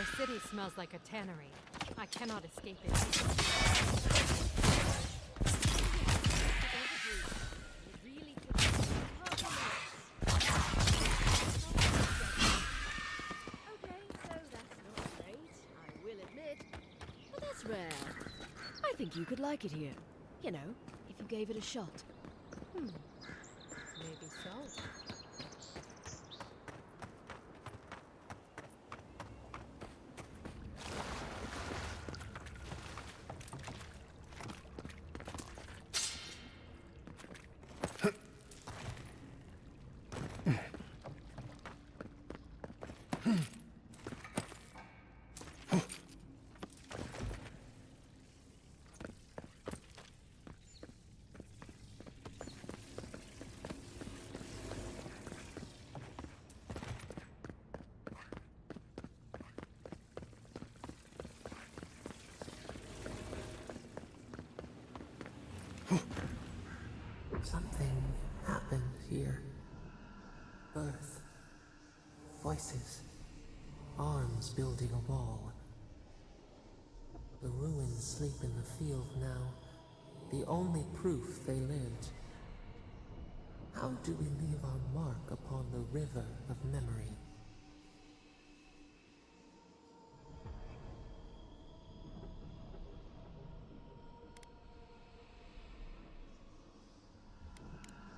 Their city smells like a tannery. I cannot escape it. Rare. I think you could like it here. You know, if you gave it a shot. Maybe so. Something happened here. Birth. Voices. Arms building a wall. The ruins sleep in the field now. The only proof they lived. How do we leave our mark upon the river of memory?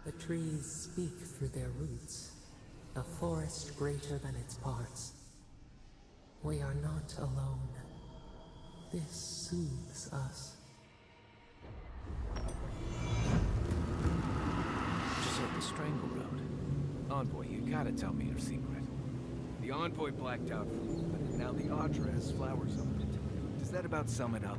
The trees speak through their roots, a forest greater than its parts. We are not alone. This soothes us. Just hit the Strangle Road. Envoy, you gotta tell me your secret. The Envoy blacked out for a moment, and now the Audra has flowers on it. Does that about sum it up?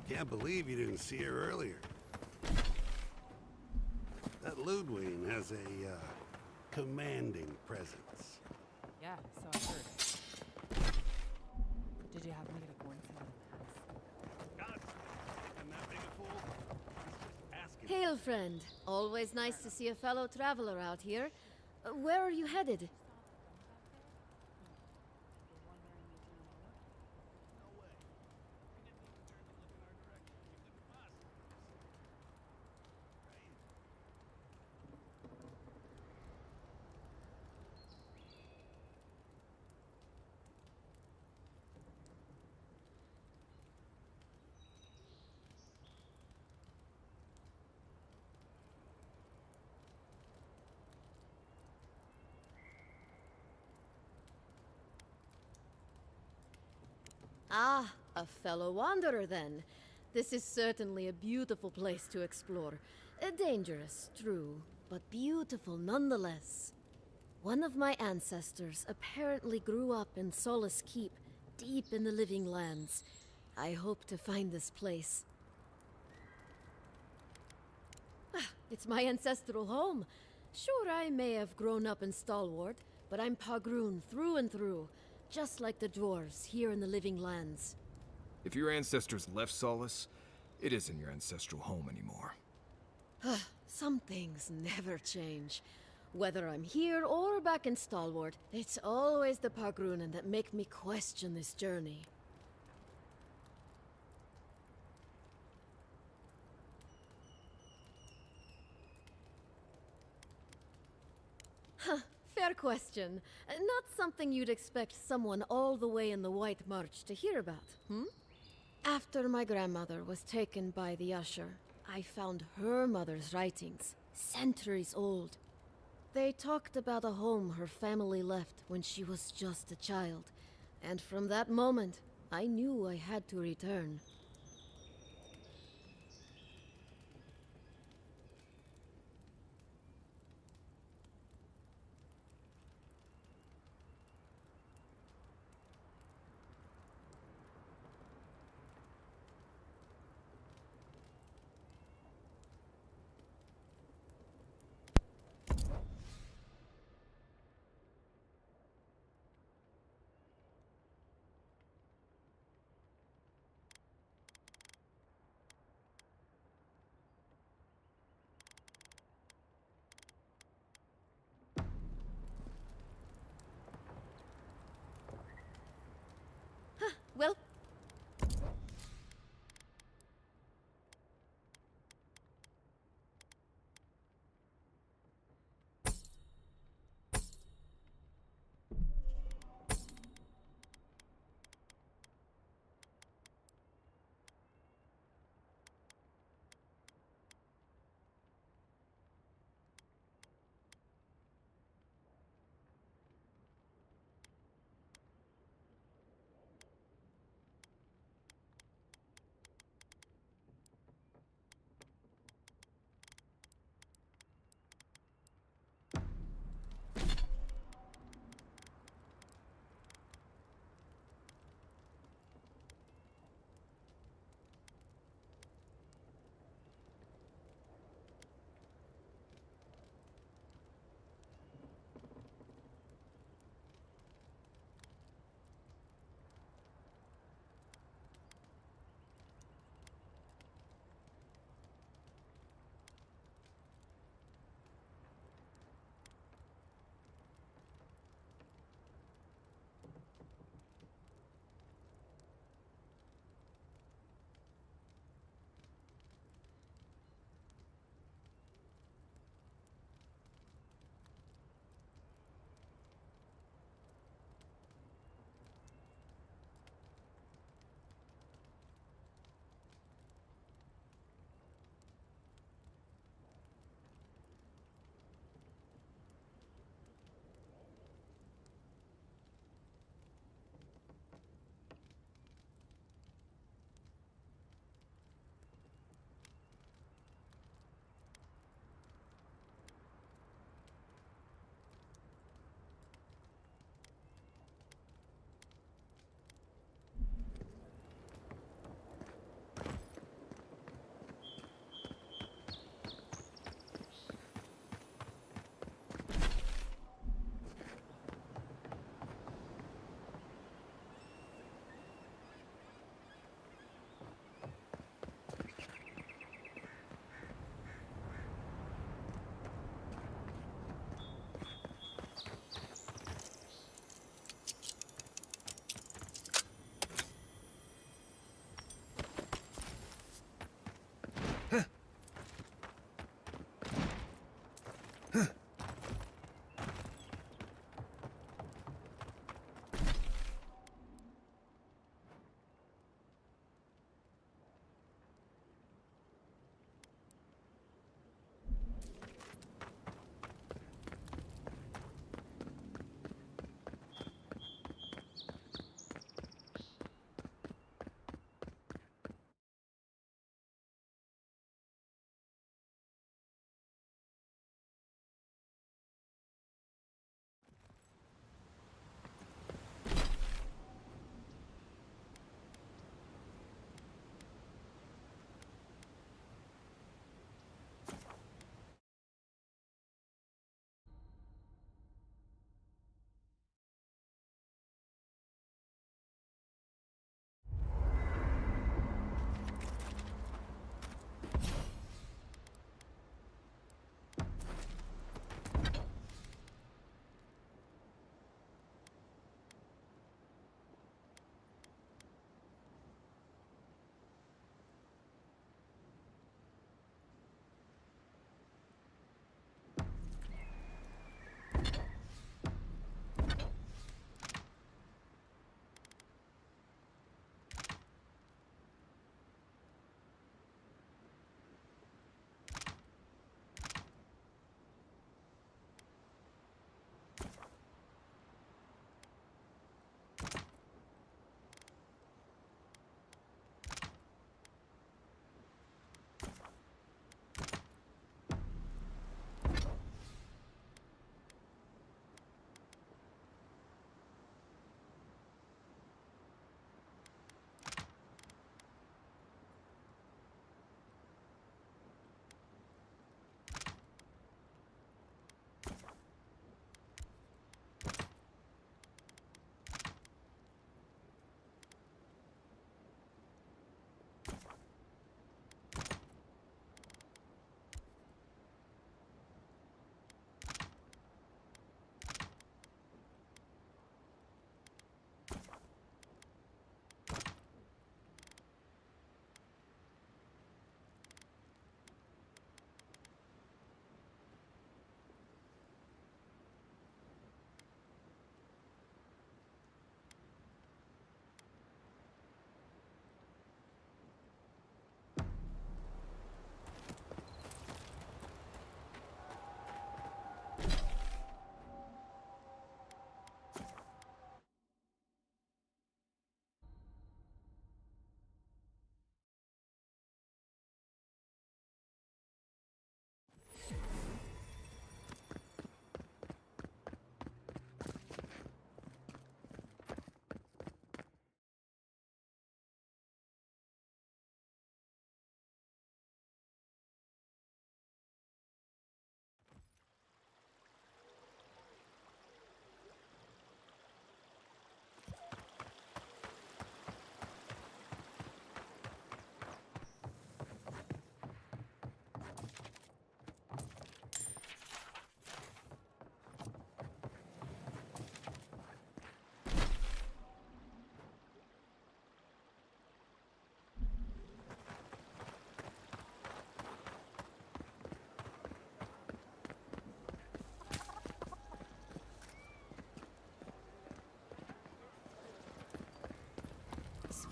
Can't believe you didn't see her earlier. That Ludwig has a, commanding presence. Yeah, so I heard. Did you happen to get a glimpse of God, I'm that big a fool. He's just asking. Hail, friend. Always nice to see a fellow traveler out here. Where are you headed? Ah, a fellow wanderer then. This is certainly a beautiful place to explore. Dangerous, true, but beautiful nonetheless. One of my ancestors apparently grew up in Solace Keep, deep in the living lands. I hope to find this place. Ah, it's my ancestral home. Sure, I may have grown up in Stalwart, but I'm Pagroon through and through. Just like the dwarves here in the living lands. If your ancestors left Solace, it isn't your ancestral home anymore. Some things never change. Whether I'm here or back in Stalwart, it's always the Pagroonen that make me question this journey. Huh. Fair question. Not something you'd expect someone all the way in the White March to hear about, hmm? After my grandmother was taken by the Usher, I found her mother's writings, centuries old. They talked about a home her family left when she was just a child. And from that moment, I knew I had to return.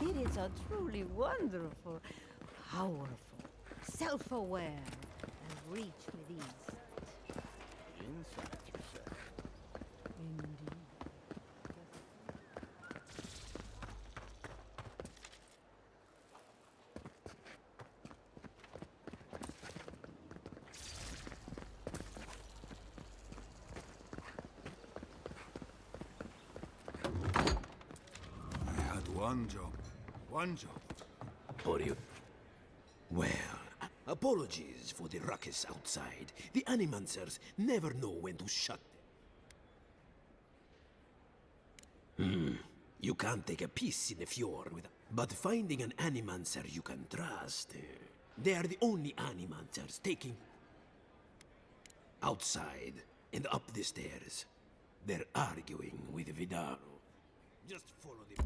spirits are truly wonderful, powerful, self-aware, and reach with insight. Insight, you say? Indeed. I had one job. One job. For you. Well, apologies for the ruckus outside. The Animancers never know when to shut them. You can't take a piece in the fjord with... But finding an Animancer you can trust... they are the only Animancers taking... Outside and up the stairs. They're arguing with Vidaro. Just follow the...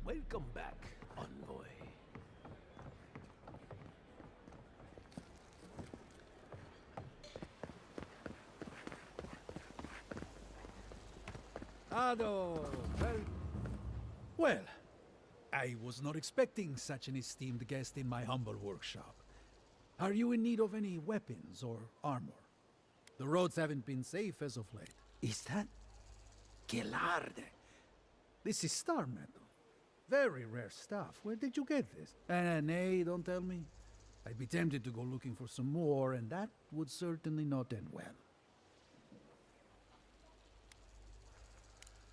Welcome back, Envoy. Ado, well, I was not expecting such an esteemed guest in my humble workshop. Are you in need of any weapons or armor? The roads haven't been safe as of late. Is that... Gelarde? This is star metal. Very rare stuff. Where did you get this? Nay, don't tell me. I'd be tempted to go looking for some more, and that would certainly not end well.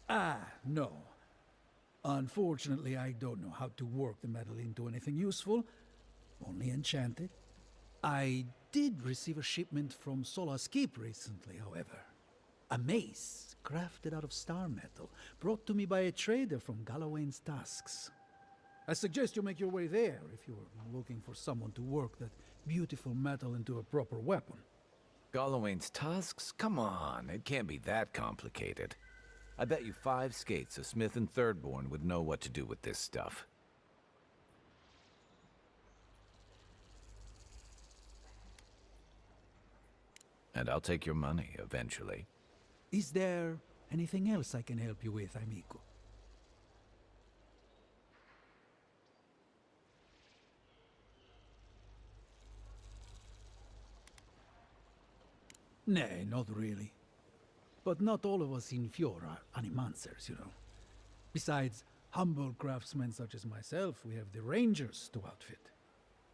Ah, no. Unfortunately, I don't know how to work the metal into anything useful. Only enchanted. I did receive a shipment from Solace Keep recently, however. A mace, crafted out of star metal, brought to me by a trader from Galloway's Tusks. I suggest you make your way there if you're looking for someone to work that beautiful metal into a proper weapon. Galloway's tusks? Come on, it can't be that complicated. I bet you 5 skates a Smith and Thirdborn would know what to do with this stuff. And I'll take your money eventually. Is there anything else I can help you with, amico? Nay, not really. But not all of us in Fjord are animancers, you know. Besides humble craftsmen such as myself, we have the rangers to outfit.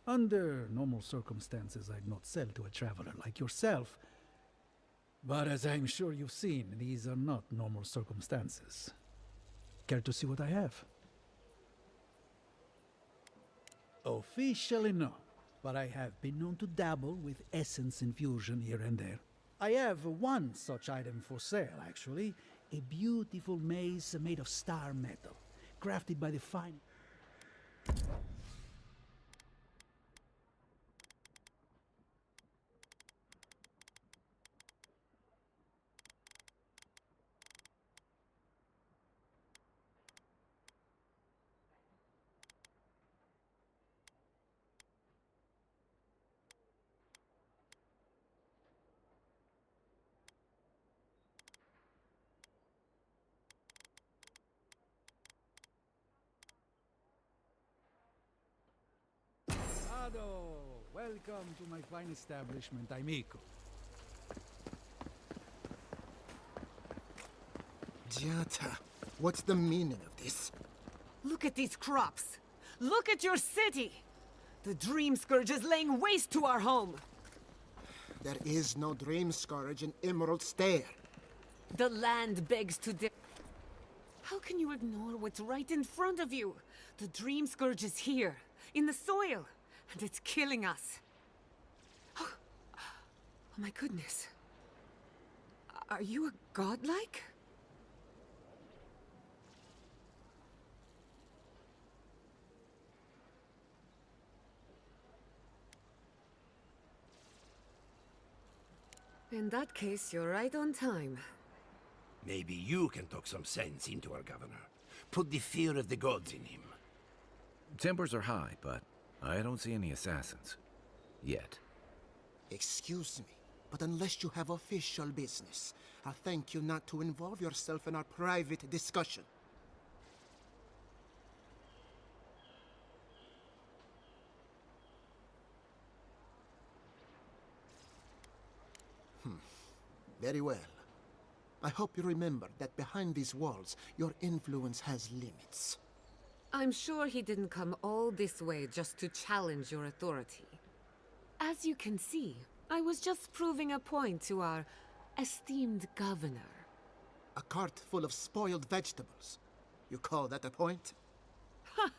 Under normal circumstances, I'd not sell to a traveler like yourself. But as I'm sure you've seen, these are not normal circumstances. Care to see what I have? Officially no, but I have been known to dabble with essence infusion here and there. I have one such item for sale, actually. A beautiful mace made of star metal, crafted by the fine... Welcome to my fine establishment, amico. Giata, what's the meaning of this? Look at these crops. Look at your city. The Dream Scourge is laying waste to our home. There is no Dream Scourge in Emerald Stair. The land begs to dip. How can you ignore what's right in front of you? The Dream Scourge is here, in the soil, and it's killing us. Oh my goodness. Are you a godlike? In that case, you're right on time. Maybe you can talk some sense into our governor. Put the fear of the gods in him. Tempers are high, but I don't see any assassins. Yet. Excuse me, but unless you have official business, I'll thank you not to involve yourself in our private discussion. Very well. I hope you remember that behind these walls, your influence has limits. I'm sure he didn't come all this way just to challenge your authority. As you can see, I was just proving a point to our esteemed governor. A cart full of spoiled vegetables. You call that a point? Ha!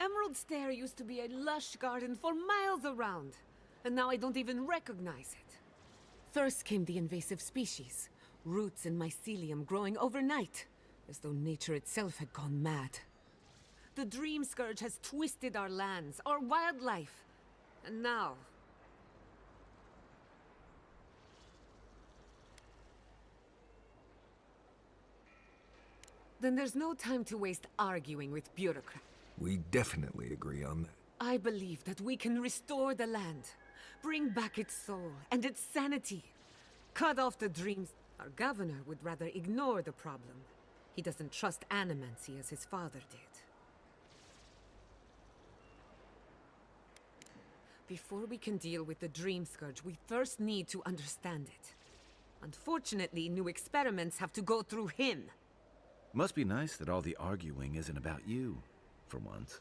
Emerald Stair used to be a lush garden for miles around, and now I don't even recognize it. First came the invasive species, roots and mycelium growing overnight, as though nature itself had gone mad. The Dream Scourge has twisted our lands, our wildlife, and now... Then there's no time to waste arguing with bureaucrats. We definitely agree on that. I believe that we can restore the land, bring back its soul and its sanity, cut off the dreams. Our governor would rather ignore the problem. He doesn't trust animancy as his father did. Before we can deal with the Dream Scourge, we first need to understand it. Unfortunately, new experiments have to go through him. Must be nice that all the arguing isn't about you, for once.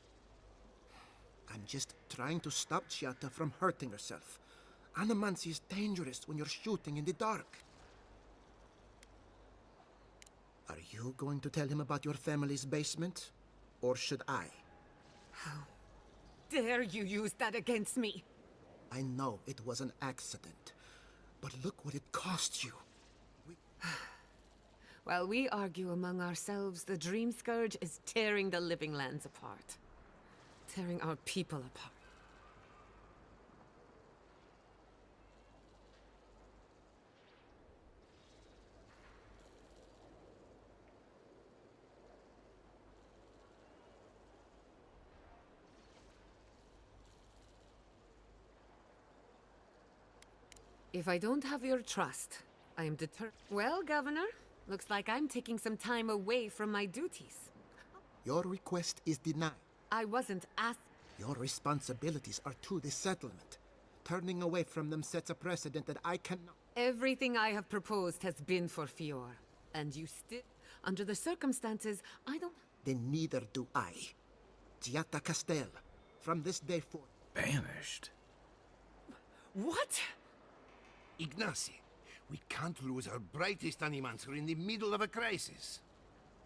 I'm just trying to stop Chiata from hurting herself. Animancy is dangerous when you're shooting in the dark. Are you going to tell him about your family's basement? Or should I? How dare you use that against me? I know it was an accident, but look what it cost you. While we argue among ourselves, the Dream Scourge is tearing the living lands apart. Tearing our people apart. If I don't have your trust, I am determined. Well, Governor, looks like I'm taking some time away from my duties. Your request is denied. I wasn't asked. Your responsibilities are to the settlement. Turning away from them sets a precedent that I cannot. Everything I have proposed has been for Fior. And you still... Under the circumstances, I don't... Then neither do I. Giata Castel, from this day forth. Banished? What? Ignacy, we can't lose our brightest animancer in the middle of a crisis.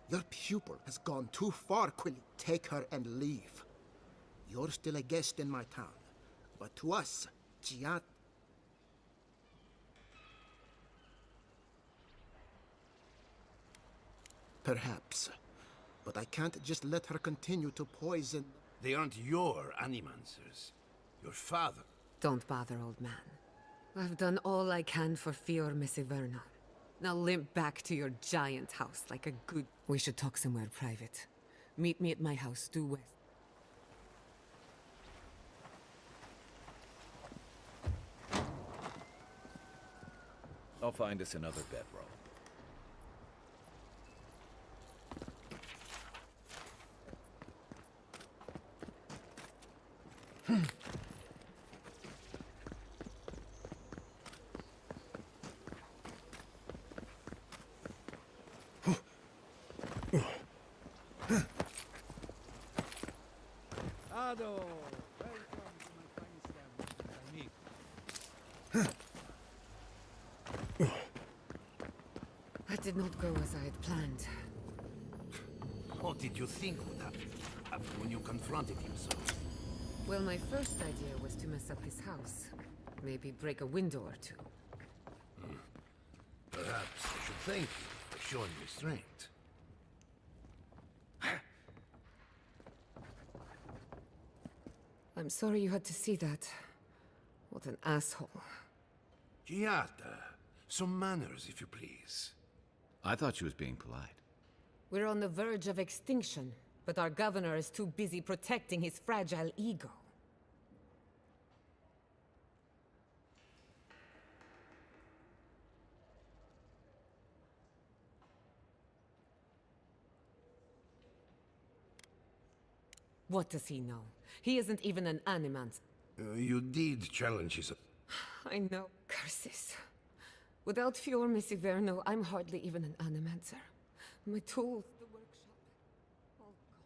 Your pupil has gone too far, Quilly. Take her and leave. You're still a guest in my town. But to us, Giat... Perhaps. But I can't just let her continue to poison... They aren't your animancers. Your father. Don't bother, old man. I've done all I can for Fior Messiverna. Now limp back to your giant house like a good... We should talk somewhere private. Meet me at my house due west. I'll find us another bedroll. Ado, welcome to my tiny establishment. That did not go as I had planned. What did you think would happen after when you confronted him so? Well, my first idea was to mess up his house. Maybe break a window or two. Perhaps I should thank you for showing restraint. I'm sorry you had to see that. What an asshole. Giata, Some manners, if you please. I thought she was being polite. We're on the verge of extinction, but our governor is too busy protecting his fragile ego. What does he know? He isn't even an animant. You did challenge his... I know. Curses. Without Fior Misiverno, I'm hardly even an animancer. My tools, the workshop, all gone.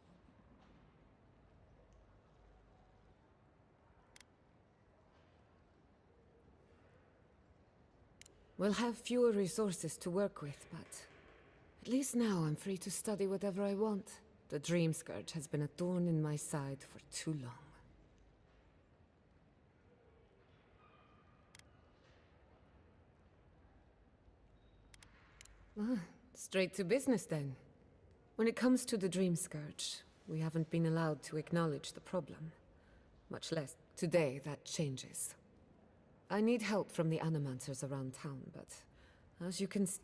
We'll have fewer resources to work with, but at least now I'm free to study whatever I want. The Dream Scourge has been a thorn in my side for too long. Straight to business then. When it comes to the Dream Scourge, we haven't been allowed to acknowledge the problem. Much less today that changes. I need help from the animancers around town, but as you can see...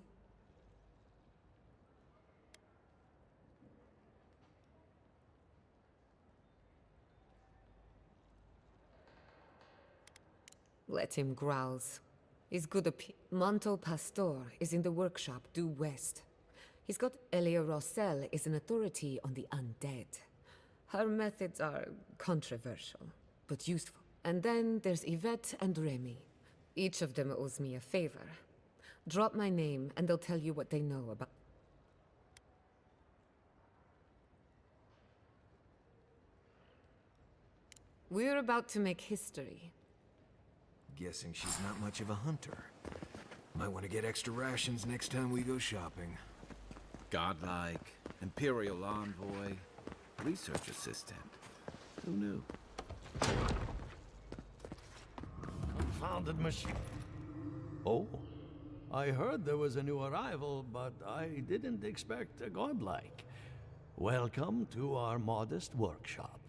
Let him growls. He's good Manto Pastor is in the workshop due west. He's got Elia Rossell is an authority on the undead. Her methods are controversial, but useful. And then there's Yvette and Remy. Each of them owes me a favor. Drop my name and they'll tell you what they know about... We're about to make history. Guessing she's not much of a hunter. Might want to get extra rations next time we go shopping. Godlike, Imperial Envoy, Research Assistant. Who knew? Confounded machine. Oh, I heard there was a new arrival, but I didn't expect a godlike. Welcome to our modest workshop.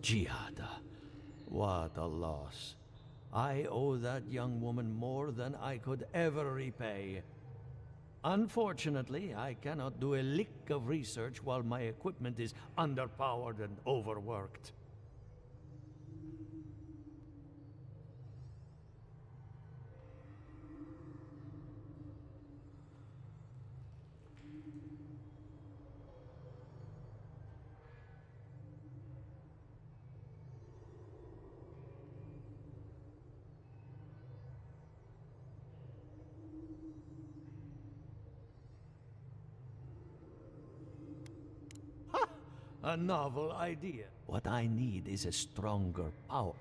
Giada, what a loss. I owe that young woman more than I could ever repay. Unfortunately, I cannot do a lick of research while my equipment is underpowered and overworked. A novel idea. What I need is a stronger power.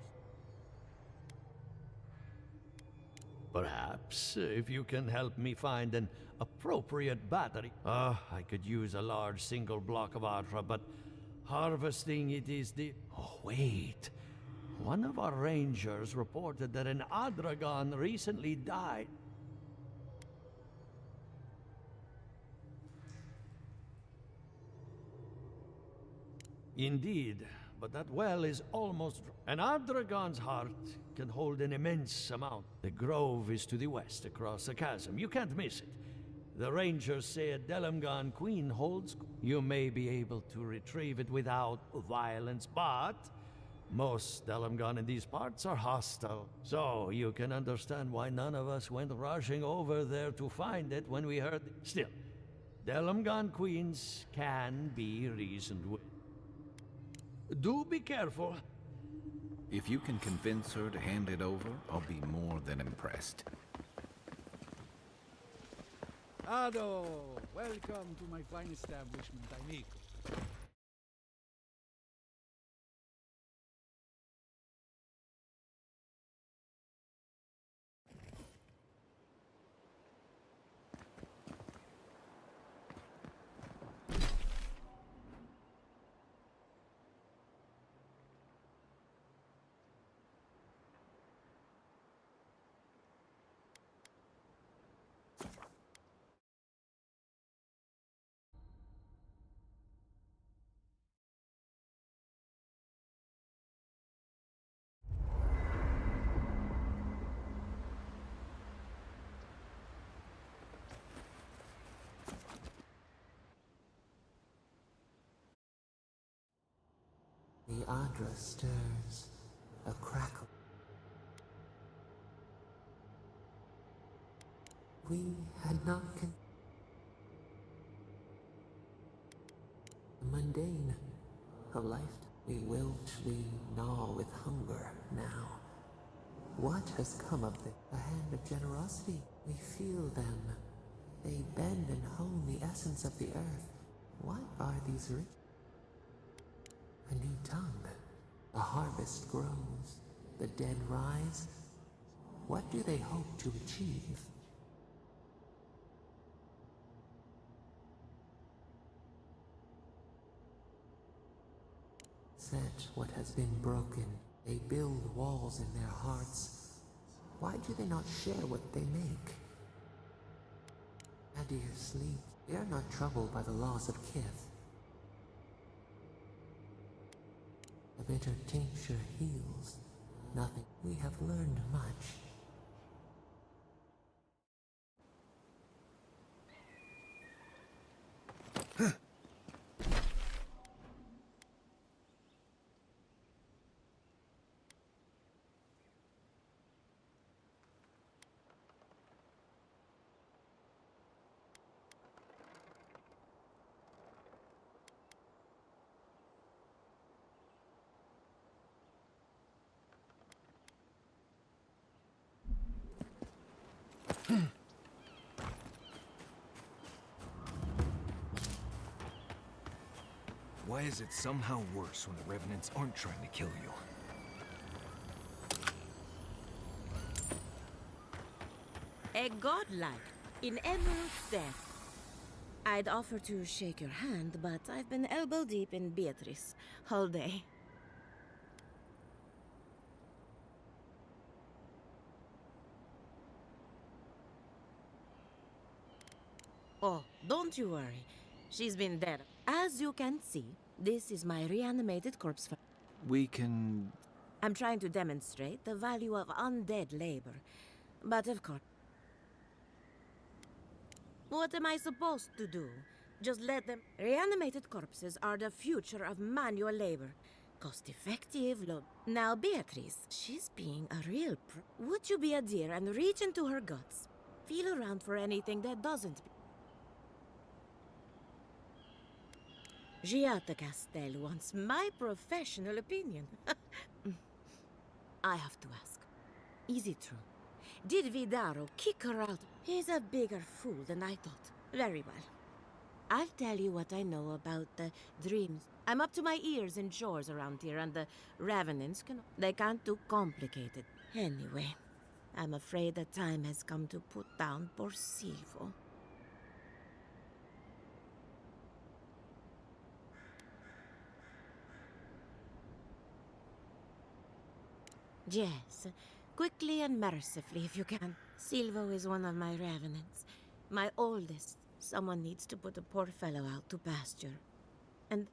Perhaps, if you can help me find an appropriate battery. I could use a large single block of Ultra, but harvesting it is the... Oh, wait. One of our rangers reported that an Adragon recently died. Indeed, but that well is almost... An Adragon's heart can hold an immense amount. The grove is to the west, across the chasm. You can't miss it. The rangers say a Delamgon queen holds... You may be able to retrieve it without violence, but... most Delamgon in these parts are hostile. So, you can understand why none of us went rushing over there to find it when we heard... Still, Delamgon queens can be reasoned with. Do be careful. If you can convince her to hand it over, I'll be more than impressed. Ado, welcome to my fine establishment, amigo. The Adra stirs, a crackle. We had not the mundane of life. We wilt, we gnaw with hunger now. What has come of this? A hand of generosity. We feel them. They bend and hone the essence of the earth. What are these rich? A new tongue. A harvest grows. The dead rise. What do they hope to achieve? Set what has been broken. They build walls in their hearts. Why do they not share what they make? Adir sleep. They are not troubled by the loss of kith. The bitter tincture heals. Nothing. We have learned much. Why is it somehow worse when the Revenants aren't trying to kill you? A godlike in Emerald's death. I'd offer to shake your hand, but I've been elbow deep in Beatrice all day. Oh, don't you worry. She's been dead. As you can see, this is my reanimated corpse. We can... I'm trying to demonstrate the value of undead labor. But of course... What am I supposed to do? Just let them... Reanimated corpses are the future of manual labor. Cost-effective, low... Now, Beatrice, she's being a real Would you be a dear and reach into her guts? Feel around for anything that doesn't... Giatta Castel wants my professional opinion. I have to ask. Is it true? Did Vidaro kick her out? He's a bigger fool than I thought. Very well. I'll tell you what I know about the dreams. I'm up to my ears in chores around here, and the Revenants they can't do complicated. Anyway, I'm afraid the time has come to put down poor Silvo. Yes, quickly and mercifully if you can. Silvo is one of my Revenants. My oldest. Someone needs to put a poor fellow out to pasture. And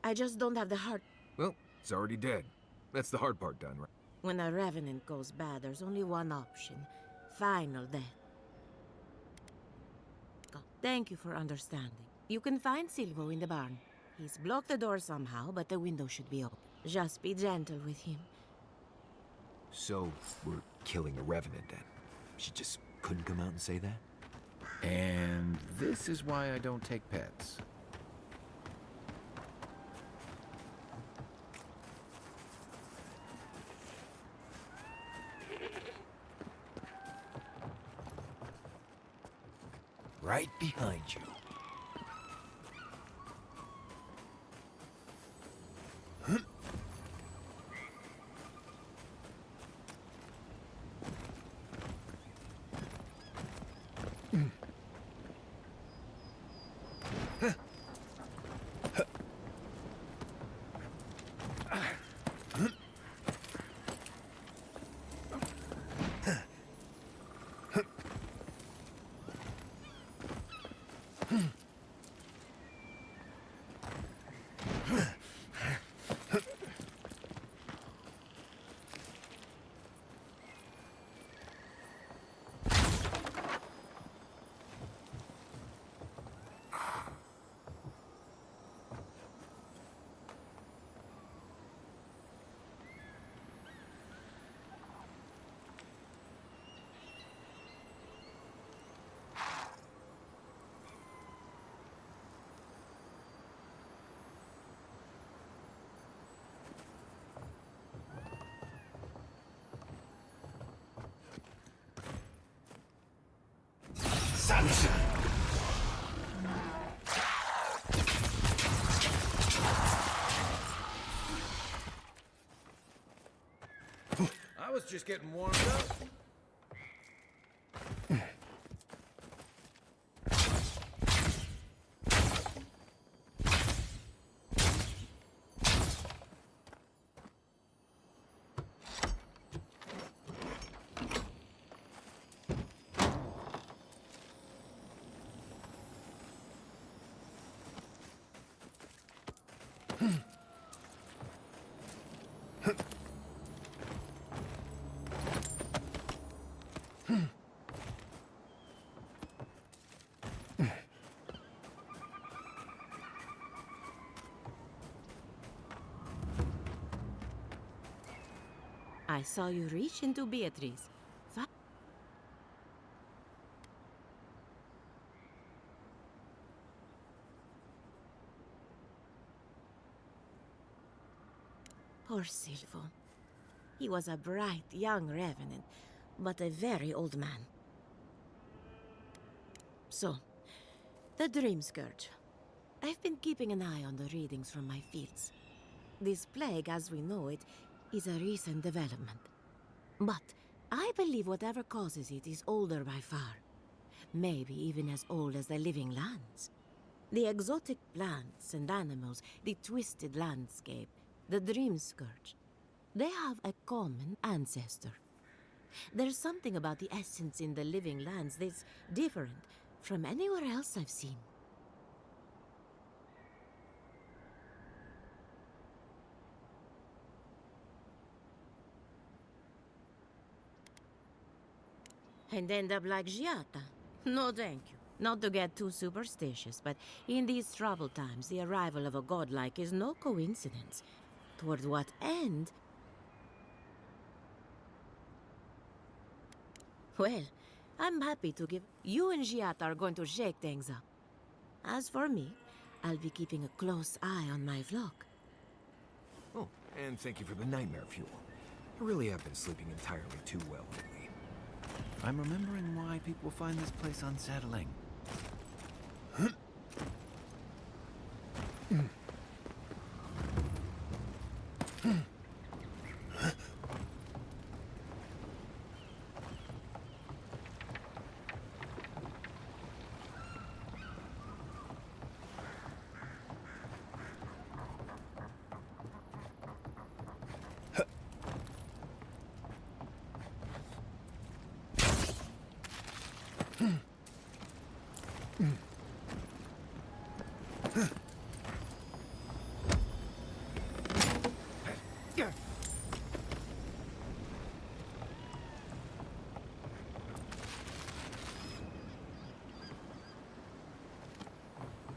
I just don't have the heart. Well, it's already dead. That's the hard part done, right? When a Revenant goes bad, there's only one option. Final death. Thank you for understanding. You can find Silvo in the barn. He's blocked the door somehow, but the window should be open. Just be gentle with him. So, we're killing a Revenant then? She just couldn't come out and say that? And this is why I don't take pets. Right behind you. I was just getting warmed up. I saw you reach into Beatrice. Poor Silvo. He was a bright, young revenant, but a very old man. So, the Dream Scourge. I've been keeping an eye on the readings from my fields. This plague, as we know it, is a recent development. But I believe whatever causes it is older by far. Maybe even as old as the living lands. The exotic plants and animals, the twisted landscape, the Dream Scourge. They have a common ancestor. There's something about the essence in the living lands that's different from anywhere else I've seen. And end up like Giata. No thank you. Not to get too superstitious, but in these troubled times, the arrival of a godlike is no coincidence. Toward what end? Well, I'm happy to give... You and Giata are going to shake things up. As for me, I'll be keeping a close eye on my flock. Oh, and thank you for the nightmare fuel. I really have been sleeping entirely too well lately. I'm remembering why people find this place unsettling.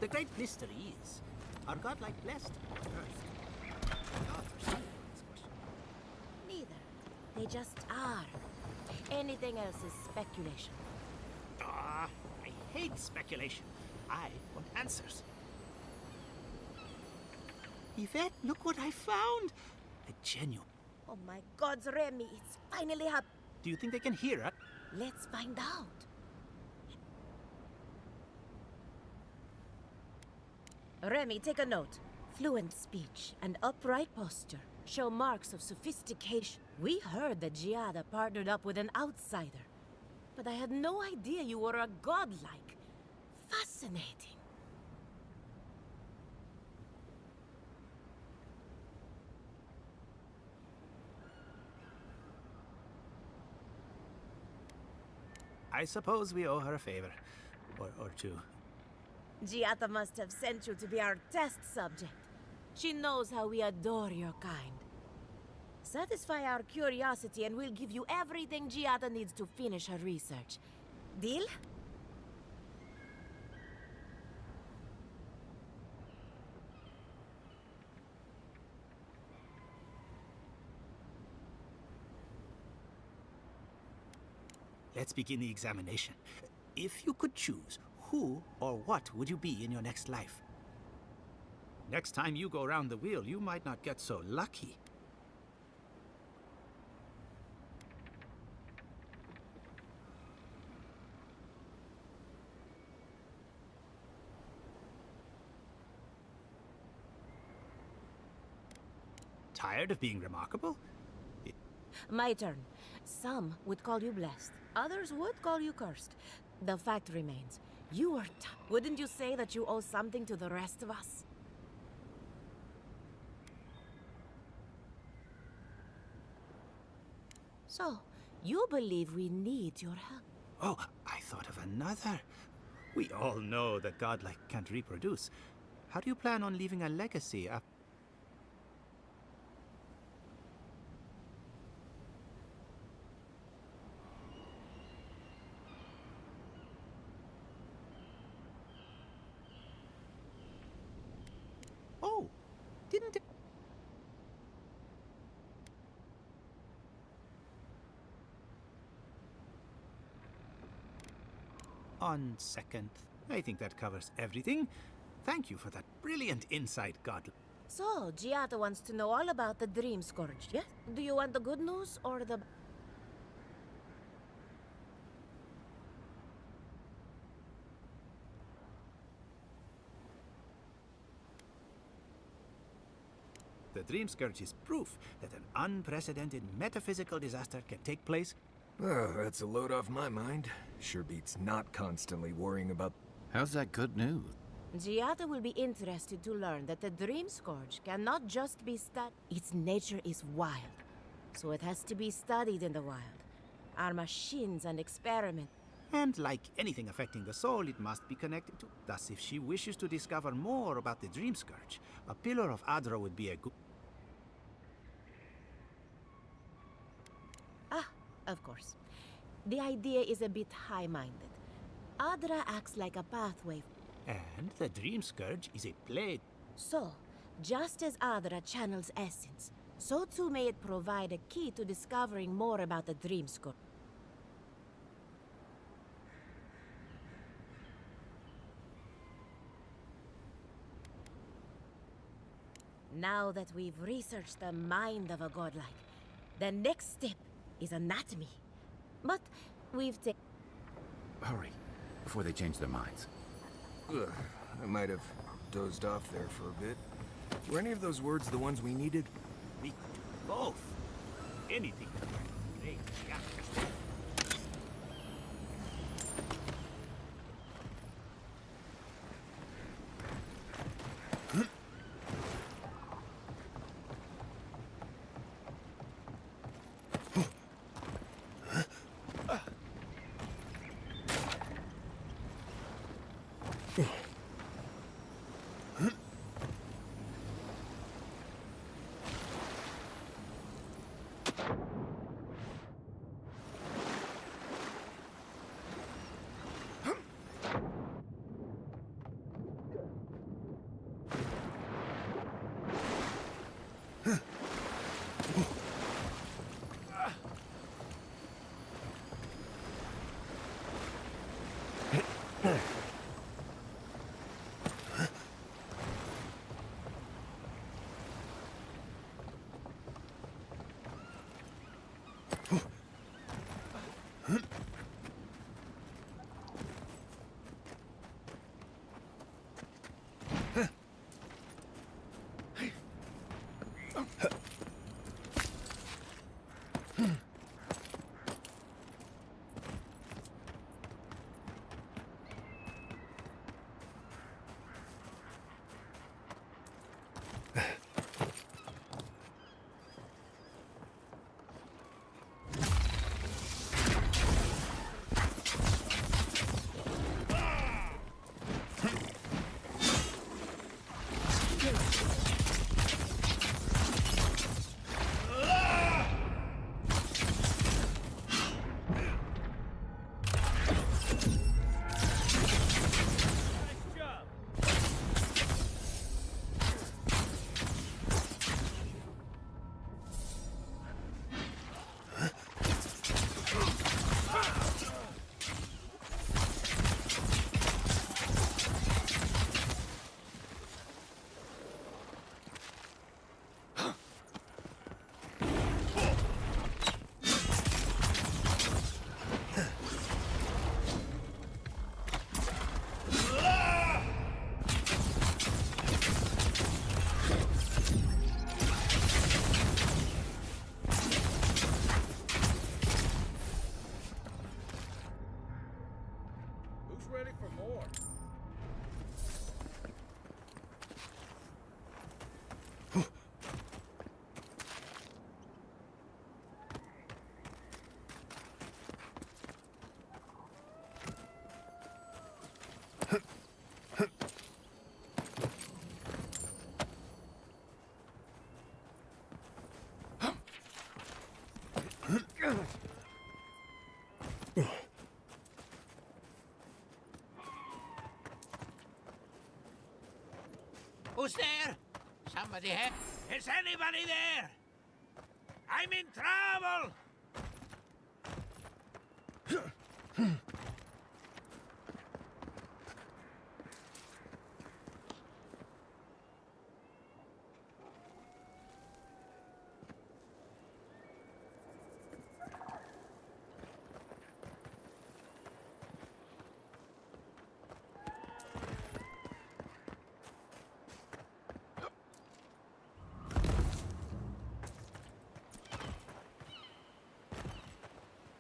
The great mystery is, are godlike blessed first? Neither. They just are. Anything else is speculation. Ah, I hate speculation. I want answers. Yvette, look what I found! A genuine. Oh my God, Remy, it's finally happened. Do you think they can hear us? Let's find out. Remy, take a note. Fluent speech and upright posture show marks of sophistication. We heard that Giada partnered up with an outsider, but I had no idea you were a godlike. Fascinating. I suppose we owe her a favor. Or two. Giada must have sent you to be our test subject. She knows how we adore your kind. Satisfy our curiosity and we'll give you everything Giada needs to finish her research. Deal? Let's begin the examination. If you could choose, who or what would you be in your next life? Next time you go around the wheel, you might not get so lucky. Tired of being remarkable? My turn. Some would call you blessed. Others would call you cursed. The fact remains, you are Wouldn't you say that you owe something to the rest of us? So, you believe we need your help? Oh, I thought of another. We all know that godlike can't reproduce. How do you plan on leaving a legacy up? Oh, didn't it? On second, I think that covers everything. Thank you for that brilliant insight, God. So, Giada wants to know all about the Dream Scourge, yes? Do you want the good news or the... The Dream Scourge is proof that an unprecedented metaphysical disaster can take place. Oh, that's a load off my mind. Sure beats not constantly worrying about... How's that good news? Giada will be interested to learn that the Dream Scourge cannot just be Its nature is wild, so it has to be studied in the wild. Our machines and experiments. And like anything affecting the soul, it must be connected to. Thus, if she wishes to discover more about the Dream Scourge, a Pillar of Adra would be a good... Of course. The idea is a bit high-minded. Adra acts like a pathway. And the Dream Scourge is a blade. So, just as Adra channels essence, so too may it provide a key to discovering more about the Dream Scourge. Now that we've researched the mind of a godlike, the next step is anatomy. But we've taken... Hurry, before they change their minds. Ugh, I might have dozed off there for a bit. Were any of those words the ones we needed? We could do both. Anything. Great. Yeah. Who's there? Somebody here? Is anybody there? I'm in trouble!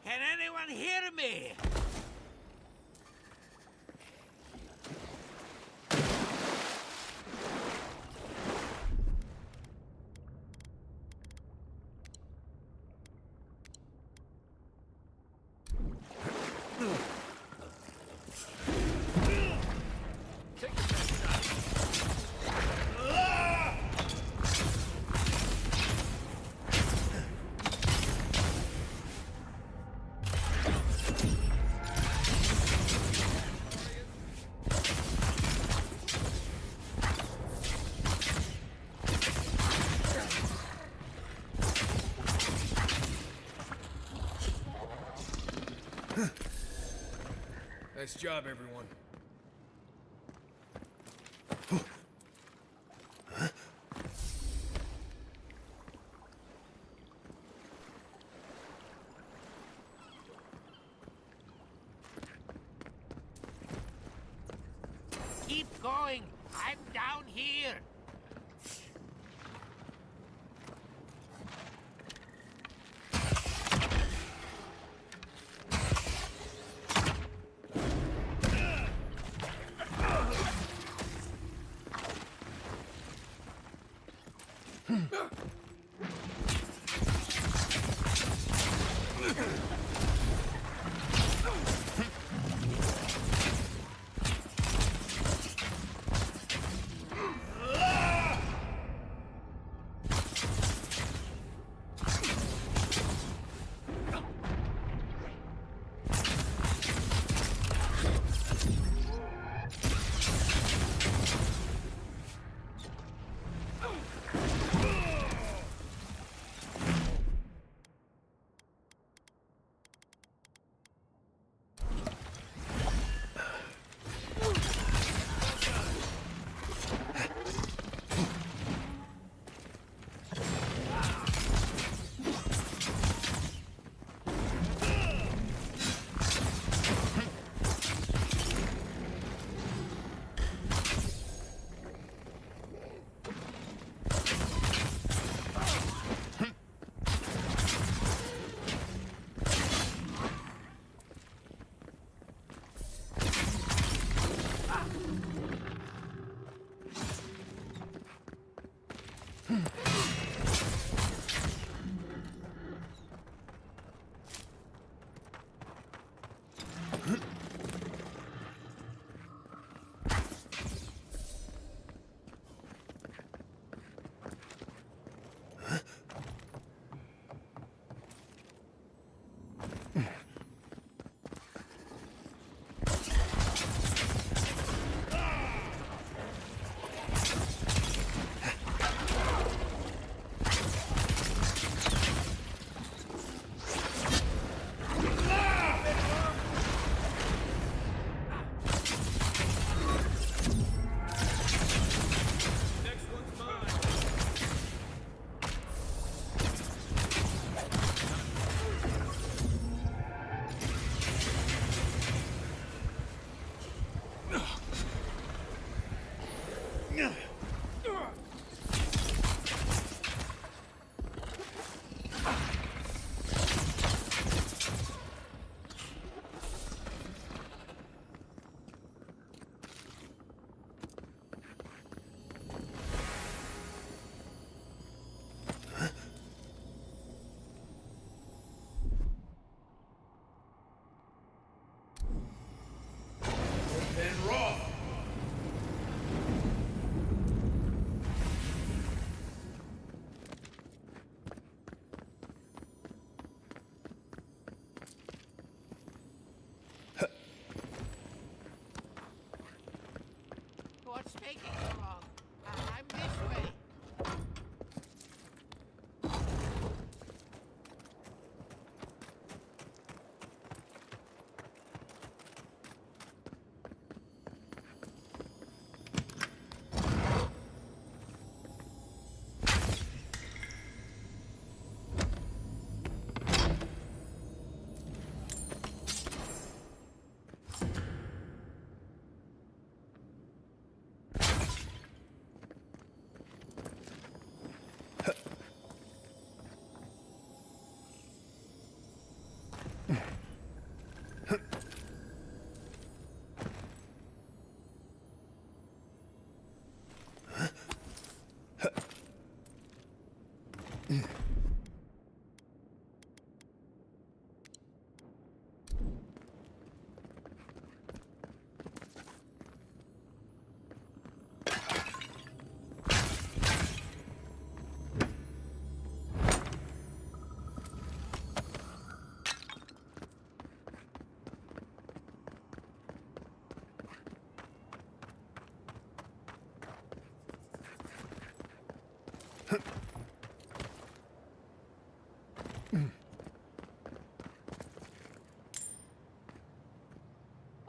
Can anyone hear me? Nice job, everyone. Keep going. I'm down here. What's taking so long? I'm this way.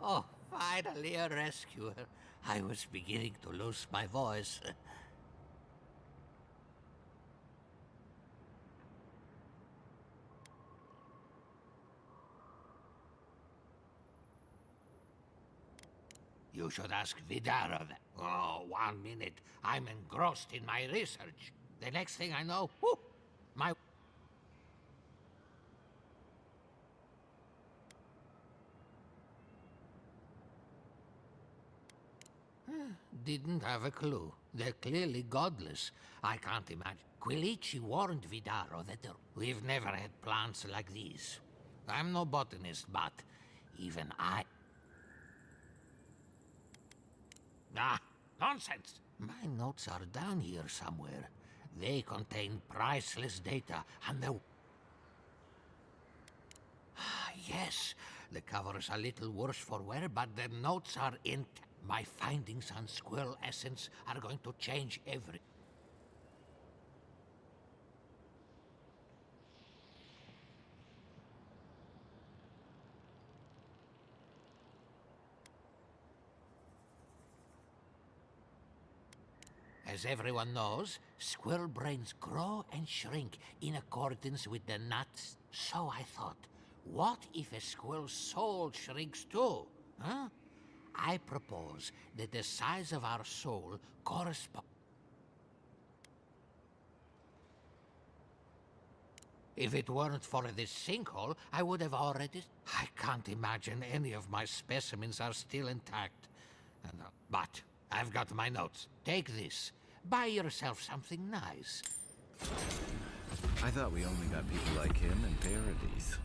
Oh, finally a rescuer. I was beginning to lose my voice. You should ask Vidara. Oh, 1 minute. I'm engrossed in my research. The next thing I know, whoo, my... Didn't have a clue. They're clearly godless. I can't imagine. Quilici warned Vidaro that we've never had plants like these. I'm no botanist, but even I... Ah, nonsense! My notes are down here somewhere. They contain priceless data, and the... Yes, the cover's a little worse for wear, but the notes are in... My findings on squirrel essence are going to change every... As everyone knows, squirrel brains grow and shrink in accordance with the nuts. So I thought, what if a squirrel's soul shrinks too? Huh? I propose that the size of our soul corresponds... If it weren't for this sinkhole, I would have already... I can't imagine any of my specimens are still intact. But I've got my notes. Take this. Buy yourself something nice. I thought we only got people like him in Paradise.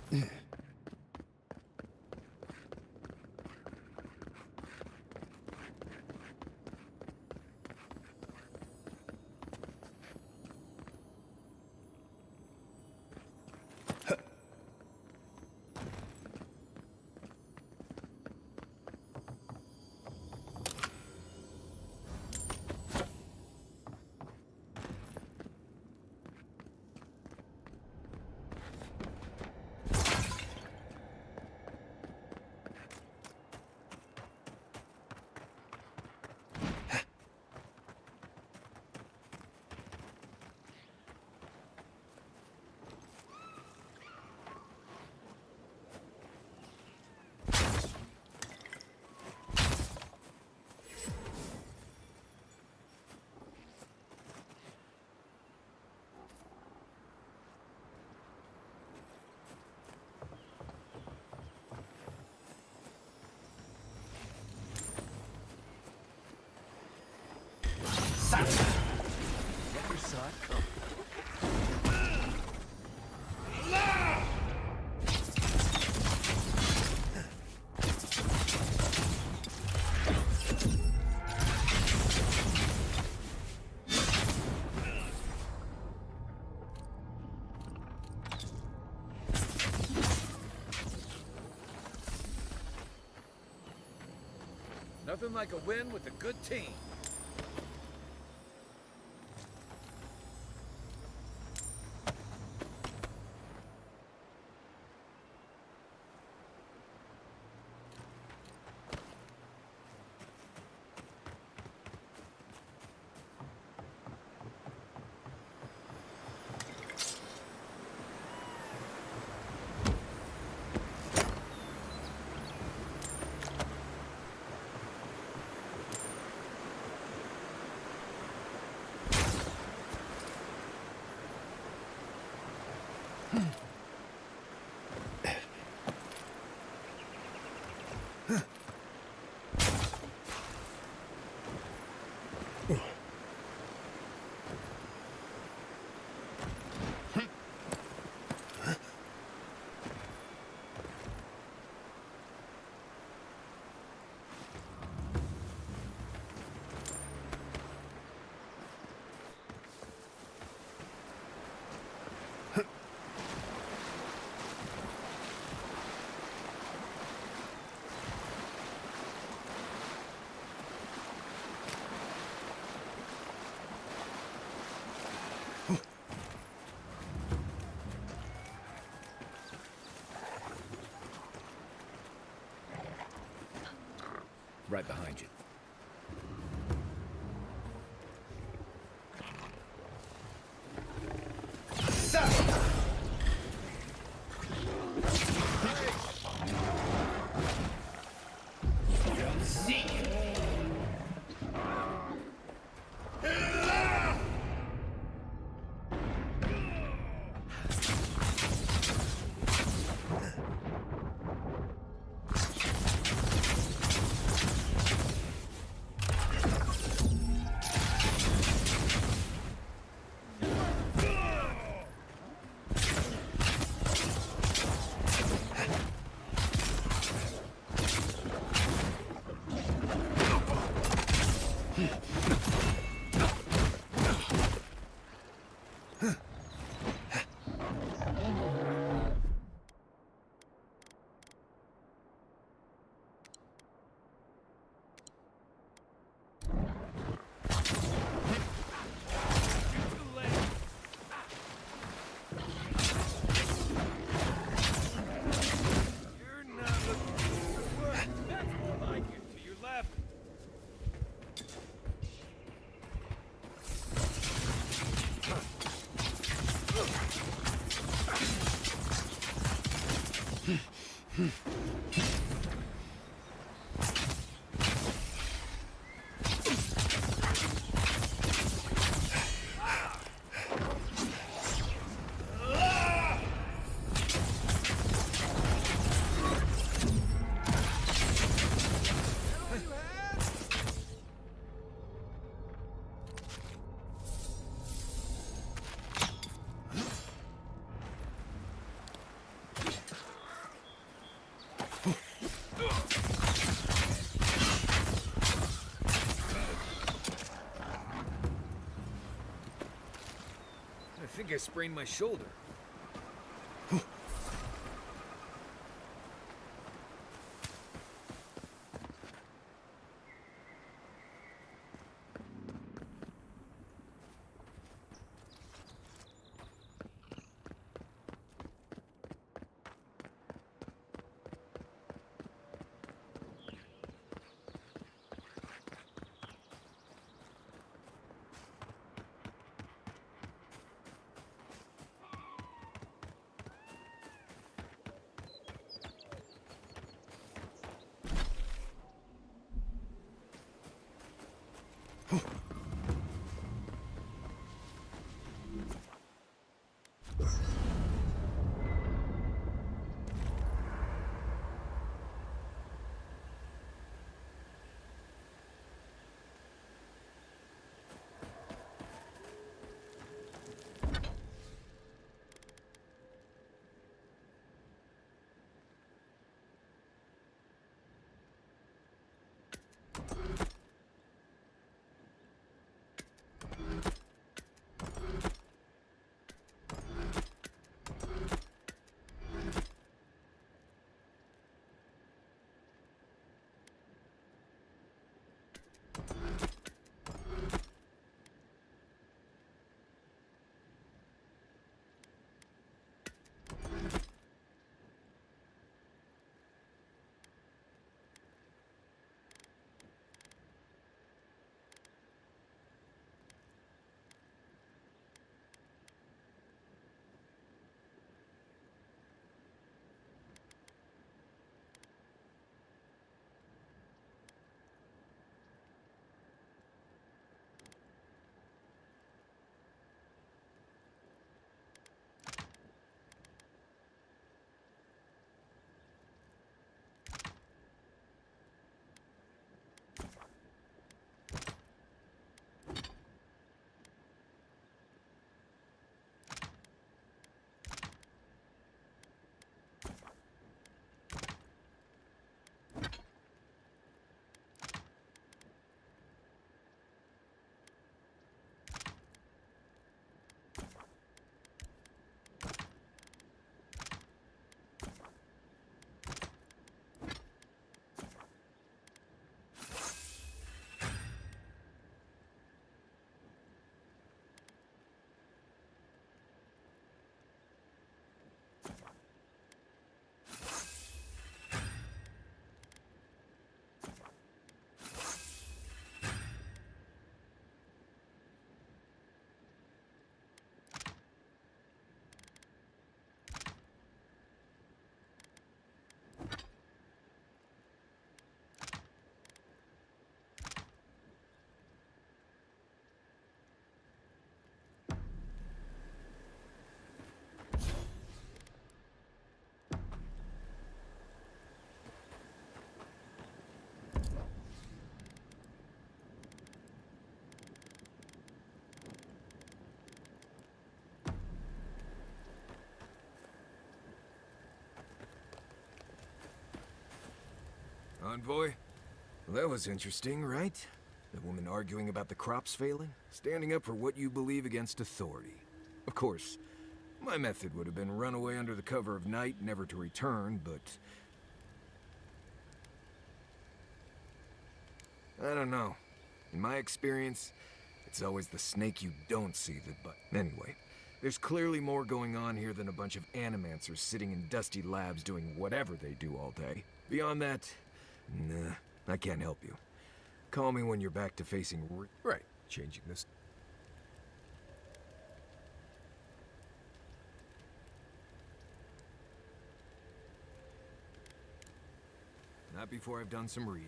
Never saw it coming. Nothing like a win with a good team. Right behind you. think I sprained my shoulder. Envoy? Well, that was interesting, right? The woman arguing about the crops failing, standing up for what you believe against authority. Of course, my method would have been run away under the cover of night, never to return, but... I don't know. In my experience, it's always the snake you don't see that but anyway, there's clearly more going on here than a bunch of animancers sitting in dusty labs doing whatever they do all day. Beyond that, nah, I can't help you. Call me when you're back to facing right, changing this. Not before I've done some reading.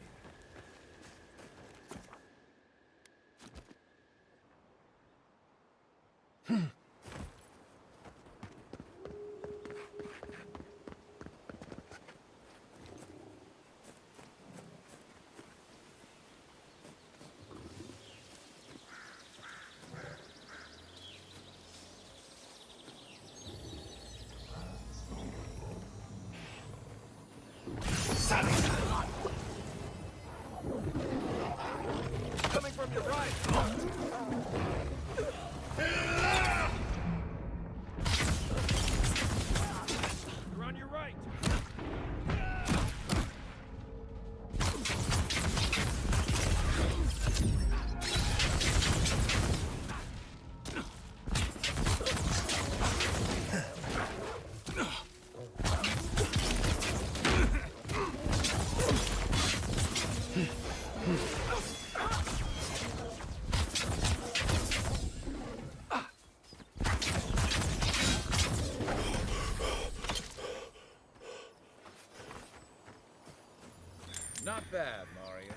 Coming from your right! Not bad, Marius.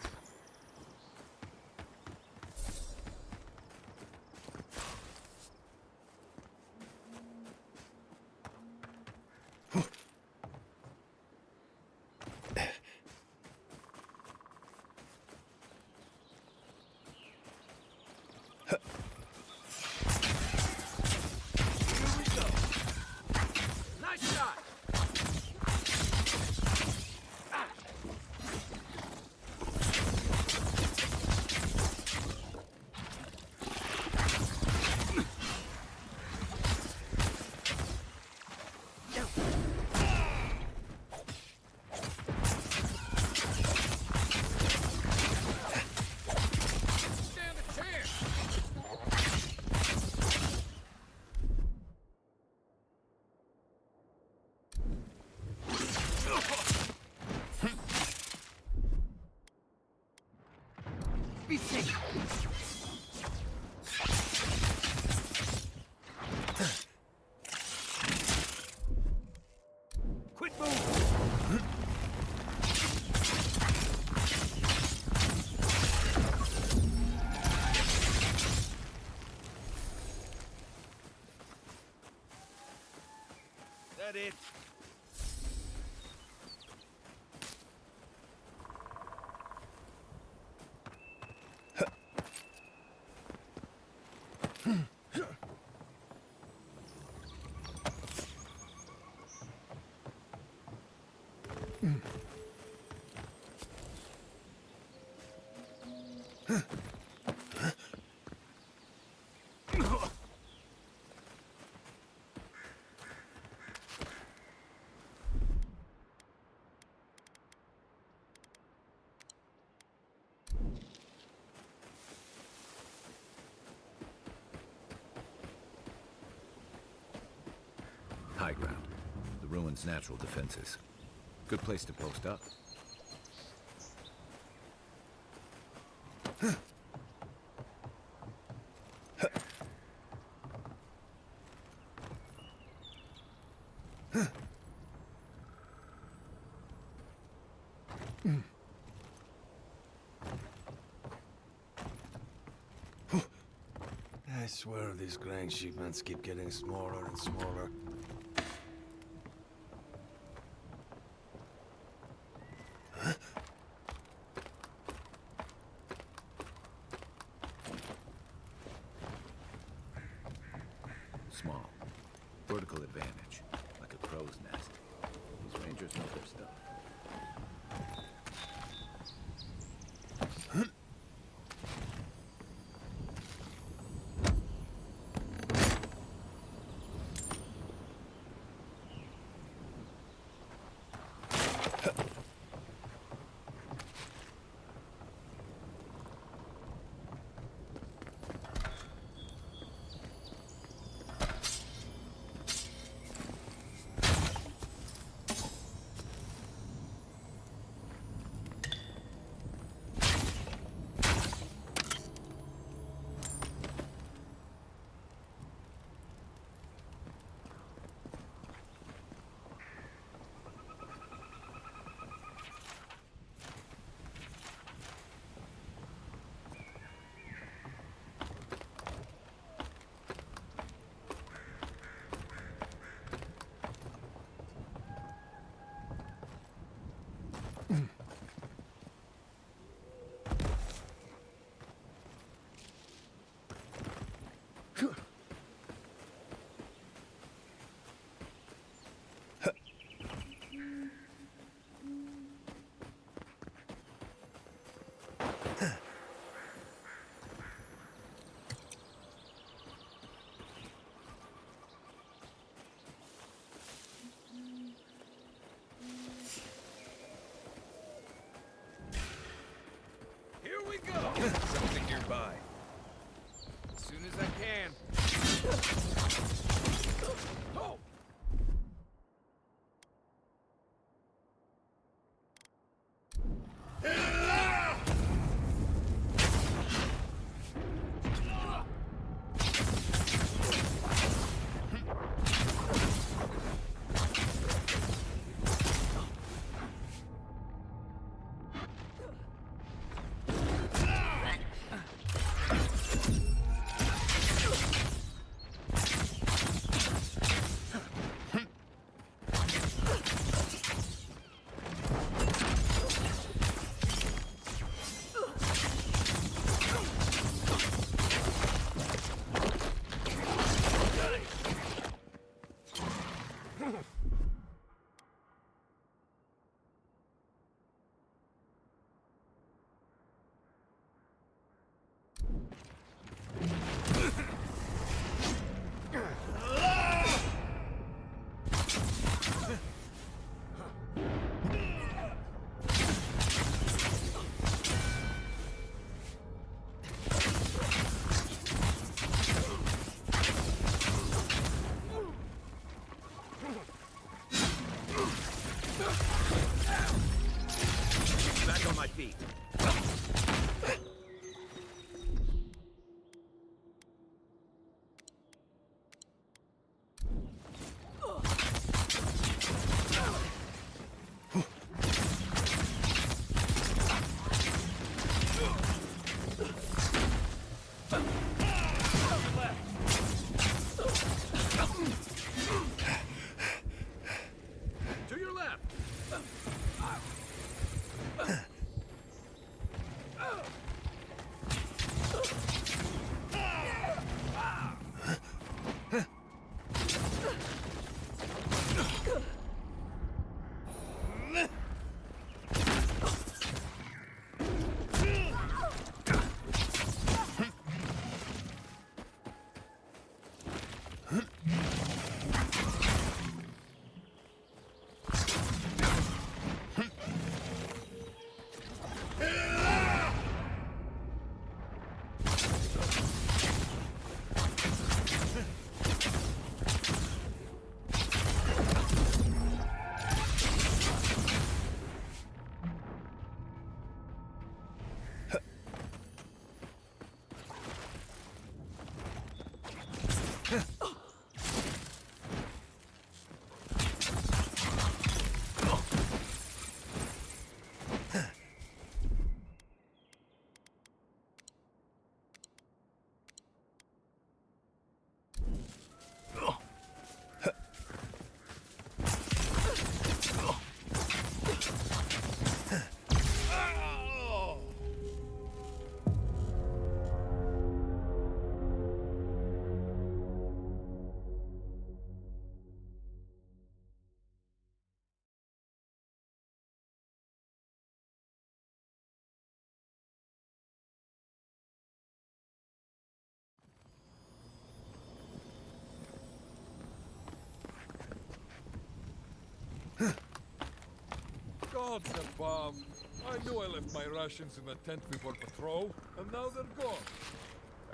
Quit moving! That it? High ground. The ruins' natural defenses. Good place to post up. I swear these grain shipments keep getting smaller and smaller. Small. Vertical advantage. Like a crow's nest. These rangers know their stuff. feet. To your left. Gods above! I knew I left my rations in the tent before patrol, and now they're gone.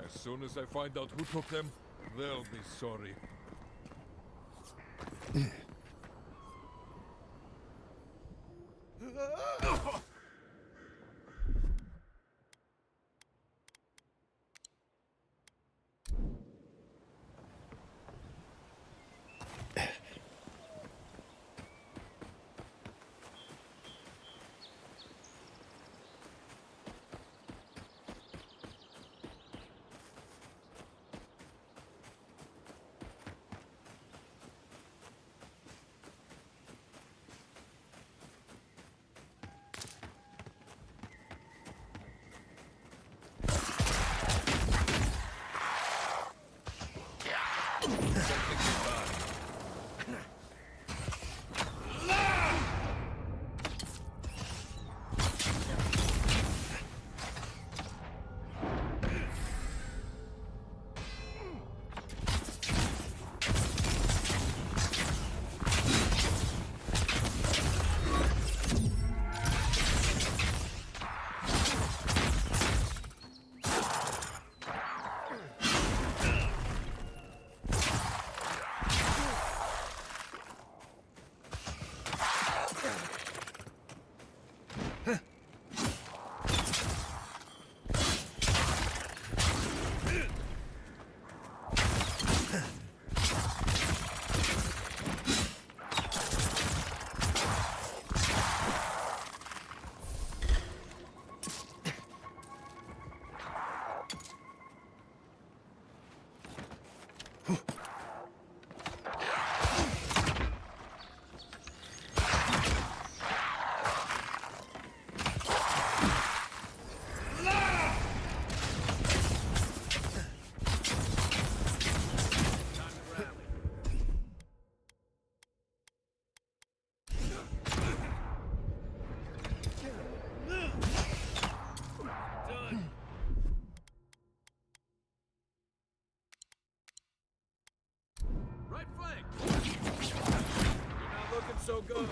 As soon as I find out who took them, they'll be sorry. so good.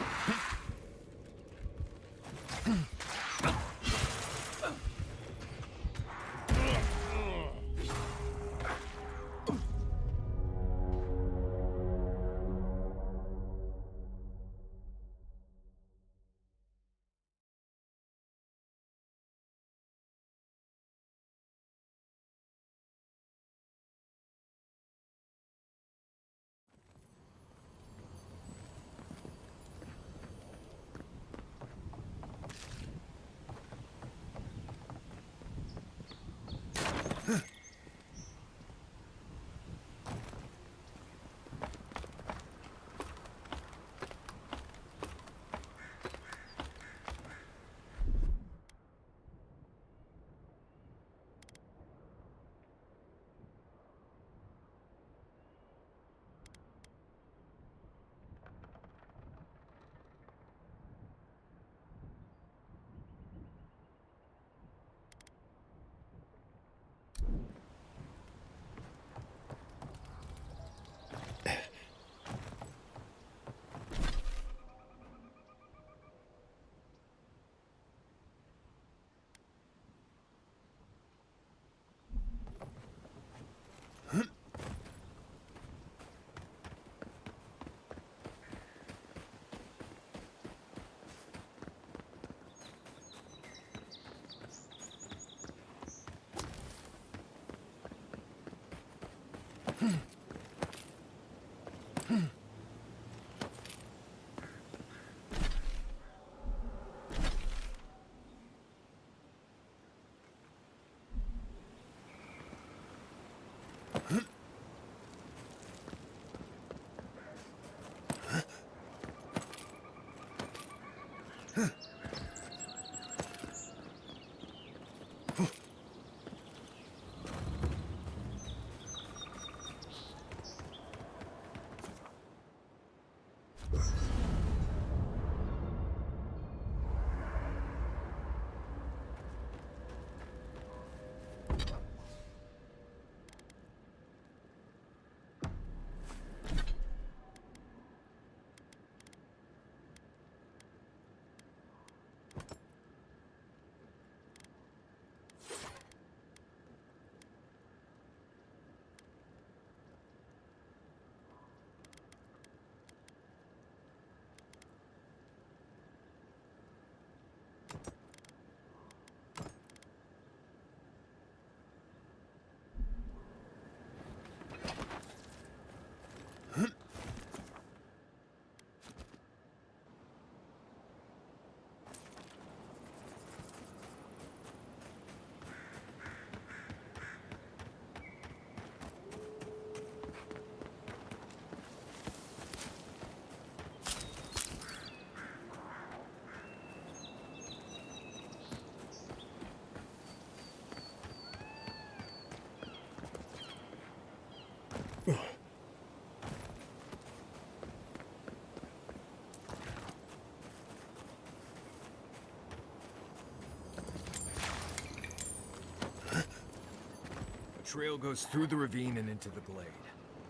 Trail goes through the ravine and into the glade.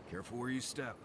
Careful where you step.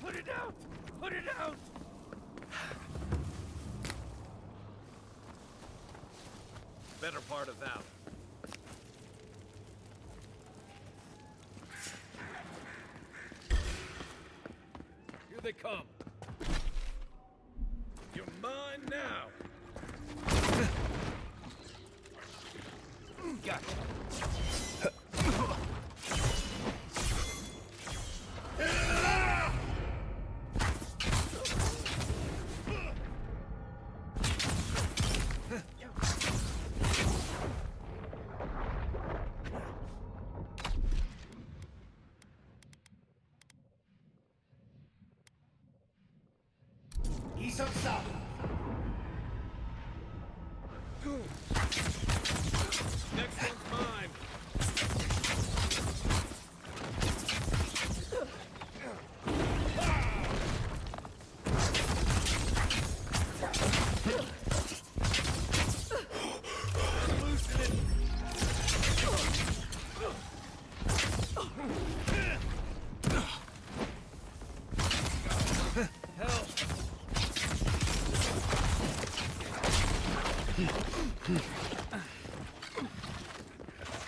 Put it out! Put it out! Better part of that. Here they come. You're mine now. Gotcha. Ease up, stop. Next one's mine.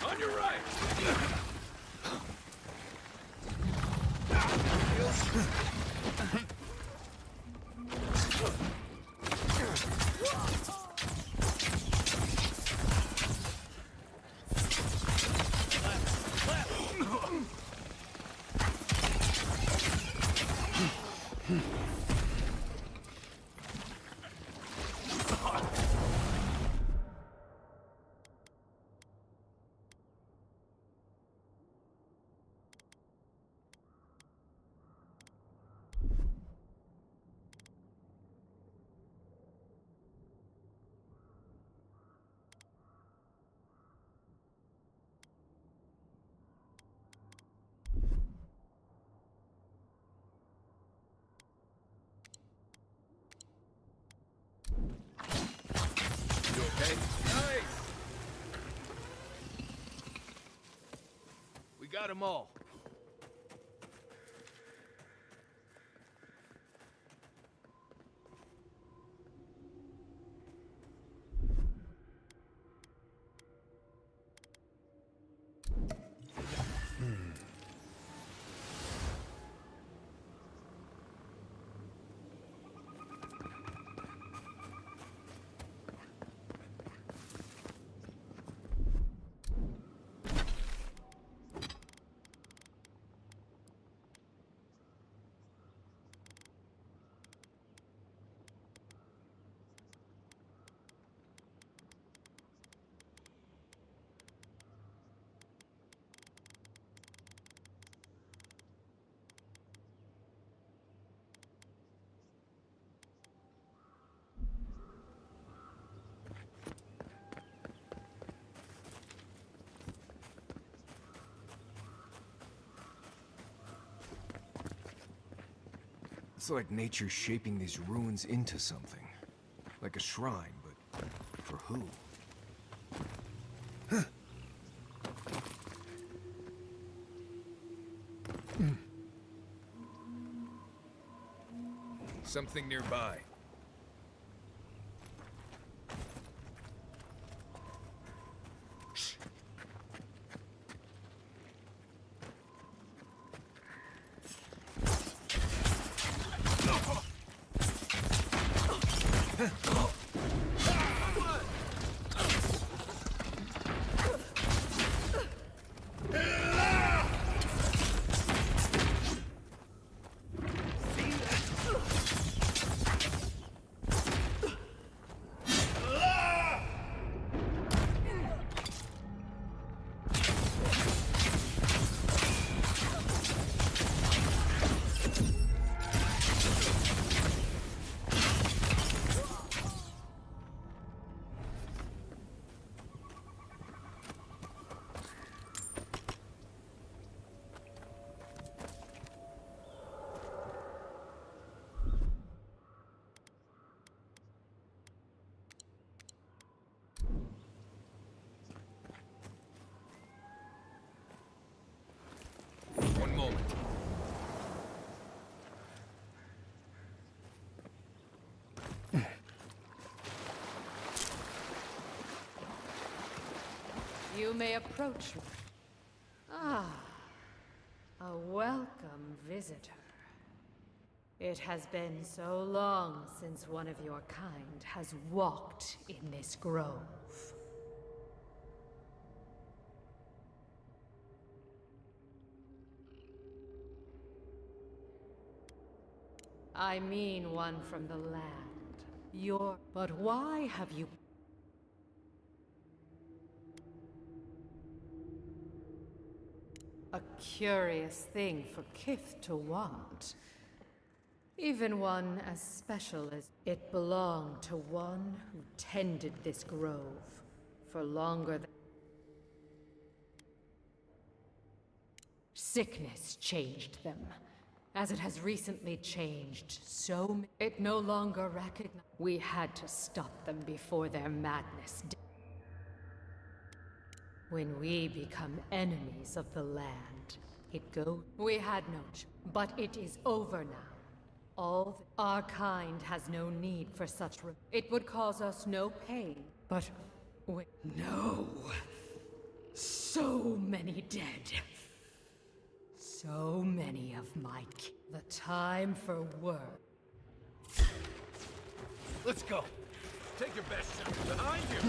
On your right. Got 'em all. It's like nature shaping these ruins into something. Like a shrine, but for who? Something nearby. One moment. You may approach. Ah, a welcome visitor. It has been so long since one of your kind has walked in this grove. I mean one from the land. But why have you... A curious thing for Kith to want. Even one as special as it belonged to one who tended this grove for longer than... Sickness changed them, as it has recently changed it no longer recognized. We had to stop them before their madness. When we become enemies of the land, it goes. We had no but it is over now. Our kind has no need for such it would cause us no pain, but no. So many dead. So many of my the time for work. Let's go. Take your best shot. Behind you.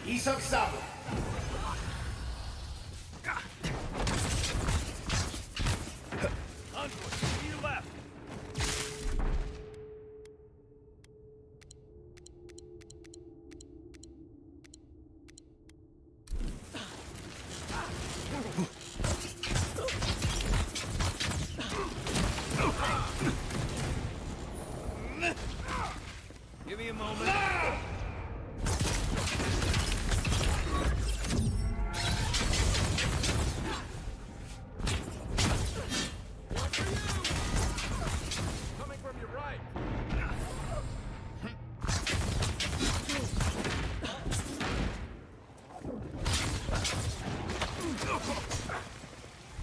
이석 사부. Onward, to your left. moment. Coming from your right.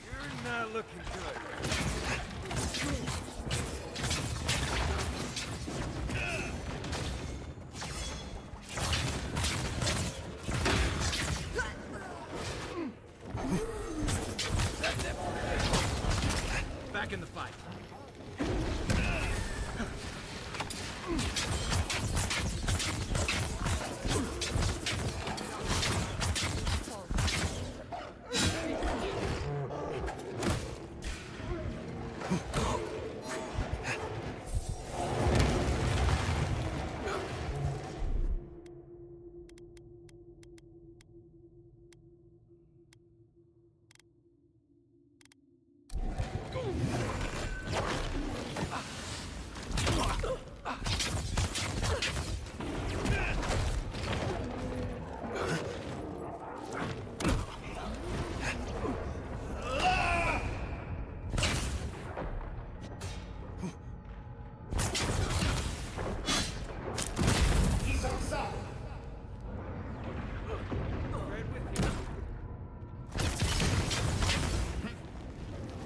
You're not looking good. Back in the fight.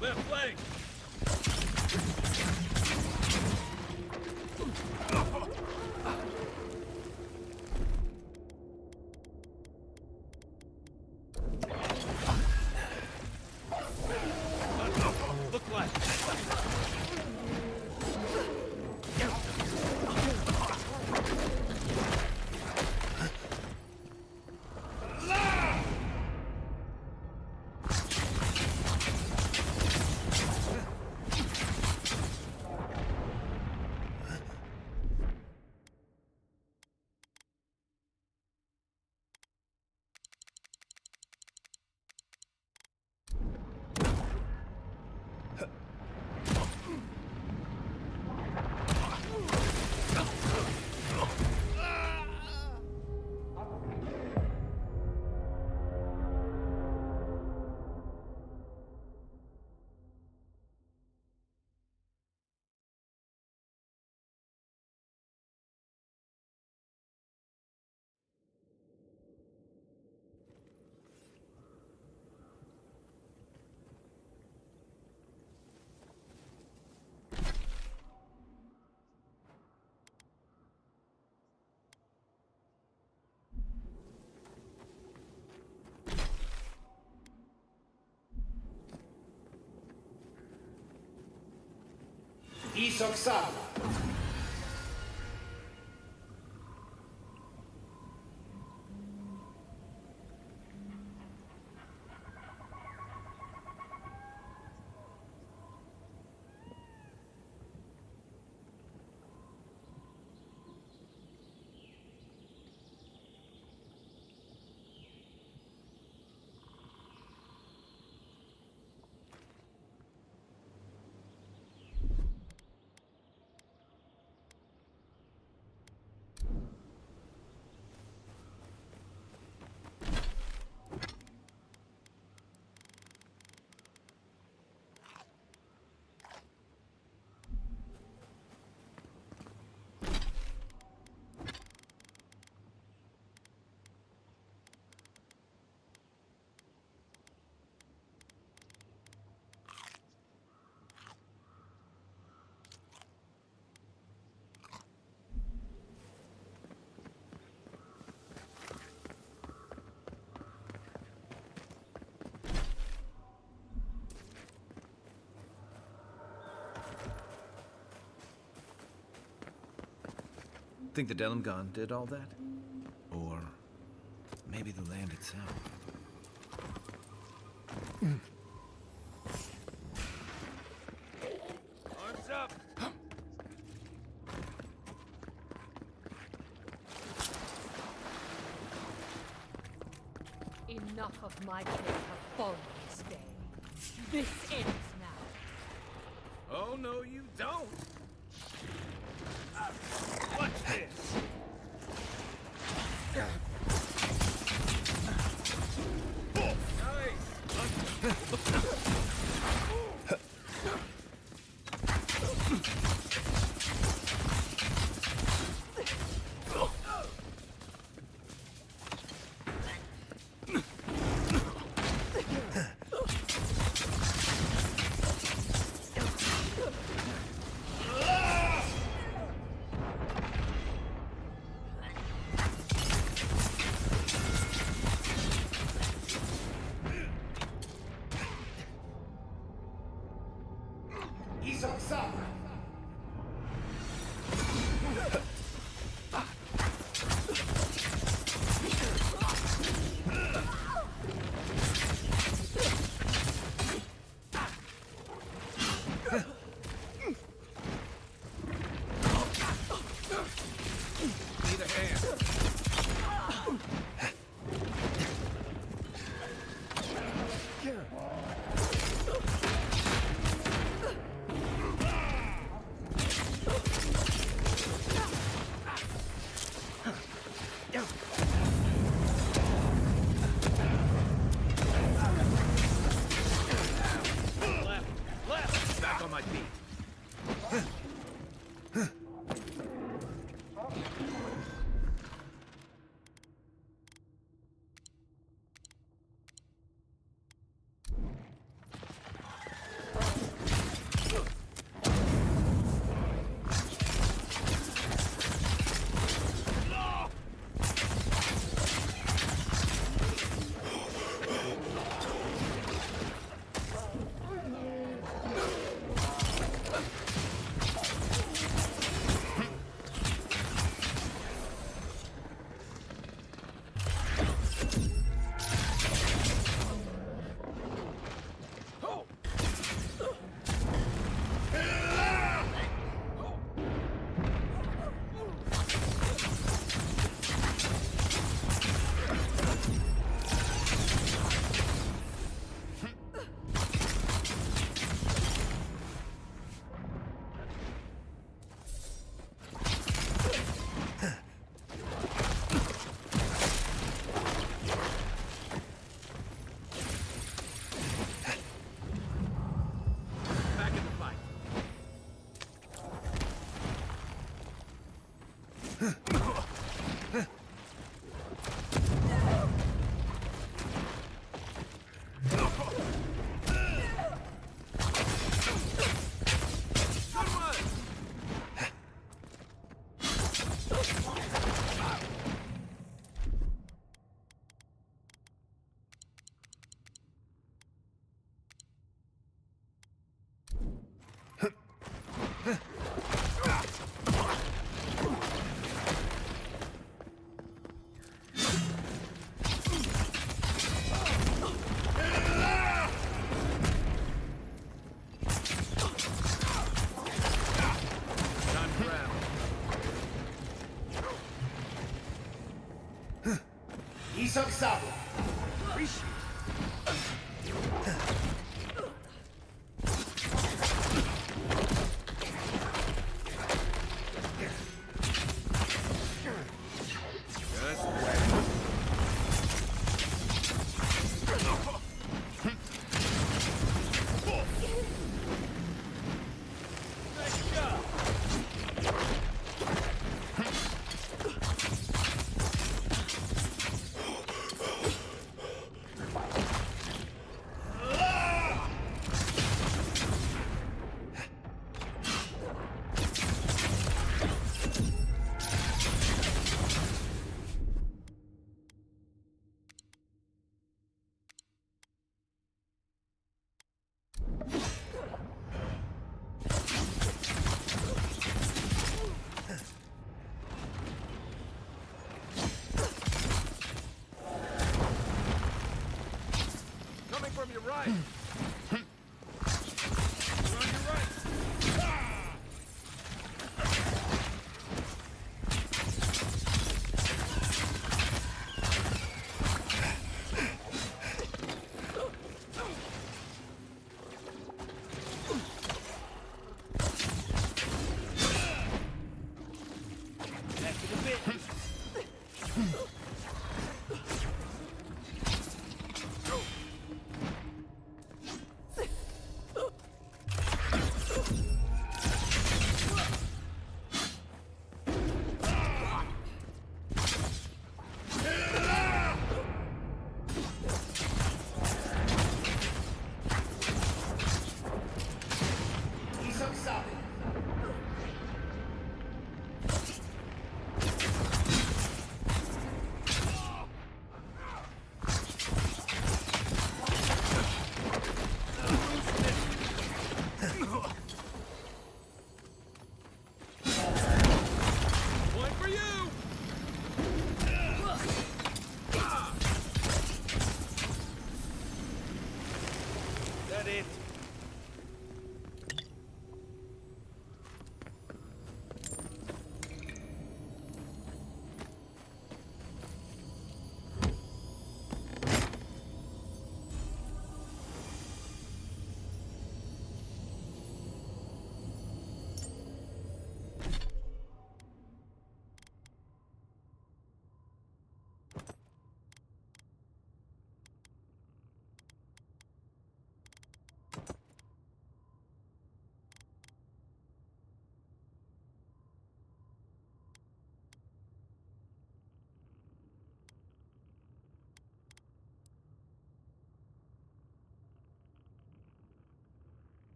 Left flank! Look left! Isoxal. Think the Delimgon did all that? Or maybe the land itself? Arms up! Enough of my kids have fallen this day. This ends now. Oh, no, you don't! Watch this!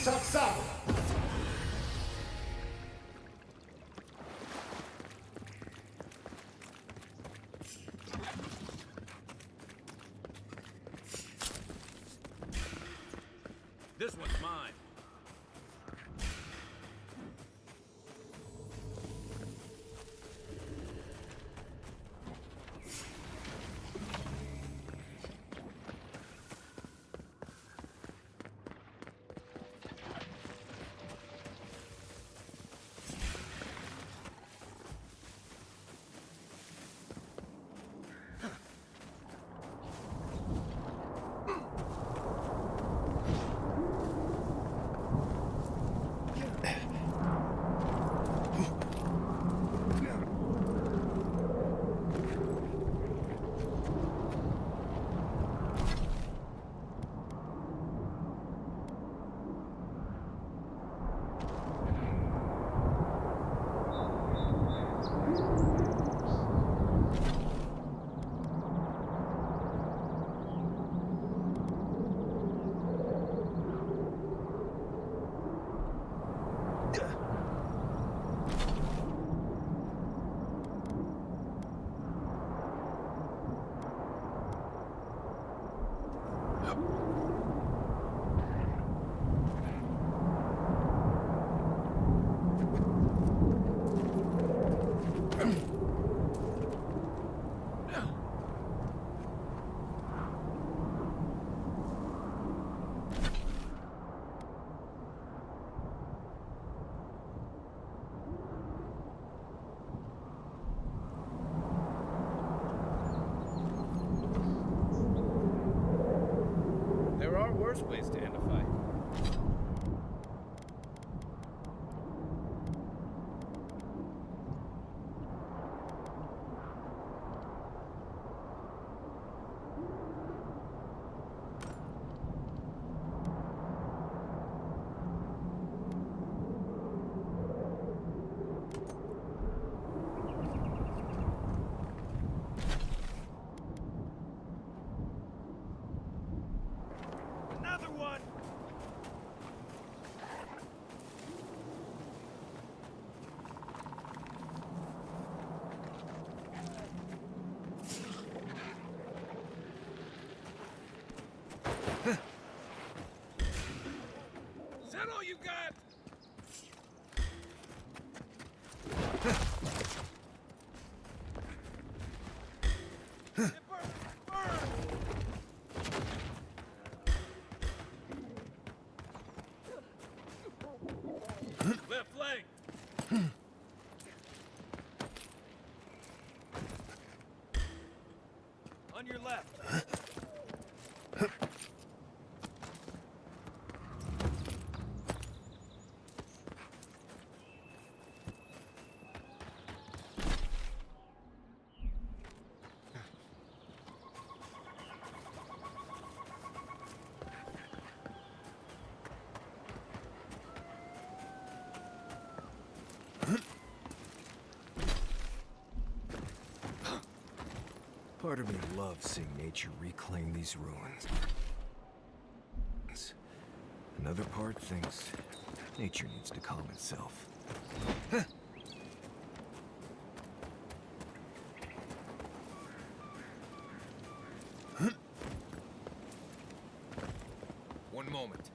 Satsama! This one's mine. There are worse ways to end a fight. Another one! Is that all you got? Left leg! On your left. Part of me loves seeing nature reclaim these ruins. Another part thinks nature needs to calm itself. One moment.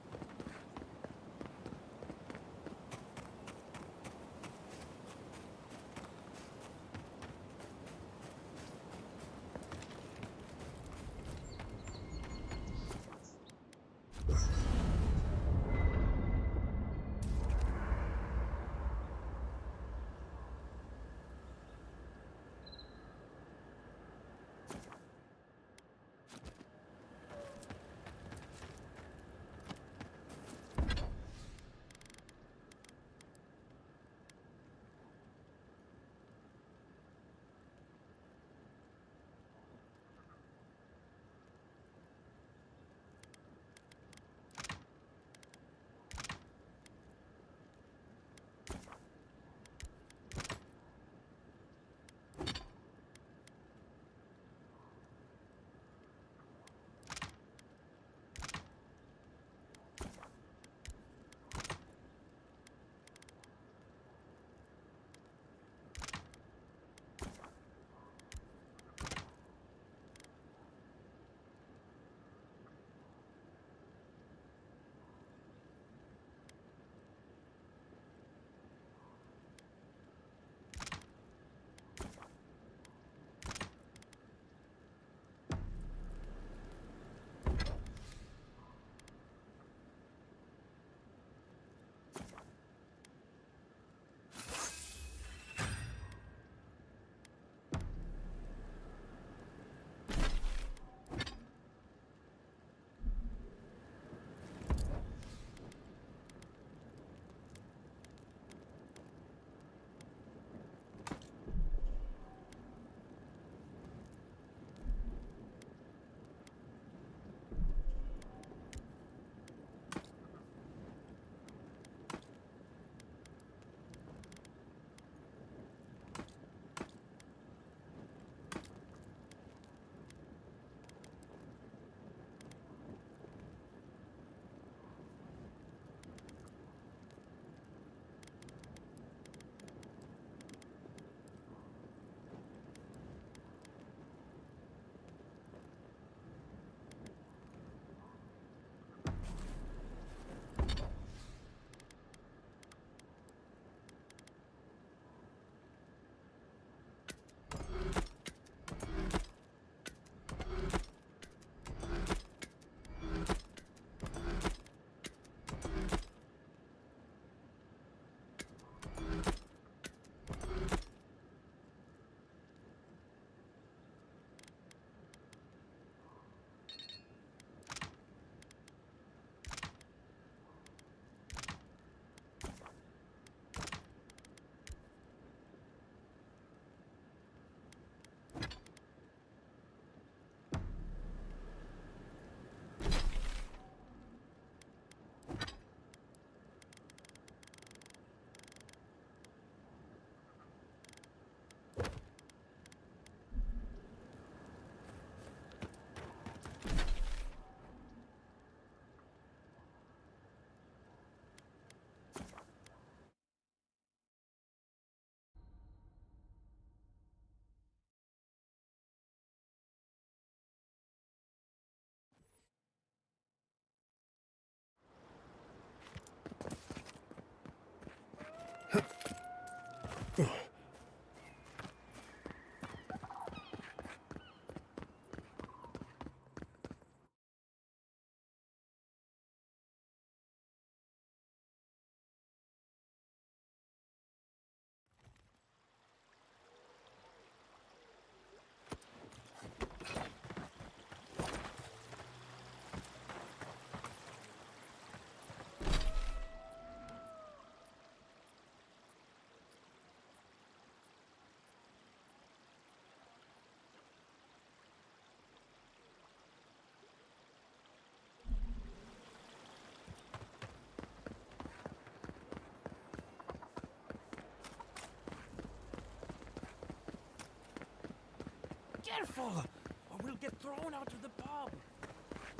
Careful, or we'll get thrown out of the pub.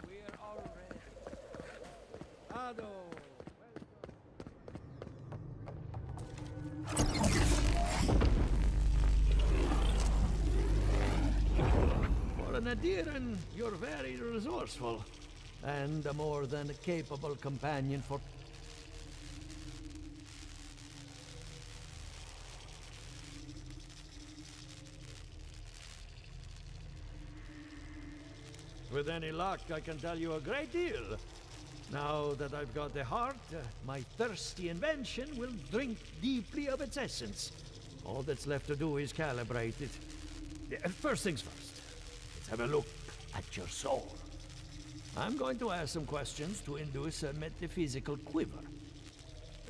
We're already. Ado. For an Adiran, you're very resourceful, and a more than capable companion for... With any luck, I can tell you a great deal. Now that I've got the heart, my thirsty invention will drink deeply of its essence. All that's left to do is calibrate it. First things first, let's have a look at your soul. I'm going to ask some questions to induce a metaphysical quiver.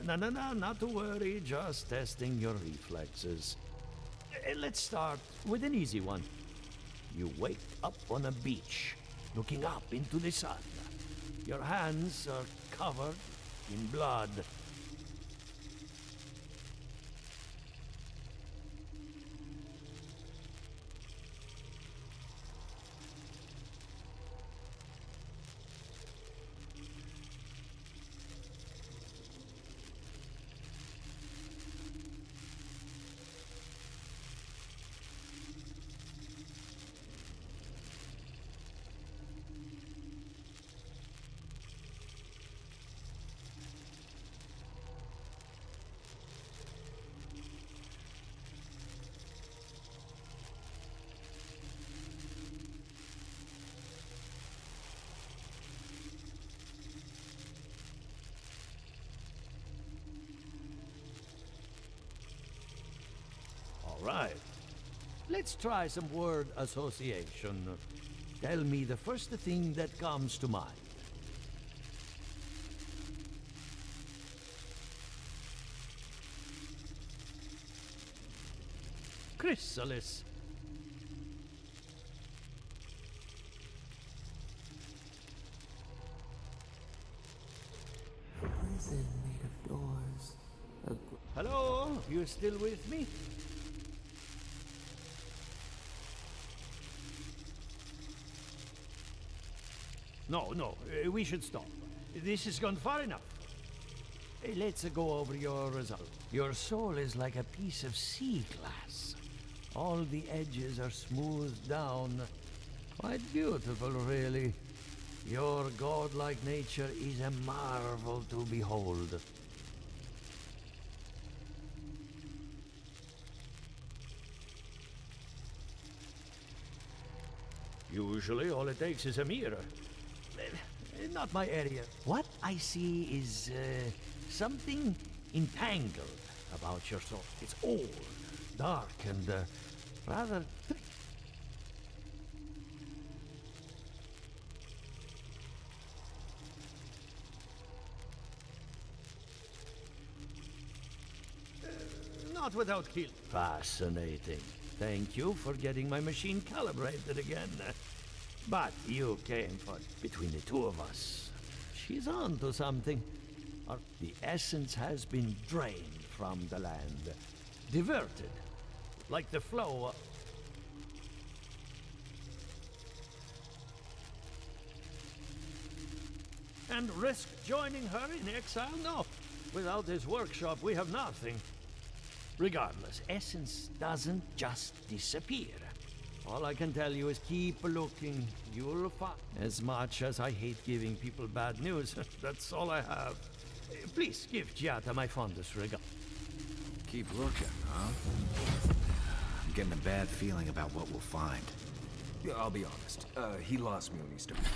No, not to worry, just testing your reflexes. Let's start with an easy one. You wake up on a beach, looking up into the sun. Your hands are covered in blood. Right. Let's try some word association. Tell me the first thing that comes to mind. Chrysalis. A prison made of doors. Hello? You still with me? No, we should stop. This has gone far enough. Let's go over your result. Your soul is like a piece of sea glass. All the edges are smoothed down. Quite beautiful, really. Your godlike nature is a marvel to behold. Usually, all it takes is a mirror. Not my area. What I see is something entangled about your soul. It's old, dark, and rather... not without kill. Fascinating. Thank you for getting my machine calibrated again. But you came for between the two of us. She's on to something. The essence has been drained from the land. Diverted. Like the flow. And risk joining her in exile? No. Without this workshop, we have nothing. Regardless, essence doesn't just disappear. All I can tell you is keep looking. You'll find. As much as I hate giving people bad news, that's all I have. Please give Giata my fondest regard. Keep looking, huh? I'm getting a bad feeling about what we'll find. Yeah, I'll be honest. He lost me when he started.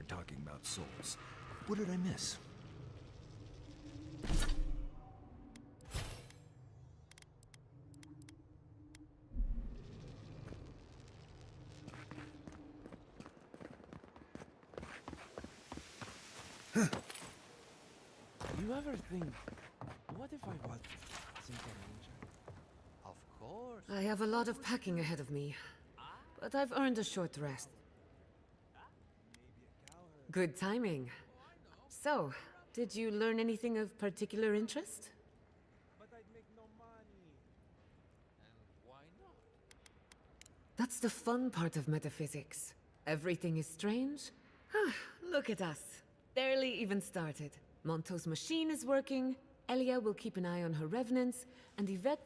talking about souls. What did I miss? You ever think, what if I was Senior Ranger? Of course. I have a lot of packing ahead of me, but I've earned a short rest. Good timing. So, did you learn anything of particular interest? But I'd make no money. And why not? That's the fun part of metaphysics. Everything is strange. Look at us. Barely even started. Monto's machine is working, Elia will keep an eye on her revenants, and Yvette...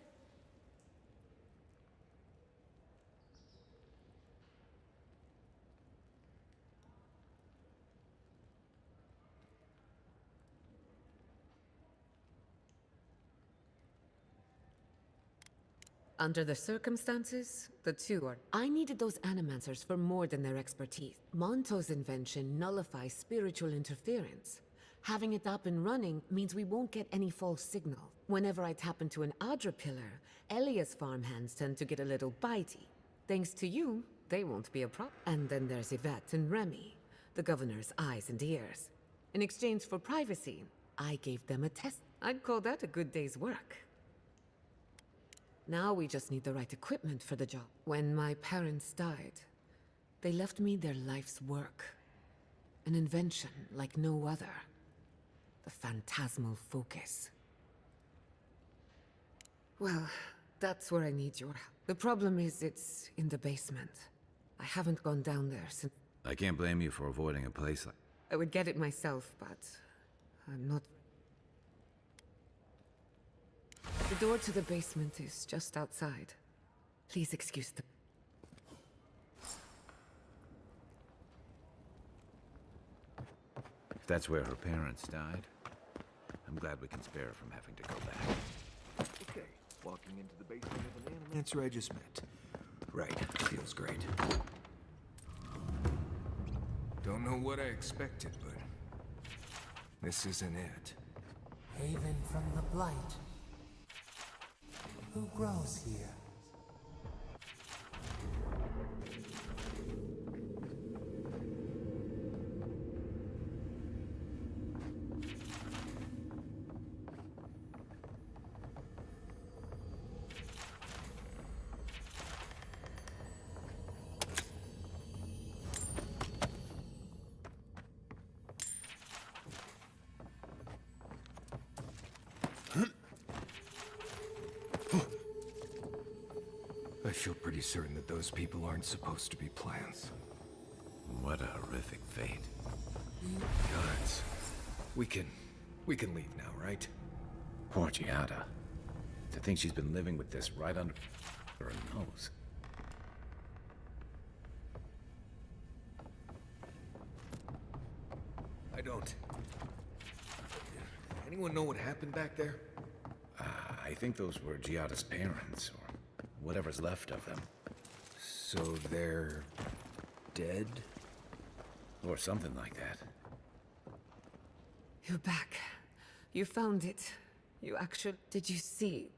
Under the circumstances, the two are... I needed those animancers for more than their expertise. Monto's invention nullifies spiritual interference. Having it up and running means we won't get any false signal. Whenever I tap into an Adra pillar, Elia's farmhands tend to get a little bitey. Thanks to you, they won't be a problem. And then there's Yvette and Remy, the governor's eyes and ears. In exchange for privacy, I gave them a test. I'd call that a good day's work. Now we just need the right equipment for the job. When my parents died, they left me their life's work. An invention like no other. The phantasmal focus. Well, that's where I need your help. The problem is it's in the basement. I haven't gone down there since... I can't blame you for avoiding a place like... I would get it myself, but I'm not... The door to the basement is just outside. Please excuse the... If that's where her parents died, I'm glad we can spare her from having to go back. Okay, walking into the basement of an animancer I just met. Right, feels great. Don't know what I expected, but... this isn't it. Haven from the blight. Who grows here? I feel pretty certain that those people aren't supposed to be plants. What a horrific fate. Gods. We can leave now, right? Poor Giada. To think she's been living with this right under her nose. I don't. Anyone know what happened back there? I think those were Giada's parents, or whatever's left of them. So they're... dead? Or something like that. You're back. You found it. You actually... Did you see...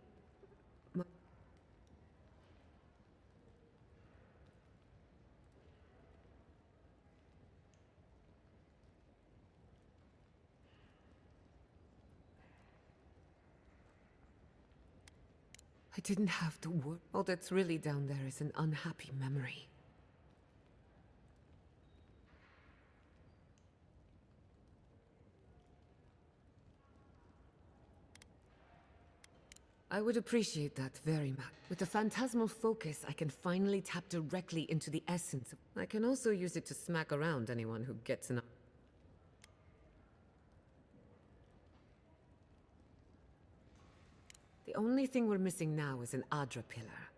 I didn't have to work. All that's really down there is an unhappy memory. I would appreciate that very much. With the phantasmal focus, I can finally tap directly into the essence of... I can also use it to smack around anyone who gets enough. The only thing we're missing now is an Adra pillar.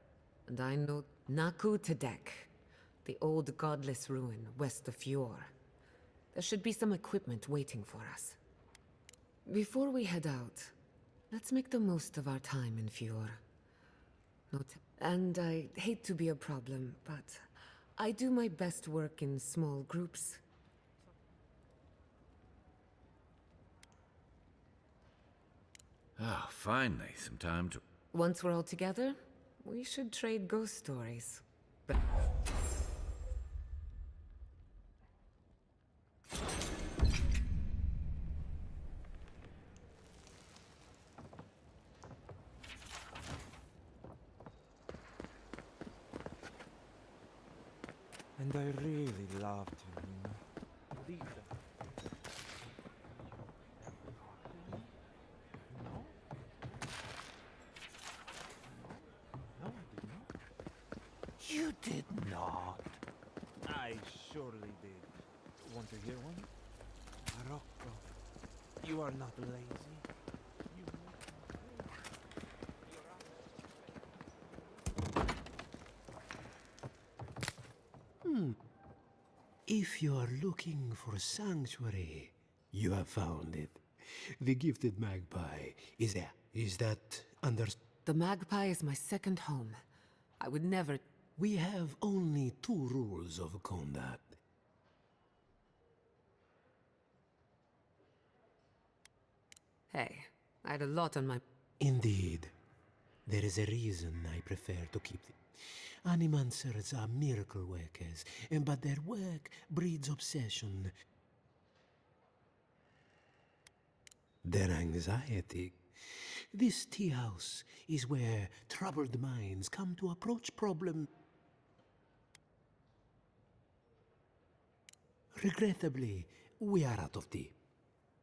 And I know Naku Tedek, the old godless ruin west of Fjord. There should be some equipment waiting for us. Before we head out, let's make the most of our time in Fjord. And I hate to be a problem, but I do my best work in small groups. Ah, finally, some time to... Once we're all together, we should trade ghost stories. But And I really loved him, you know. Lisa. No? No, I did not. You did not. I surely did. Want to hear one? Rocco, you are not lazy. You If you are looking for sanctuary, you have found it. The gifted magpie is there. Is that under... the magpie is my second home. I would never... We have only 2 rules of conduct. Hey, I had a lot on my... Indeed. There is a reason I prefer to keep the... Animancers are miracle workers, but their work breeds obsession. Their anxiety. This tea house is where troubled minds come to approach problem. Regrettably, we are out of tea.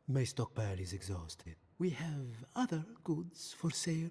My stockpile is exhausted. We have other goods for sale.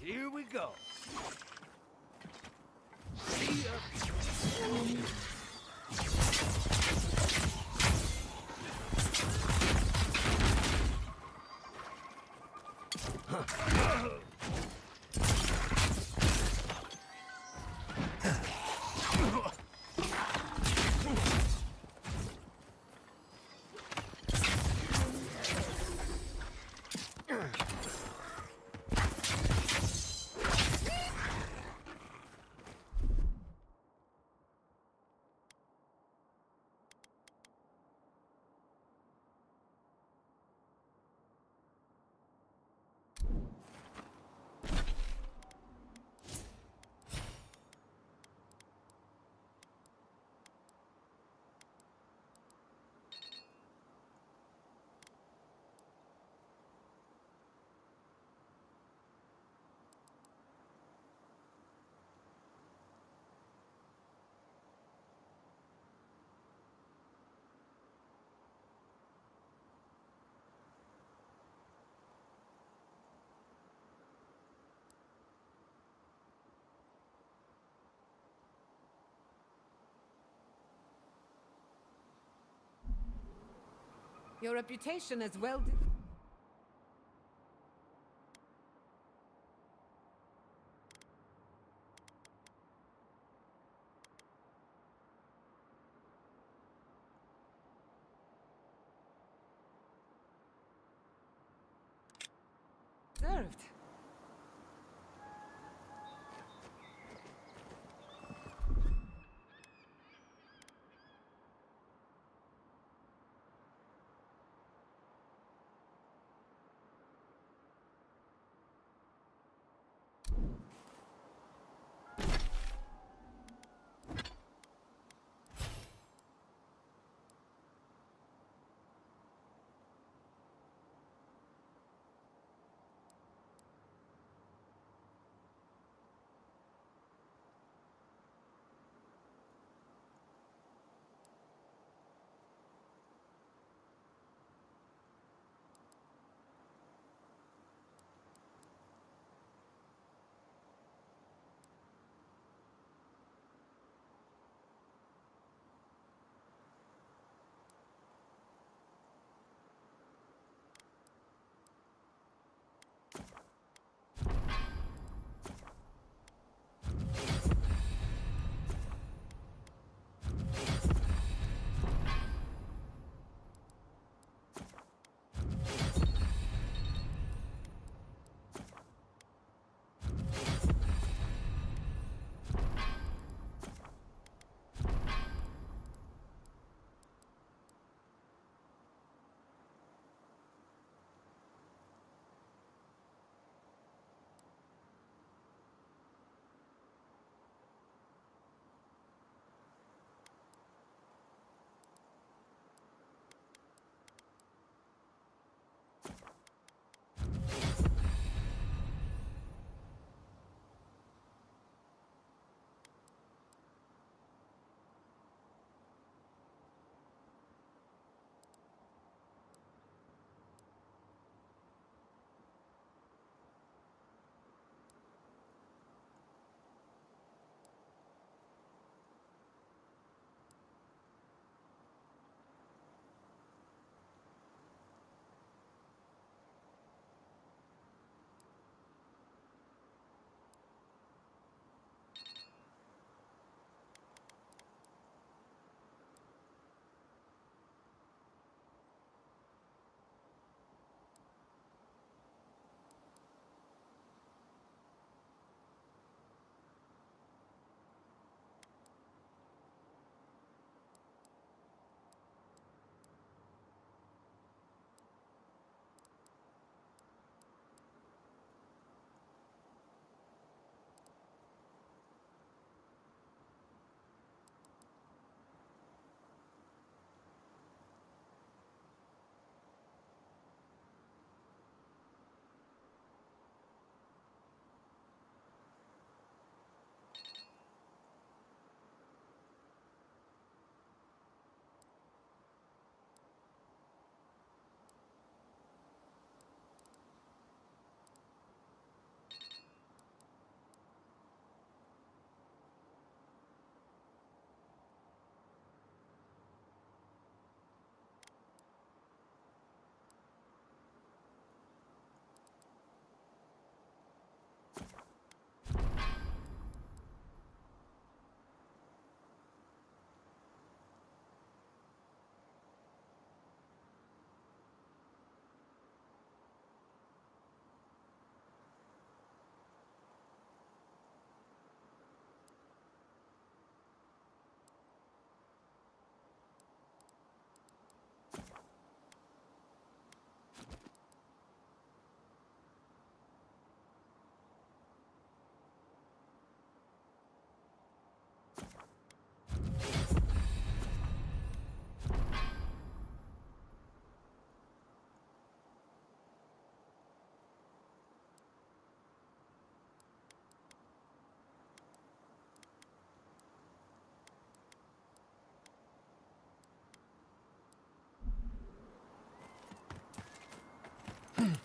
Here we go. Your reputation as well. Deserved.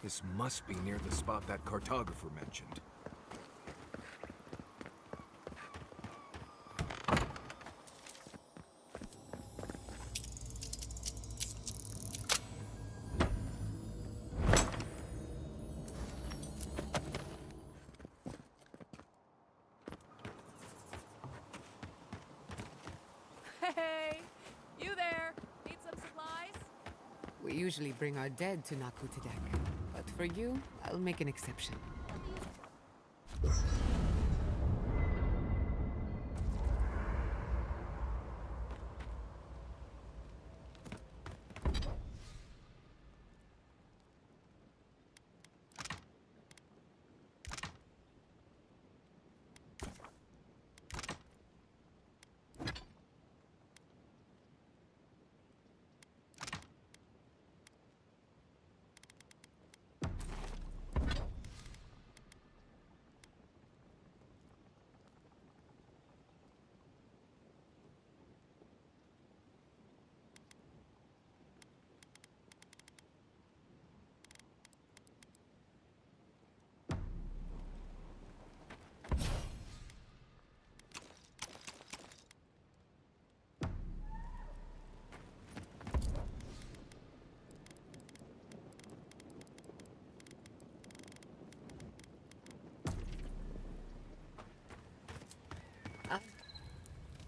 This must be near the spot that cartographer mentioned. Hey! You there! Need some supplies? We usually bring our dead to Nakutadek, but for you, I'll make an exception.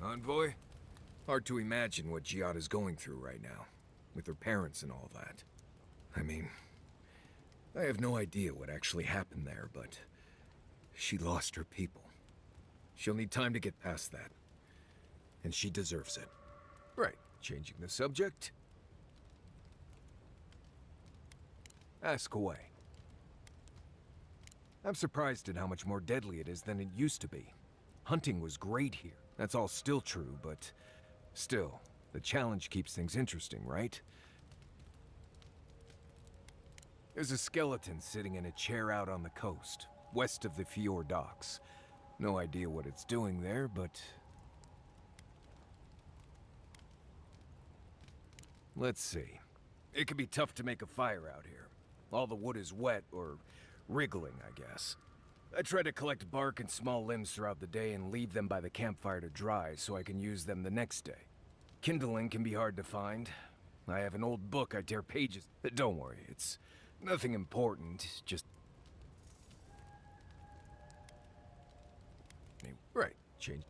Envoy? Hard to imagine what Giada's going through right now, with her parents and all that. I mean, I have no idea what actually happened there, but she lost her people. She'll need time to get past that. And she deserves it. Right, changing the subject. Ask away. I'm surprised at how much more deadly it is than it used to be. Hunting was great here. That's all still true, but still, the challenge keeps things interesting, right? There's a skeleton sitting in a chair out on the coast, west of the Fjord docks. No idea what it's doing there, but... let's see. It can be tough to make a fire out here. All the wood is wet, or wriggling, I guess. I try to collect bark and small limbs throughout the day and leave them by the campfire to dry so I can use them the next day. Kindling can be hard to find. I have an old book I tear pages. Don't worry, it's nothing important, just... Right, change.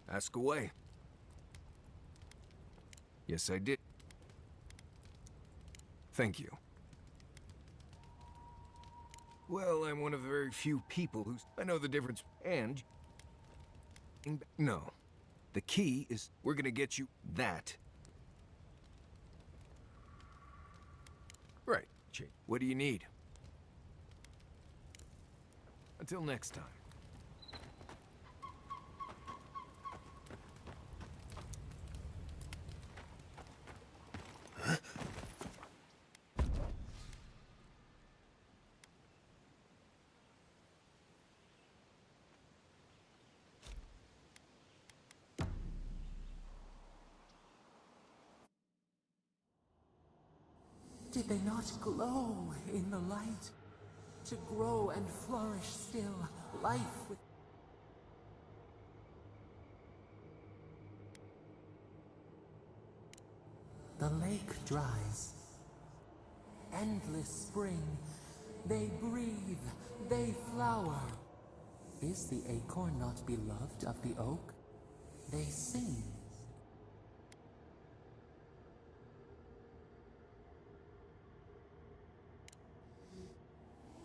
Ask away. Yes, I did. Thank you. Well, I'm one of the very few people who... I know the difference, and... No. The key is we're gonna get you that. Right, Jake. What do you need? Until next time. Did they not glow in the light? To grow and flourish still, life with... The lake dries. Endless spring. They breathe, they flower. Is the acorn not beloved of the oak? They sing.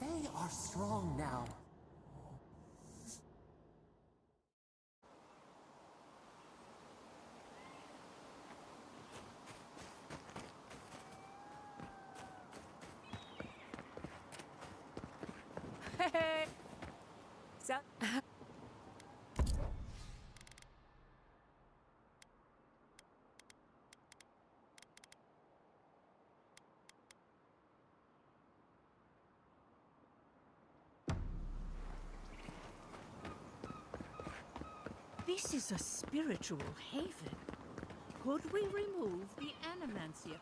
They are strong now. Hey! So... This is a spiritual haven. Could we remove the animancia?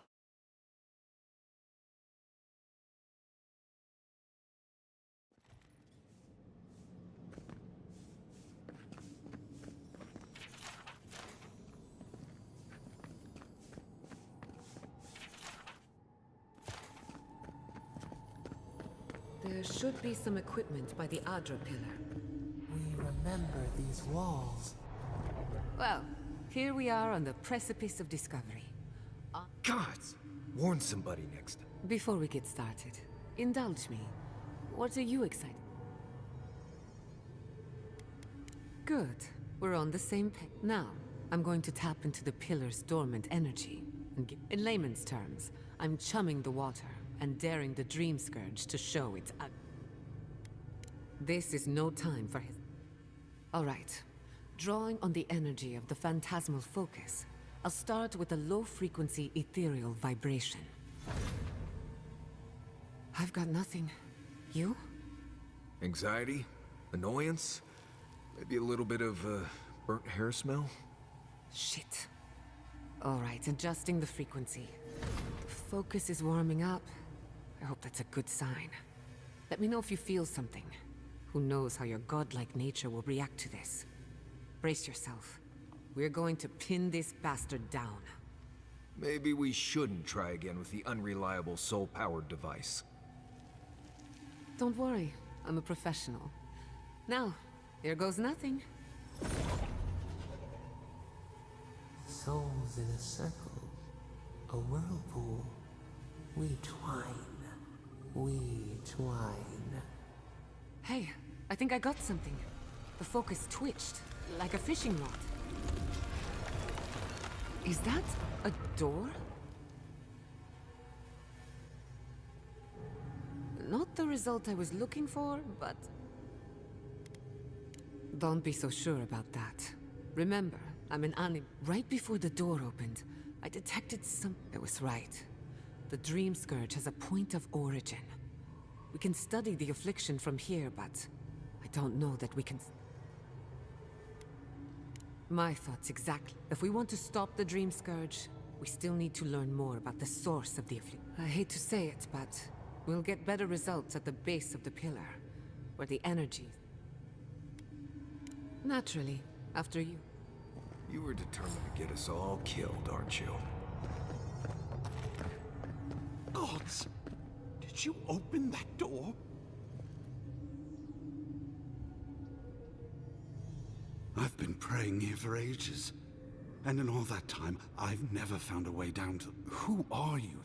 There should be some equipment by the Adra pillar. We remember these walls. Well, here we are on the precipice of discovery. Gods! Warn somebody next time. Before we get started, indulge me. What are you excited? Good. We're on the same page. Now, I'm going to tap into the pillar's dormant energy. In layman's terms, I'm chumming the water and daring the Dream Scourge to show its This is no time for his... All right. Drawing on the energy of the phantasmal focus, I'll start with a low-frequency ethereal vibration. I've got nothing. You? Anxiety? Annoyance? Maybe a little bit of, burnt hair smell? Shit. All right, adjusting the frequency. The focus is warming up. I hope that's a good sign. Let me know if you feel something. Who knows how your godlike nature will react to this. Brace yourself. We're going to pin this bastard down. Maybe we shouldn't try again with the unreliable soul-powered device. Don't worry, I'm a professional. Now, here goes nothing. Souls in a circle, a whirlpool. We twine. We twine. Hey, I think I got something. The focus twitched, like a fishing rod. Is that a door? Not the result I was looking for, but... Don't be so sure about that. Remember, I'm an anim. Right before the door opened, I detected some... I was right. The Dream Scourge has a point of origin. We can study the affliction from here, but I don't know that we can... My thoughts exactly. If we want to stop the Dream Scourge, we still need to learn more about the source of the affliction. I hate to say it, but we'll get better results at the base of the pillar, where the energy... Naturally, after you. You were determined to get us all killed, aren't you? Gods! Did you open that door? I've been praying here for ages. And in all that time, I've never found a way down to... Who are you?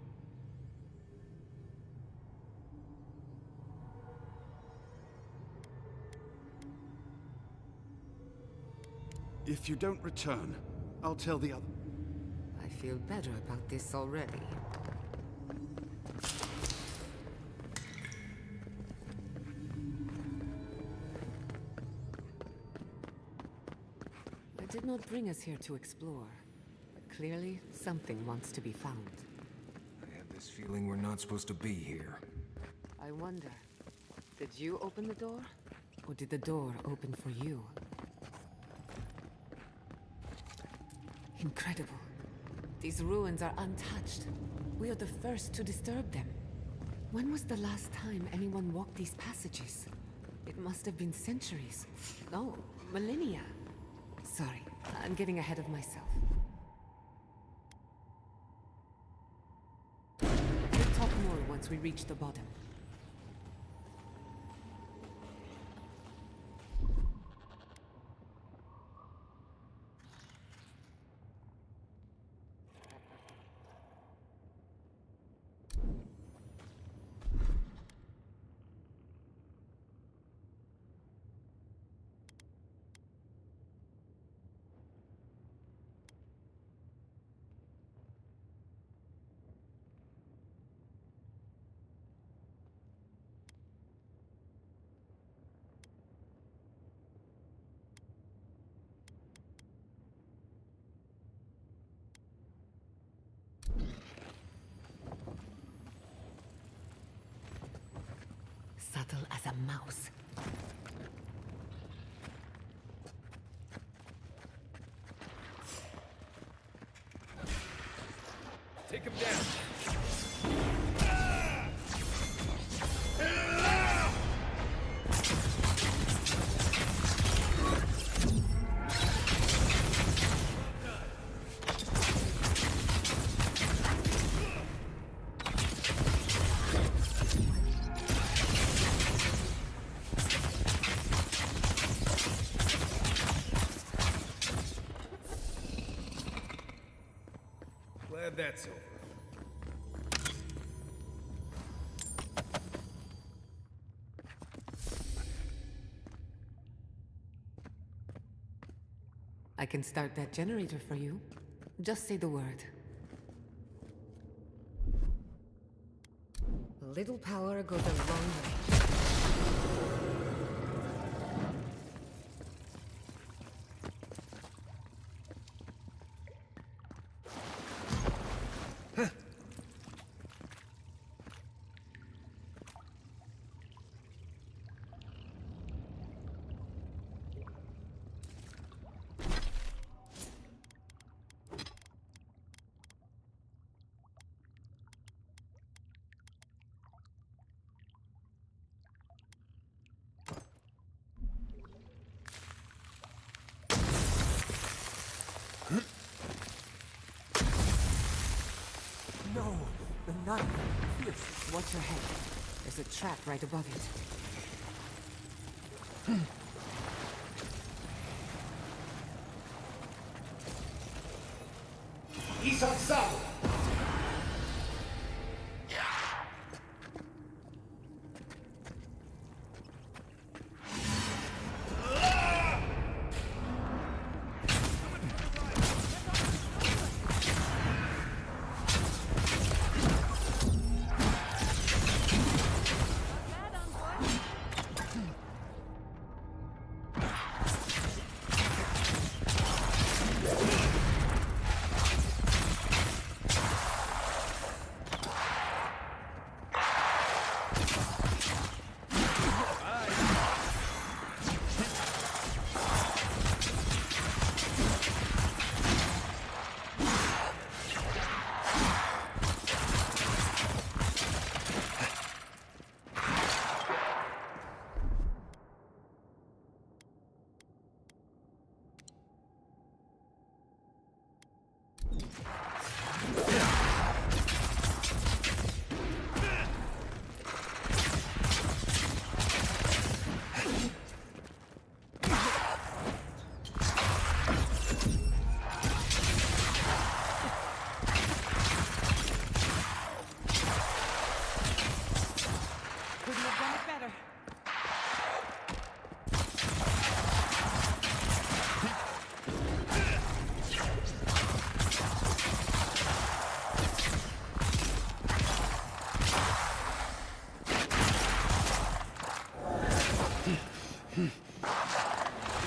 If you don't return, I'll tell the other... I feel better about this already. I did not bring us here to explore, but clearly something wants to be found. I have this feeling we're not supposed to be here. I wonder, did you open the door? Or did the door open for you? Incredible. These ruins are untouched. We are the first to disturb them. When was the last time anyone walked these passages? It must have been centuries. No, millennia. Sorry, I'm getting ahead of myself. We'll talk more once we reach the bottom. Subtle as a mouse. Take him down. Glad that's over. I can start that generator for you. Just say the word. A little power goes a long way. No! The knife! Yes. Watch your head. There's a trap right above it. Isang-sabo!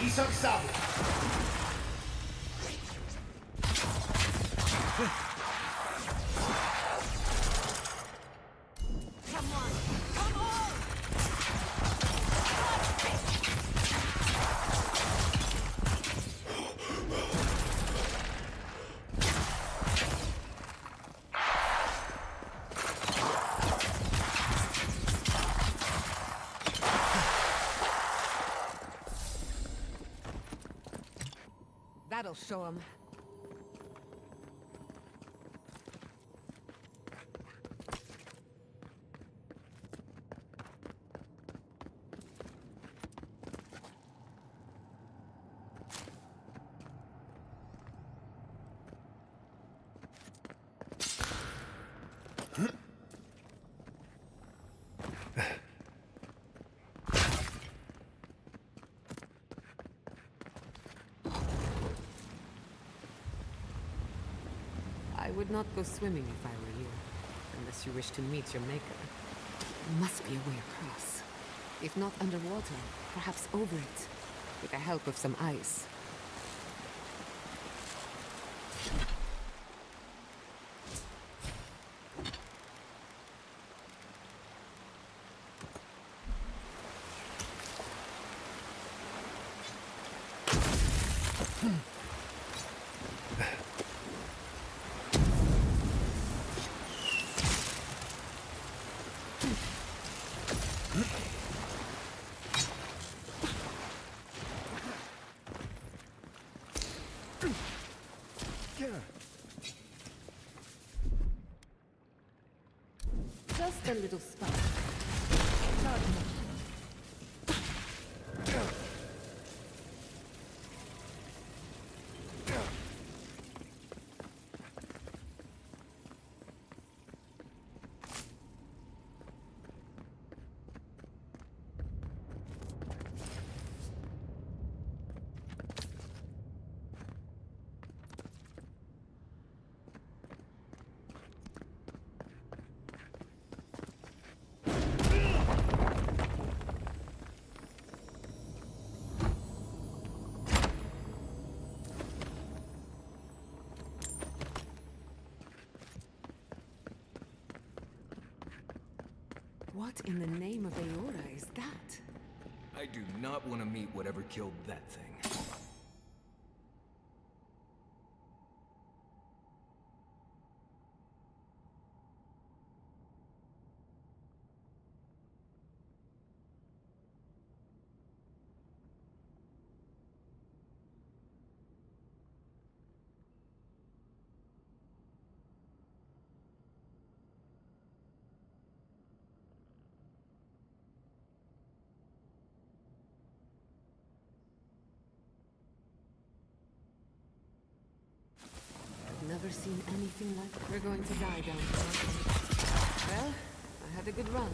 Isang-sabo! Come on! Come on! That'll show him. I would not go swimming if I were you, unless you wish to meet your maker. There must be a way across. If not underwater, perhaps over it, with the help of some ice. Just a little spark. Not much. What in the name of Aora is that? I do not want to meet whatever killed that thing. Never seen anything like it. We're going to die down here. Well, I had a good run.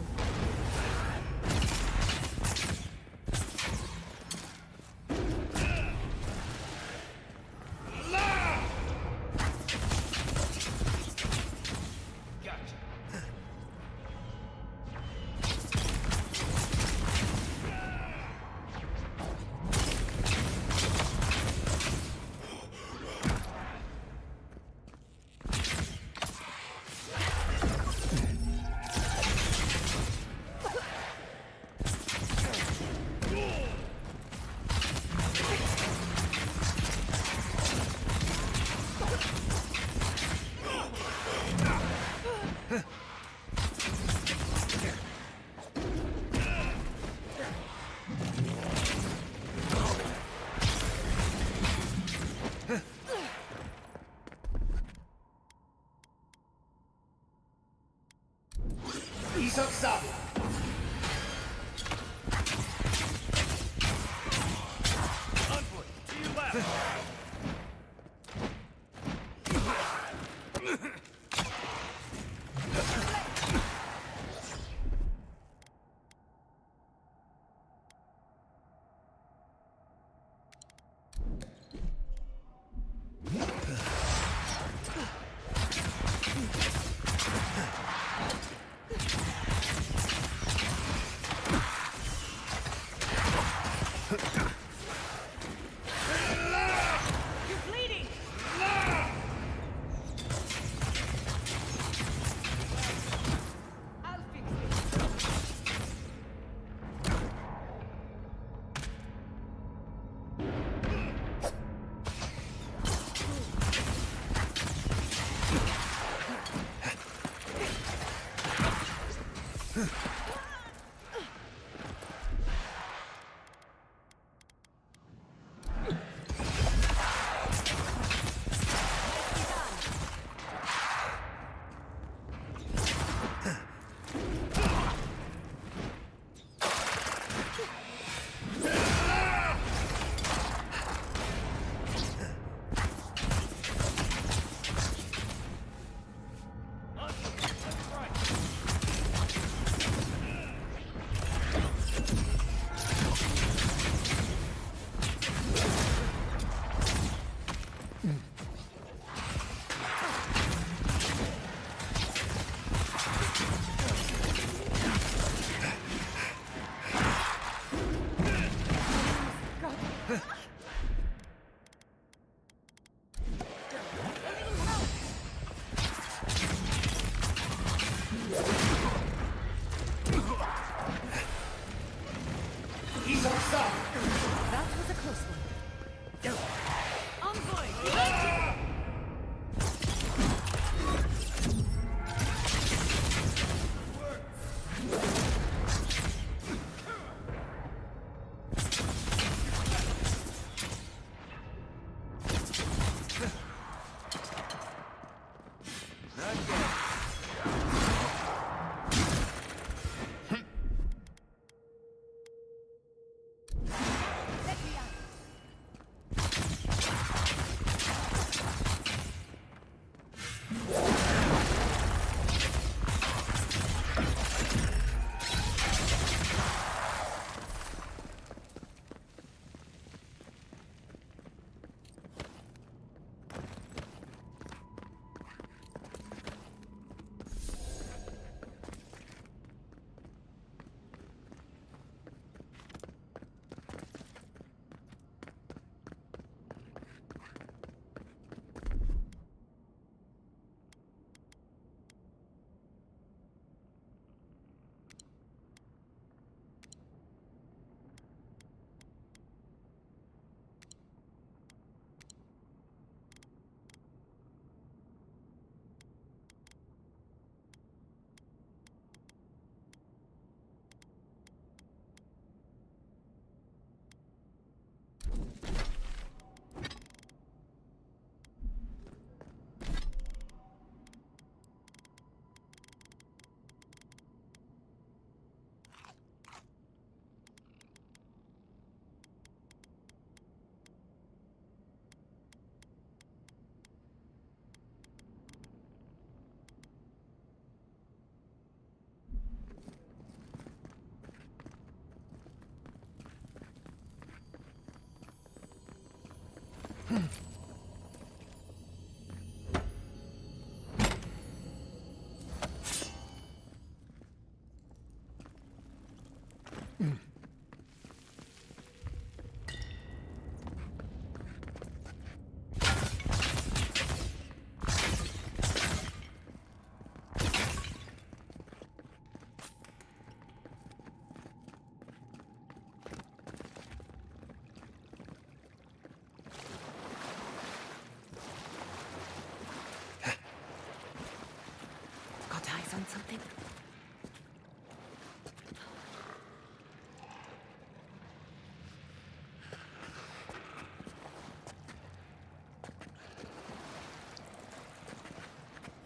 found something?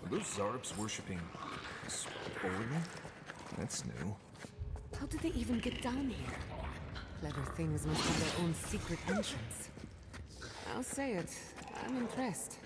Are those Zarps worshipping spoiling? That's new. How did they even get down here? Clever things must have their own secret entrance. I'll say it, I'm impressed.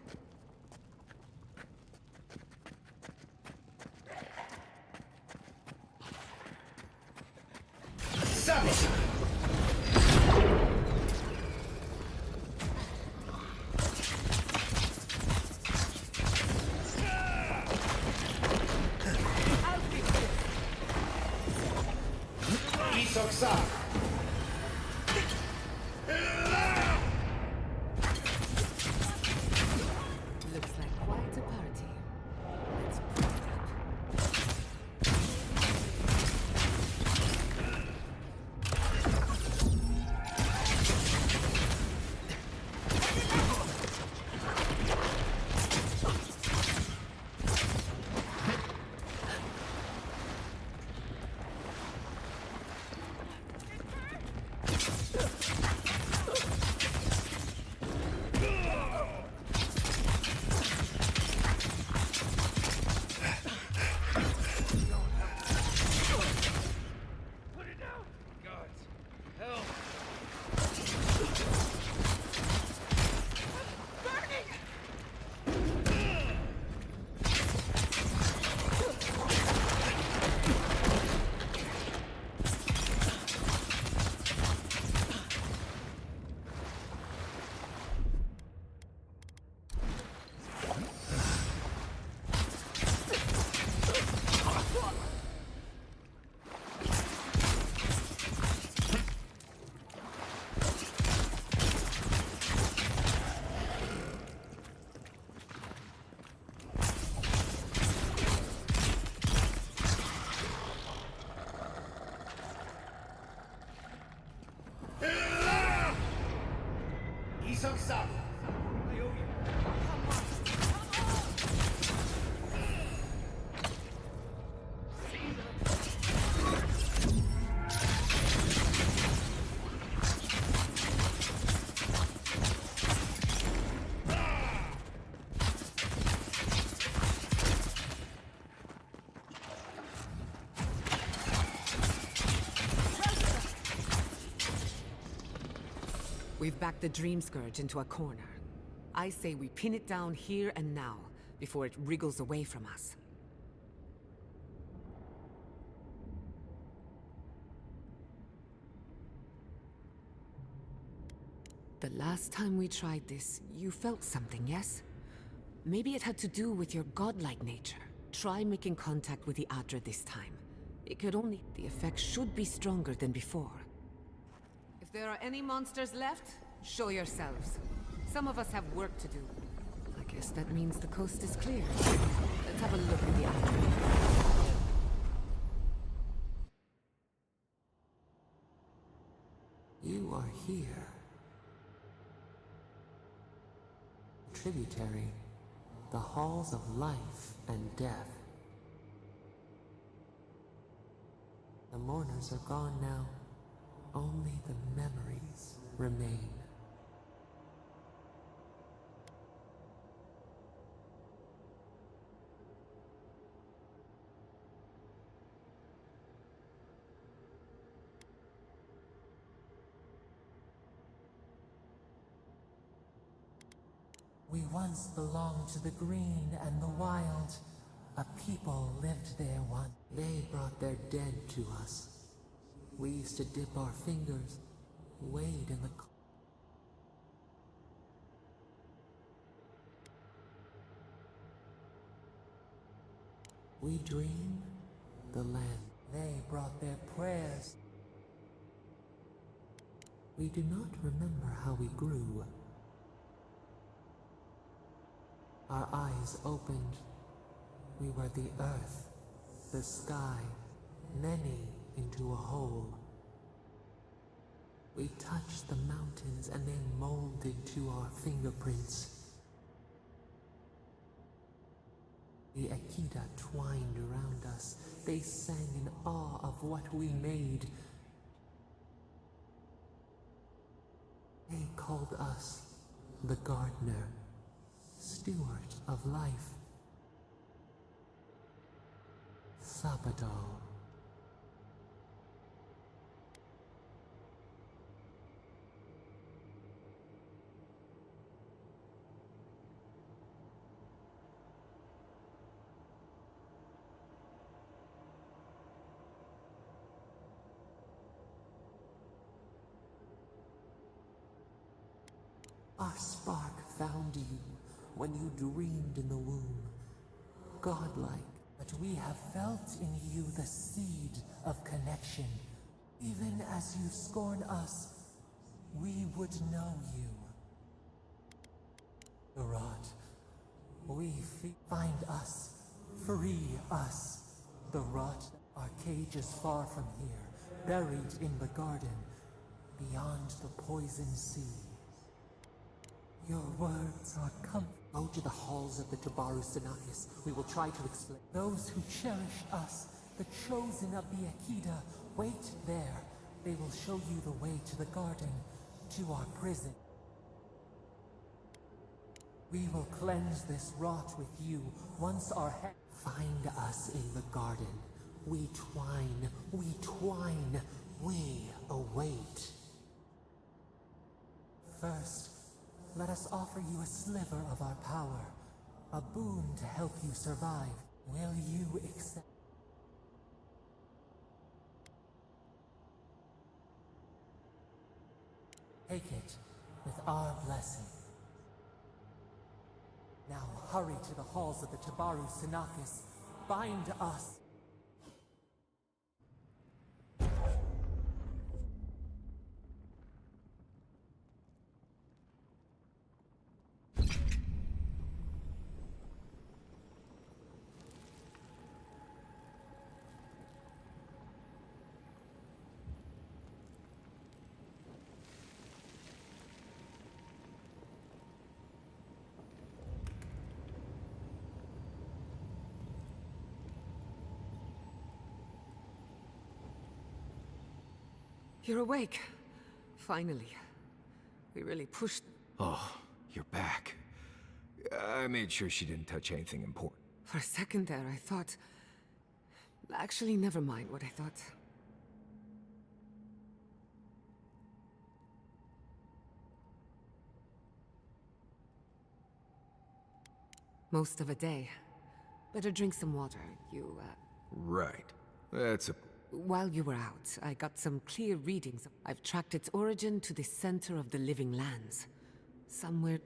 Looks like quite a party. Let's break it up. We've backed the Dream Scourge into a corner. I say we pin it down here and now, before it wriggles away from us. The last time we tried this, you felt something, yes? Maybe it had to do with your godlike nature. Try making contact with the Adra this time. It could only... The effect should be stronger than before. If there are any monsters left, show yourselves. Some of us have work to do. I guess that means the coast is clear. Let's have a look at the Adra. You are here. Tributary, the halls of life and death. The mourners are gone now. Only the memories remain. We once belonged to the green and the wild. A people lived there once. They brought their dead to us. We used to dip our fingers, wade in the... We dream the land. They brought their prayers. We do not remember how we grew. Our eyes opened. We were the earth, the sky, many into a whole. We touched the mountains and they molded to our fingerprints. The Akita twined around us. They sang in awe of what we made. They called us the gardener, steward of life. Sabadal. Our spark found you when you dreamed in the womb, godlike. But we have felt in you the seed of connection. Even as you scorn us, we would know you. The rot. Find us. Free us. The rot. Our cage is far from here, buried in the garden, beyond the poison sea. Your words are come. Go to the halls of the Tabaru Sanakis. We will try to explain. Those who cherish us, the chosen of the Akita, wait there. They will show you the way to the garden, to our prison. We will cleanse this rot with you once our head. Find us in the garden. We twine, we await. First, let us offer you a sliver of our power, a boon to help you survive. Will you accept? Take it with our blessing. Now hurry to the halls of the Tabaru Sanakis. Bind us. You're awake. Finally. We really pushed... Oh, you're back. I made sure she didn't touch anything important. For a second there, I thought... Actually, never mind what I thought. Most of a day. Better drink some water. You, Right. That's a... While you were out, I got some clear readings. I've tracked its origin to the center of the living lands. Somewhere...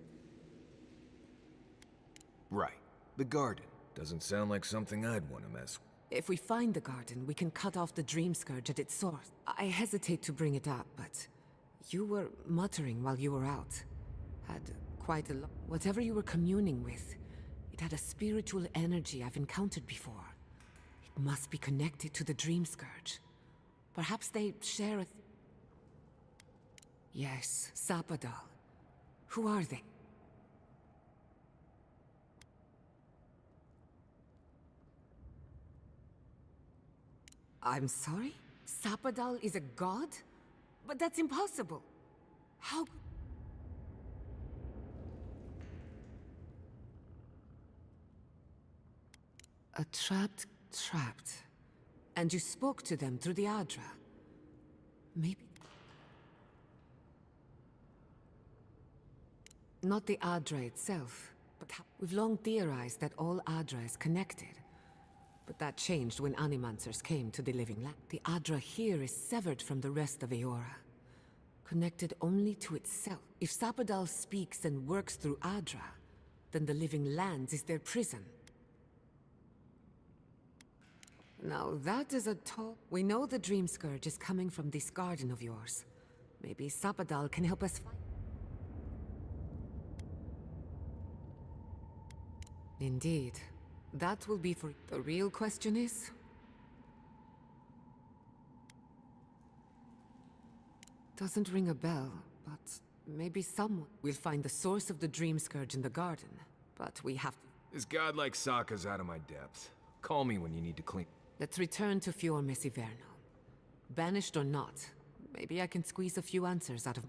Right. The garden. Doesn't sound like something I'd want to mess with. If we find the garden, we can cut off the dream scourge at its source. I hesitate to bring it up, but... You were muttering while you were out. Had quite a lot... Whatever you were communing with, it had a spiritual energy I've encountered before. It must be connected to the dream scourge. Perhaps they share a... Yes, Sapadal. Who are they? I'm sorry? Sapadal is a god? But that's impossible. How... A trapped... And you spoke to them through the Adra. Maybe... Not the Adra itself, but we've long theorized that all Adra is connected. But that changed when Animancers came to the living land. The Adra here is severed from the rest of Eora, connected only to itself. If Sapadal speaks and works through Adra, then the living lands is their prison. Now that is a tall... We know the Dream Scourge is coming from this garden of yours. Maybe Sapadal can help us find... Indeed. That will be for... The real question is... Doesn't ring a bell, but maybe someone will find the source of the Dream Scourge in the garden. But we have to... This godlike Sokka's out of my depth. Call me when you need to clean. Let's return to Fior Messiverno. Banished or not, maybe I can squeeze a few answers out of...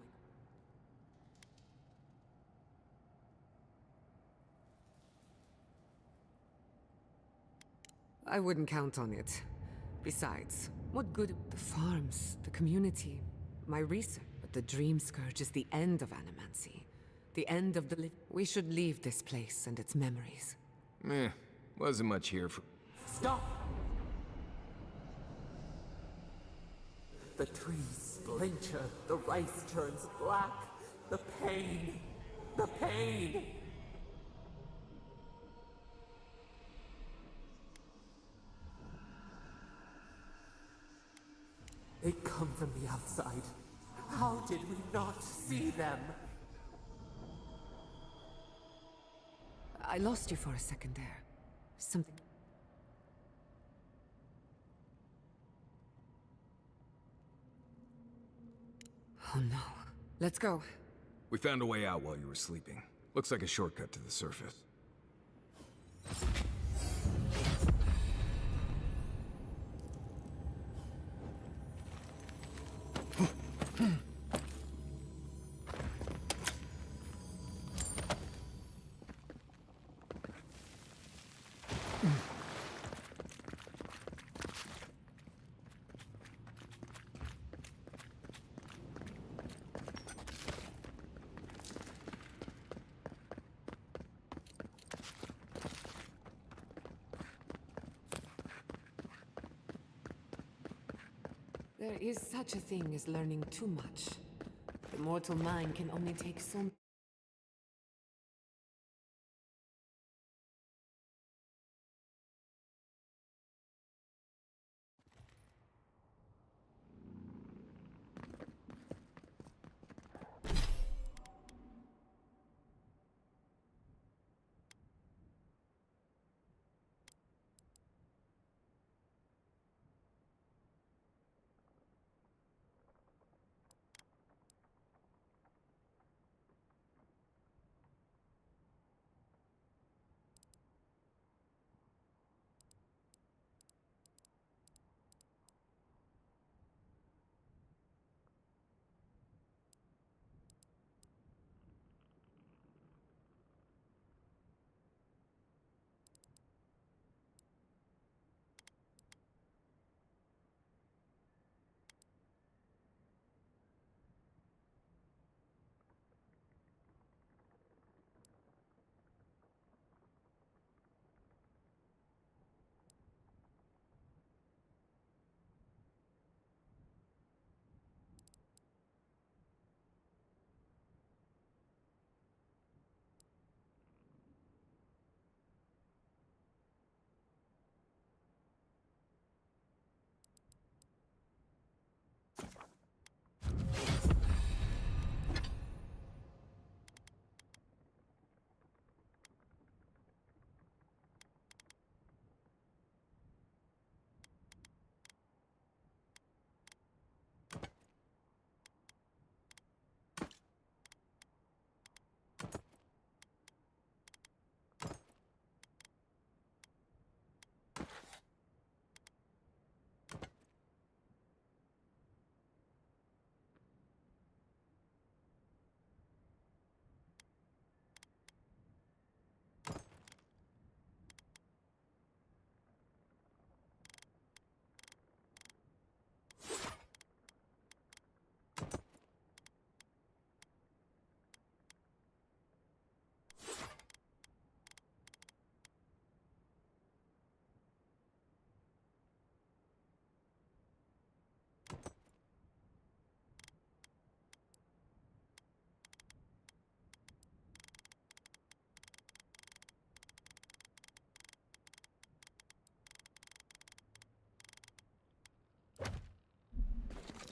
I wouldn't count on it. Besides, what good... The farms, the community, my research. But the Dream Scourge is the end of animancy. The end of the we should leave this place and its memories. Wasn't much here for... Stop! The trees splinter, the rice turns black. The pain! The pain! They come from the outside. How did we not see them? I lost you for a second there. Something... Oh no. Let's go. We found a way out while you were sleeping. Looks like a shortcut to the surface. There is such a thing as learning too much. The mortal mind can only take so...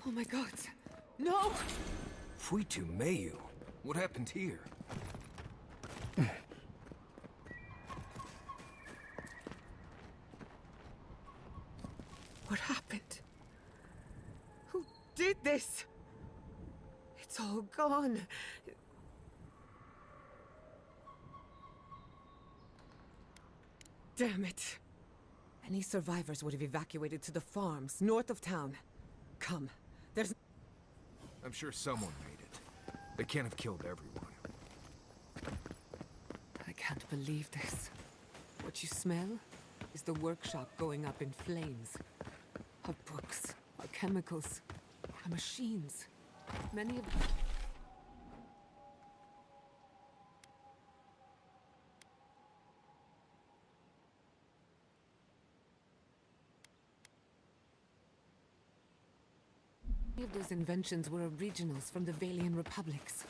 Oh my god. No! Fuitu Mayu. What happened here? What happened? Who did this? It's all gone. Damn it. Any survivors would have evacuated to the farms north of town. Come, there's... I'm sure someone made it. They can't have killed everyone. I can't believe this. What you smell is the workshop going up in flames. Our books, our chemicals, our machines. Many of them... Many of those inventions were originals from the Valian republics.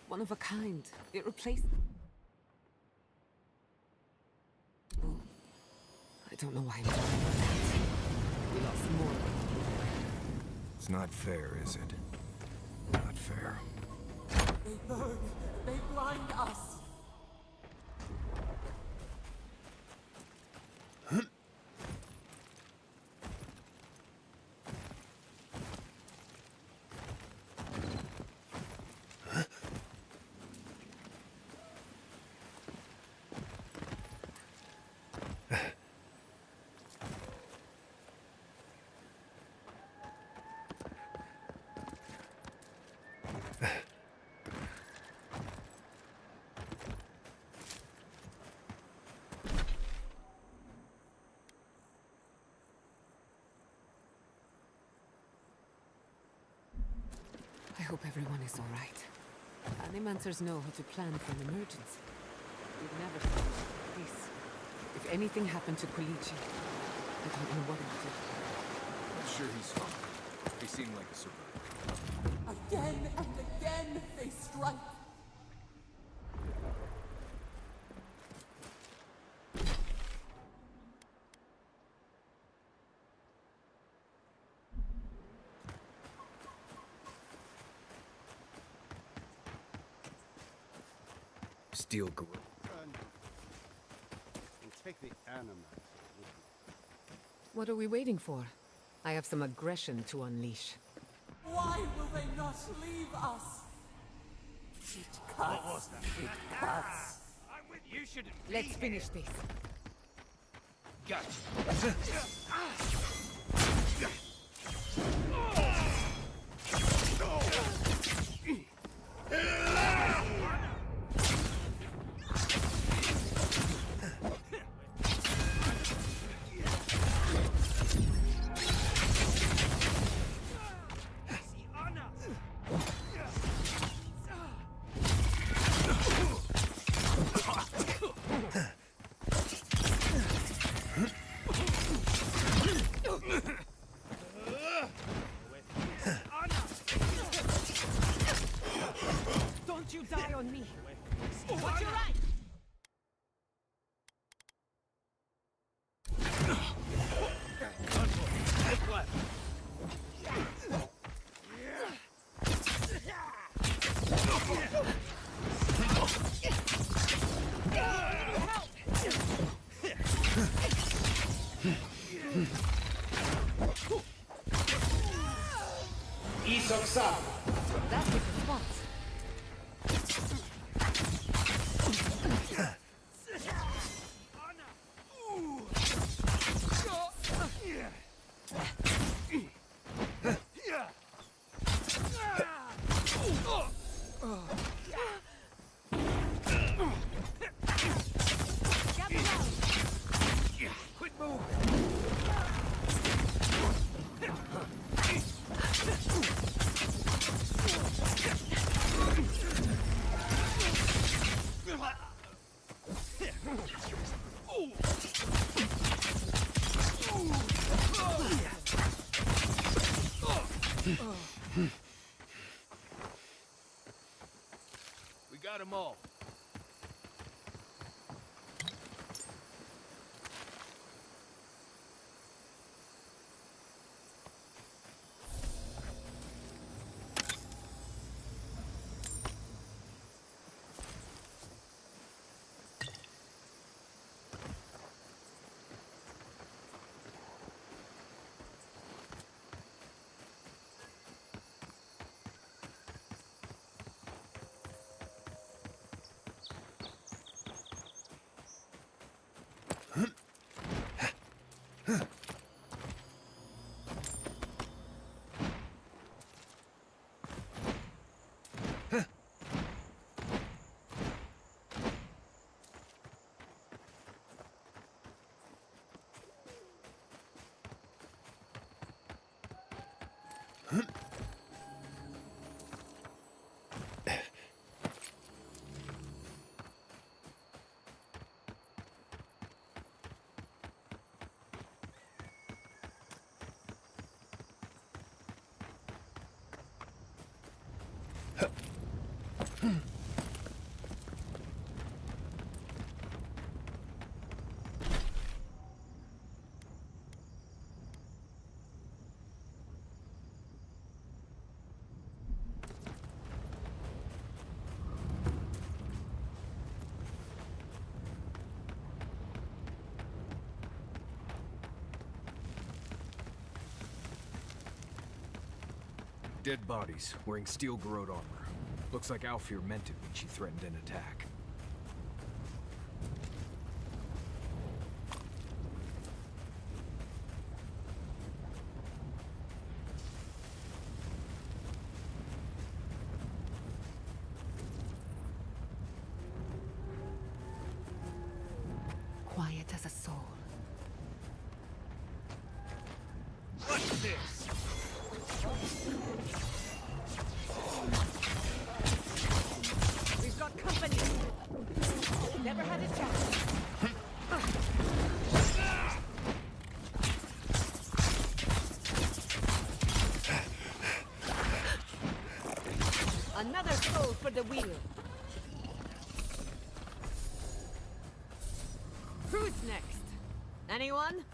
One of a kind. It replaced... I don't know why I'm doing that. We lost more. It's not fair, is it? Not fair. They burn. They blind us. I hope everyone is all right. Animancers know how to plan for an emergency. We've never seen this. If anything happened to Koichi, I don't know what I'd do. I'm sure he's fine. He seemed like a survivor. Again and again they strike. Steel gorilla. And take the animal. What are we waiting for? I have some aggression to unleash. Why will they not leave us? It cuts. It cuts. You should. Let's finish this. Gotcha. Don't you die on me! But you're right! That's a response. Quick move. We got them all. Dead bodies, wearing steel-garrod armor. Looks like Alfir meant it when she threatened an attack. Quiet as a soul. What's this? We've got company. Never had a chance. Another soul for the wheel. Who's next? Anyone?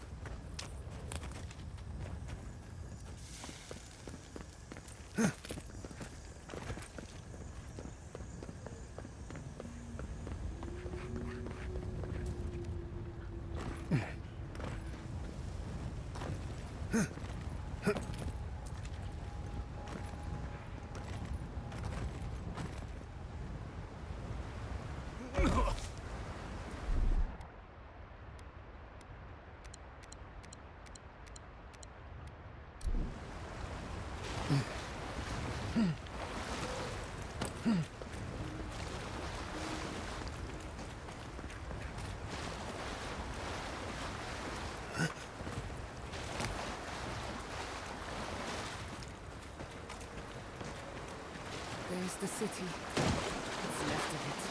There's the city. What's left of it.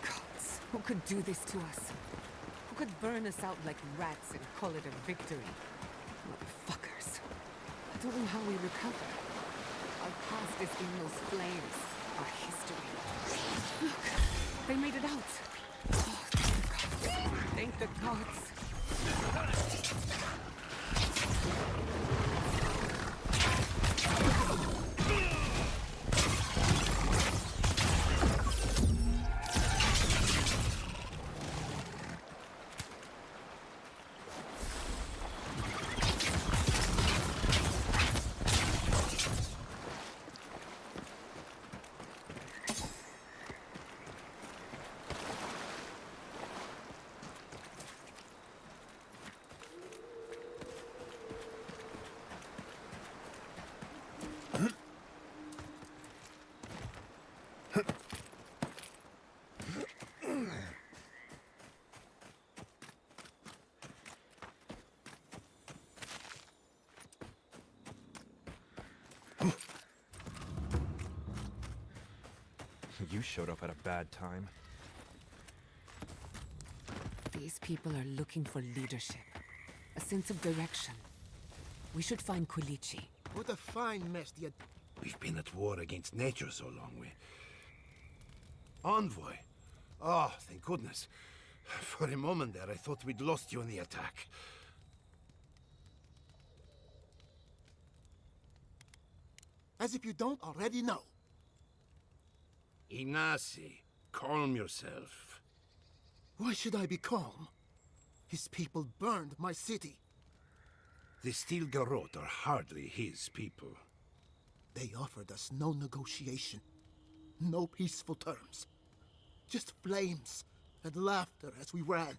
Gods, who could do this to us? Who could burn us out like rats and call it a victory? Motherfuckers. I don't know how we recover. Our past is in those flames. Our history. Look, they made it out. Oh, thank the gods. Thank the gods. You showed up at a bad time. These people are looking for leadership. A sense of direction. We should find Kulichi. What a fine mess you... We've been at war against nature so long, Envoy. Oh, thank goodness. For a moment there, I thought we'd lost you in the attack. As if you don't already know. Ignacy, calm yourself. Why should I be calm? His people burned my city. The Steel Garrot are hardly his people. They offered us no negotiation, no peaceful terms. Just flames and laughter as we ran.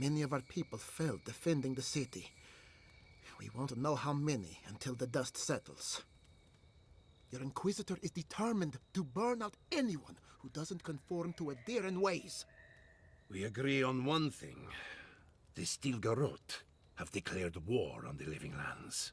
Many of our people fell defending the city. We won't know how many until the dust settles. Your Inquisitor is determined to burn out anyone who doesn't conform to Adiran ways. We agree on one thing. The Stilgarot have declared war on the Living Lands.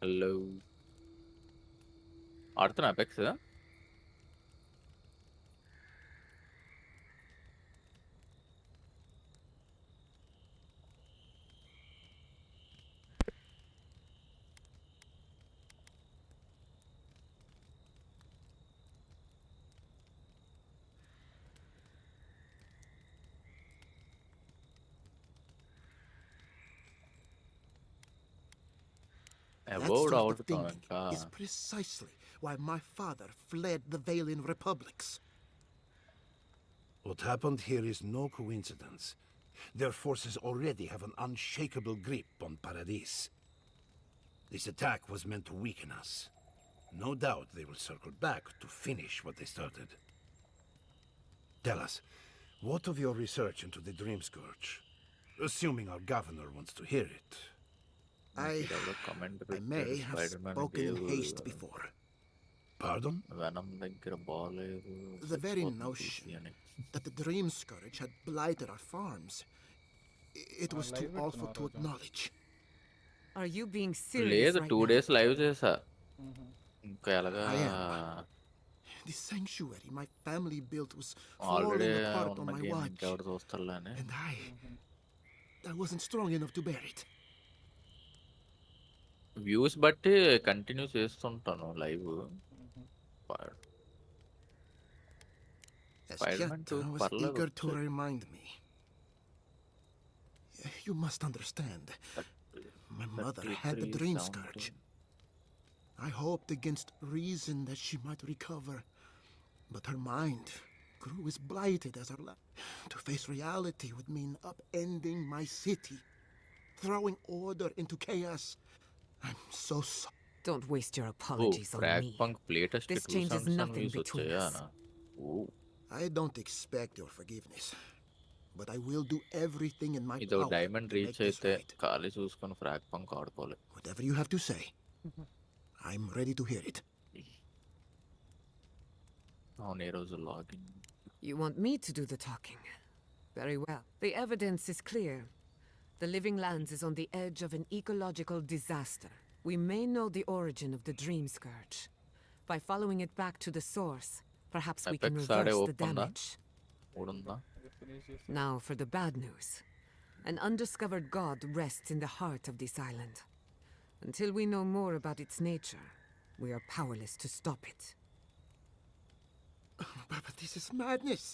Hello. ఆడుతున్నా apex That Avowed sort of ఆడుతాం thinking ఇంకా is precisely why my father fled the Valian republics. What happened here is no coincidence. Their forces already have an unshakable grip on Paradis. This attack was meant to weaken us. No doubt they will circle back to finish what they started. Tell us, what of your research into the Dream Scourge? Assuming our governor wants to hear it. I may have spoken in haste before. Pardon? The very notion that the Dream Scourge had blighted our farms, it was too awful to acknowledge. Are you being serious లేదు right 2 now? days live చేసా ఇంకా ఎలాగా I am. The sanctuary my family built was already falling apart on ఉన్న my game watch, ఇంకెవరు చూస్తారులే అని and I wasn't strong enough to bear it. Views బట్టి continue చేస్తుంటాను live As Spider-Man Kieta 2 was పర్లేదు eager to వచ్చేది. remind me. You must understand. My mother had the 33 Dream sound Scourge. I hoped against reason that she might recover, but her mind grew as blighted as her life. To face reality would mean upending my city, throwing order into chaos. I'm so sorry. Don't waste your oh apologies on crack me. పంక్ play test This 2 changes seventy nothing views between వచ్చాయా us. Oh I don't expect your forgiveness, but I will do everything in my ఇది power diamond to make reach this అయితే right. ఖాళీ చూసుకొని frock punk ఆడుకోవాలి Whatever you have to say, I'm ready to hear it. అవును ఈ రోజు login You want me to do the talking? Very well. The evidence is clear. The Living Lands is on the edge of an ecological disaster. We may know the origin of the Dream Scourge. By following it back to the source, perhaps we can apex ఆడే reverse the open ఉందా damage. ఉందా Now for the bad news. An undiscovered god rests in the heart of this island. Until we know more about its nature, we are powerless to stop it. But this is madness.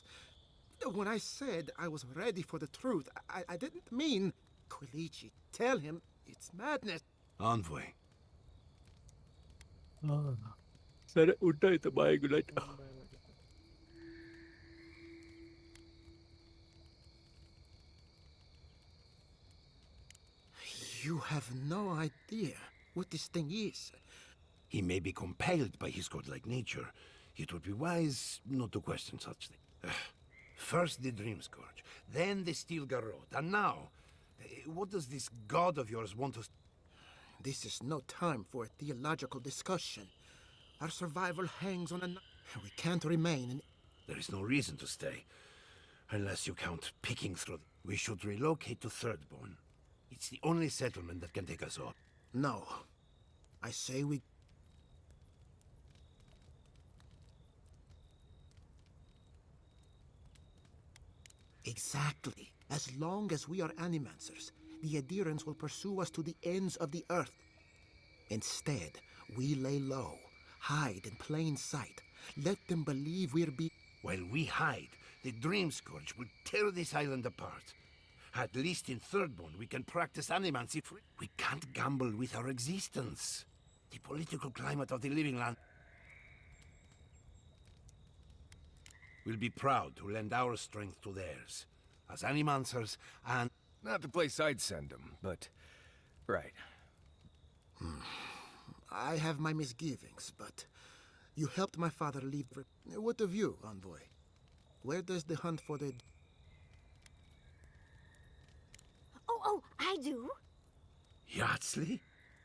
When I said I was ready for the truth, I didn't mean... Quilichi, tell him it's madness. Envoy. సరే ఉంటా అయితే bye good night You have no idea what this thing is. He may be compelled by his godlike nature. It would be wise not to question such things. First the Dream Scourge, then the Steel Garrote, and now, what does this god of yours want us? This is no time for a theological discussion. Our survival hangs on a... We can't remain in... There is no reason to stay, unless you count picking through. We should relocate to Thirdborn. It's the only settlement that can take us off. No. I say we... Exactly. As long as we are Animancers, the adherents will pursue us to the ends of the earth. Instead, we lay low, hide in plain sight. Let them believe we're While we hide, the Dream Scourge will tear this island apart. At least in Thirdborn, we can practice animancy free. We can't gamble with our existence. The political climate of the Living Land will be proud to lend our strength to theirs, as Animancers and... Not the place I'd send them, but... Right. I have my misgivings, but... You helped my father leave... What of you, Envoy? Where does the hunt for the... Oh, I do? Yardsley?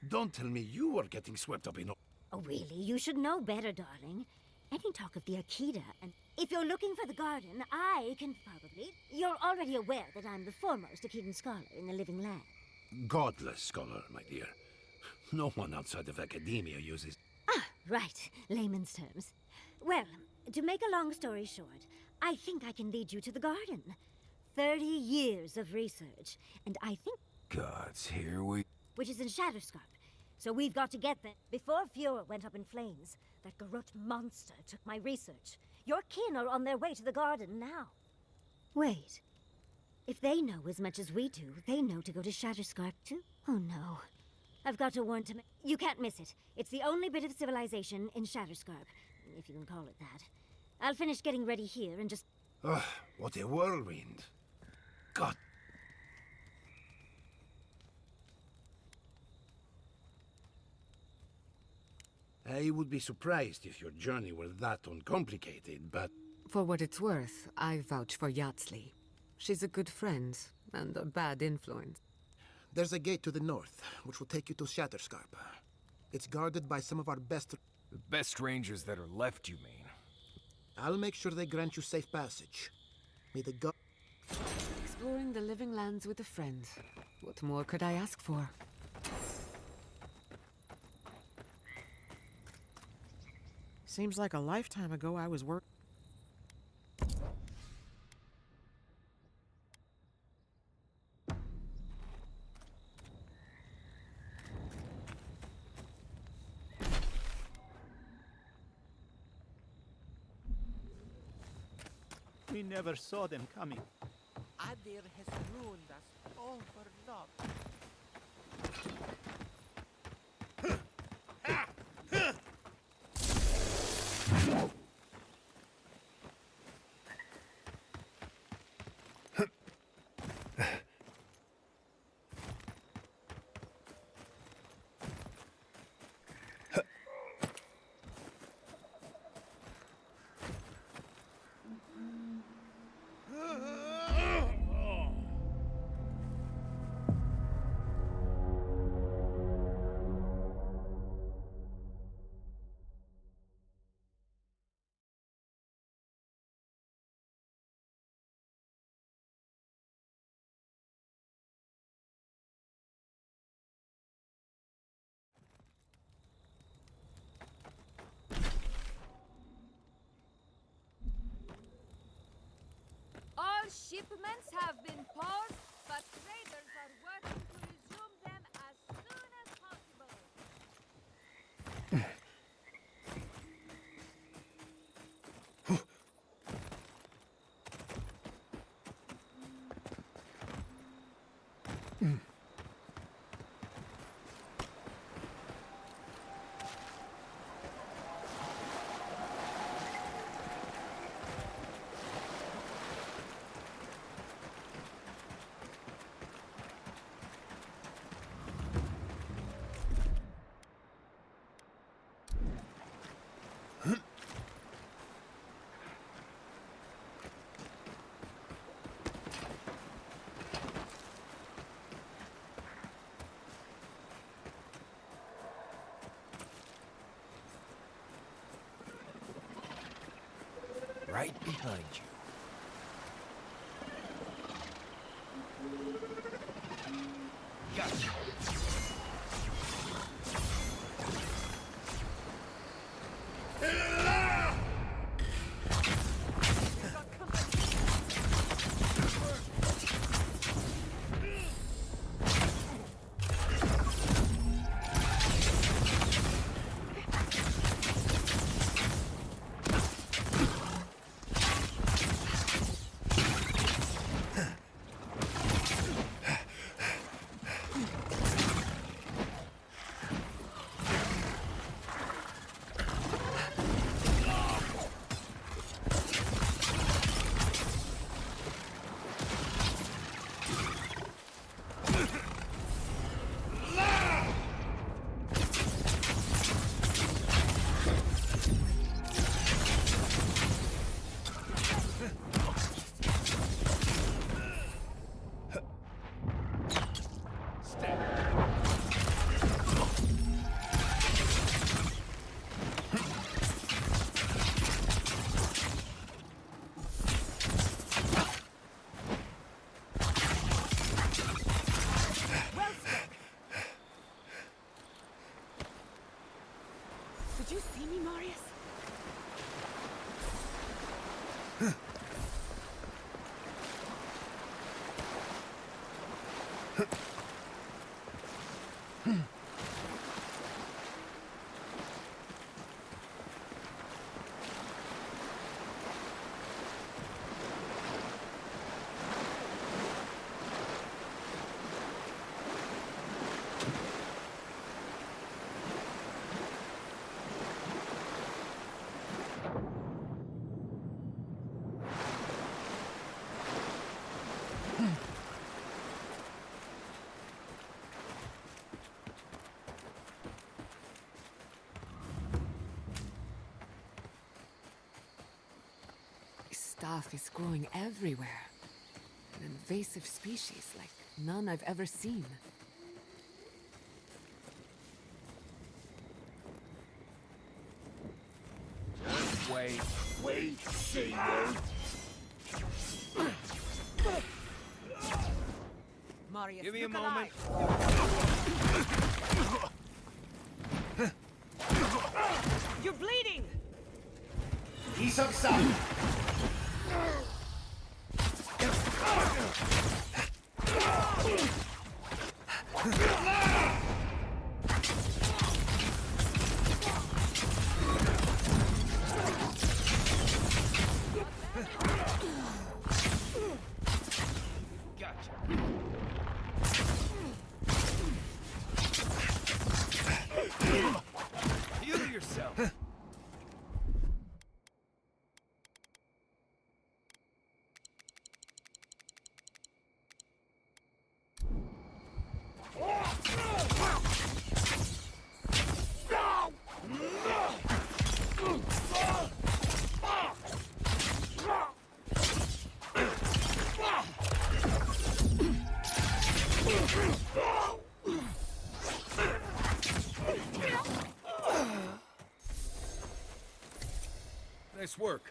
Don't tell me you are getting swept up in... Oh, really? You should know better, darling. Any talk of the Akita, and if you're looking for the garden, I can probably... You're already aware that I'm the foremost Akitan scholar in the Living Land. Godless scholar, my dear. No one outside of academia uses... Ah, right. Layman's terms. Well, to make a long story short, I think I can lead you to the garden. 30 years of research, and I think... Gods, here we... Which is in Shatterscarp. So we've got to get there. Before Fuhrer went up in flames, that garrote monster took my research. Your kin are on their way to the garden now. Wait. If they know as much as we do, they know to go to Shatterscarp too? Oh no. I've got to warn Tim... You can't miss it. It's the only bit of civilization in Shatterscarp, if you can call it that. I'll finish getting ready here and just... Ugh, what a whirlwind. God. I would be surprised if your journey were that uncomplicated, but... For what it's worth, I vouch for Yardsley. She's a good friend, and a bad influence. There's a gate to the north, which will take you to Shatterscarp. It's guarded by some of our best... The best rangers that are left, you mean? I'll make sure they grant you safe passage. May the god... Exploring the Living Lands with a friend. What more could I ask for? Seems like a lifetime ago I was work... We never saw them coming. Adir has ruined us all for love. All shipments have been paused, but traders are working to resume them as soon as possible. Right behind you. Gotcha. Did you see me, Marius? Stuff is growing everywhere. An invasive species like none I've ever seen. Just wait. Wait, Senior. Marius, Give me a look moment. alive. You're bleeding! Piece of sun. Heal yourself. Nice work.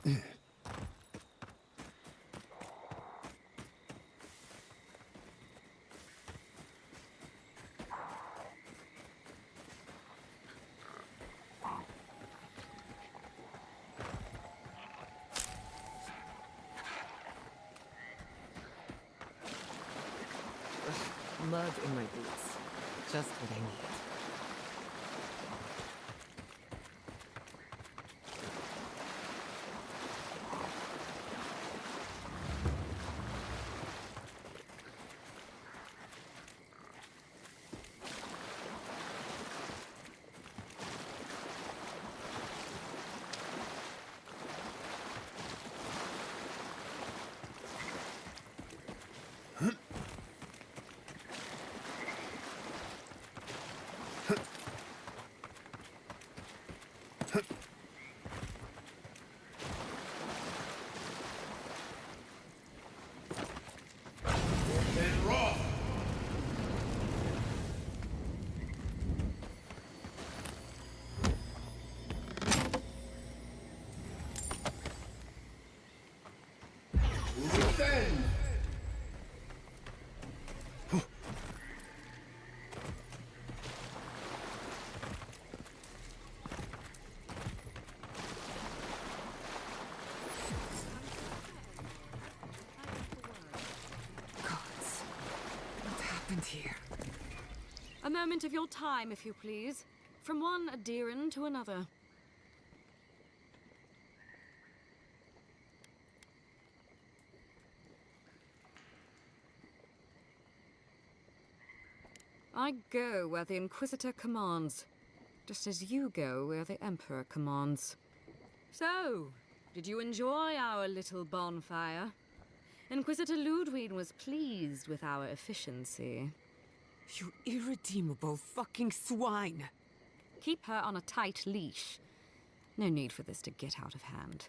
Mud in my boots. Just what I need. Here. A moment of your time, if you please. From one adherent to another. I go where the Inquisitor commands, just as you go where the Emperor commands. So, did you enjoy our little bonfire? Inquisitor Ludwig was pleased with our efficiency. You irredeemable fucking swine! Keep her on a tight leash. No need for this to get out of hand.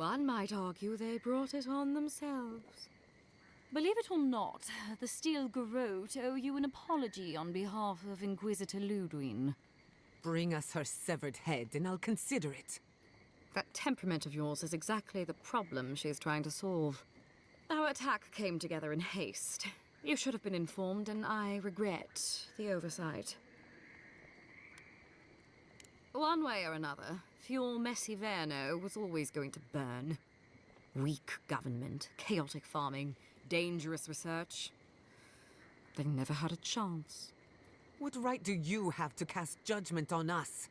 One might argue they brought it on themselves. Believe it or not, the Steel Garrote owe you an apology on behalf of Inquisitor Ludwig. Bring us her severed head and I'll consider it. That temperament of yours is exactly the problem she's trying to solve. Our attack came together in haste. You should have been informed, and I regret the oversight. One way or another, Fuel Messiverno was always going to burn. Weak government, chaotic farming, dangerous research. They never had a chance. What right do you have to cast judgment on us?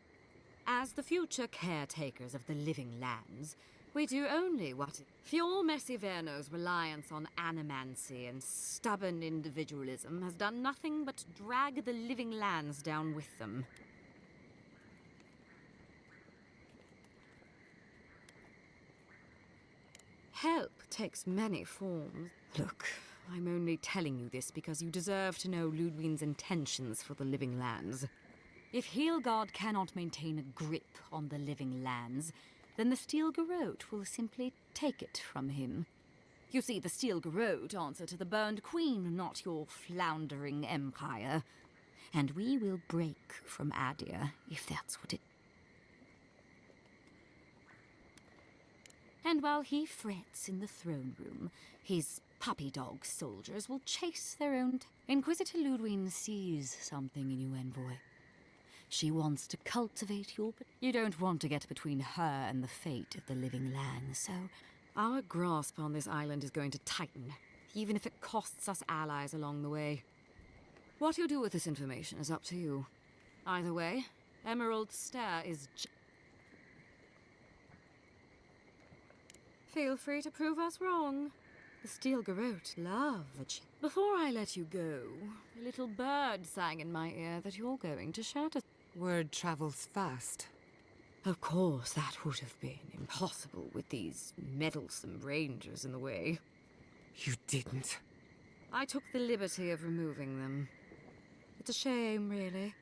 As the future caretakers of the living lands, we do only what... Fuel Messiverno's reliance on animancy and stubborn individualism has done nothing but drag the living lands down with them. Help takes many forms. Look, I'm only telling you this because you deserve to know Ludwig's intentions for the living lands. If Heelgard cannot maintain a grip on the living lands, then the Steel Garrote will simply take it from him. You see, the Steel Garrote answer to the Burned Queen, not your floundering empire. And we will break from Adir, if that's what it... And while he frets in the throne room, his puppy dog soldiers will chase their own... Inquisitor Ludwig sees something in you, envoy. She wants to cultivate your... You don't want to get between her and the fate of the living land, so our grasp on this island is going to tighten, even if it costs us allies along the way. What you do with this information is up to you. Either way, Emerald Stair is Feel free to prove us wrong. The Steel Garrote love a Before I let you go, a little bird sang in my ear that you're going to shatter. Word travels fast. Of course, that would have been impossible with these meddlesome rangers in the way. You didn't. I took the liberty of removing them. It's a shame, really.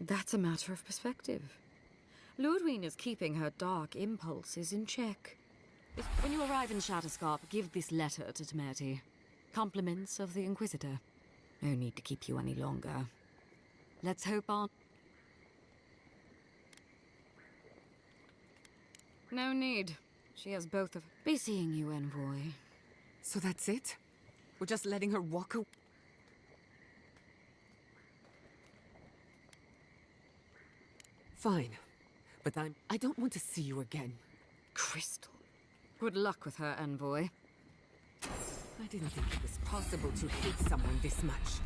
That's a matter of perspective. Ludwig is keeping her dark impulses in check. When you arrive in Shatterscarp, give this letter to Temerity. Compliments of the Inquisitor. No need to keep you any longer. Let's hope on... No need. She has both of... Be seeing you, Envoy. So that's it? We're just letting her walk away? Fine. But I don't want to see you again. Crystal. Good luck with her, Envoy. I didn't think it was possible to hate someone this much.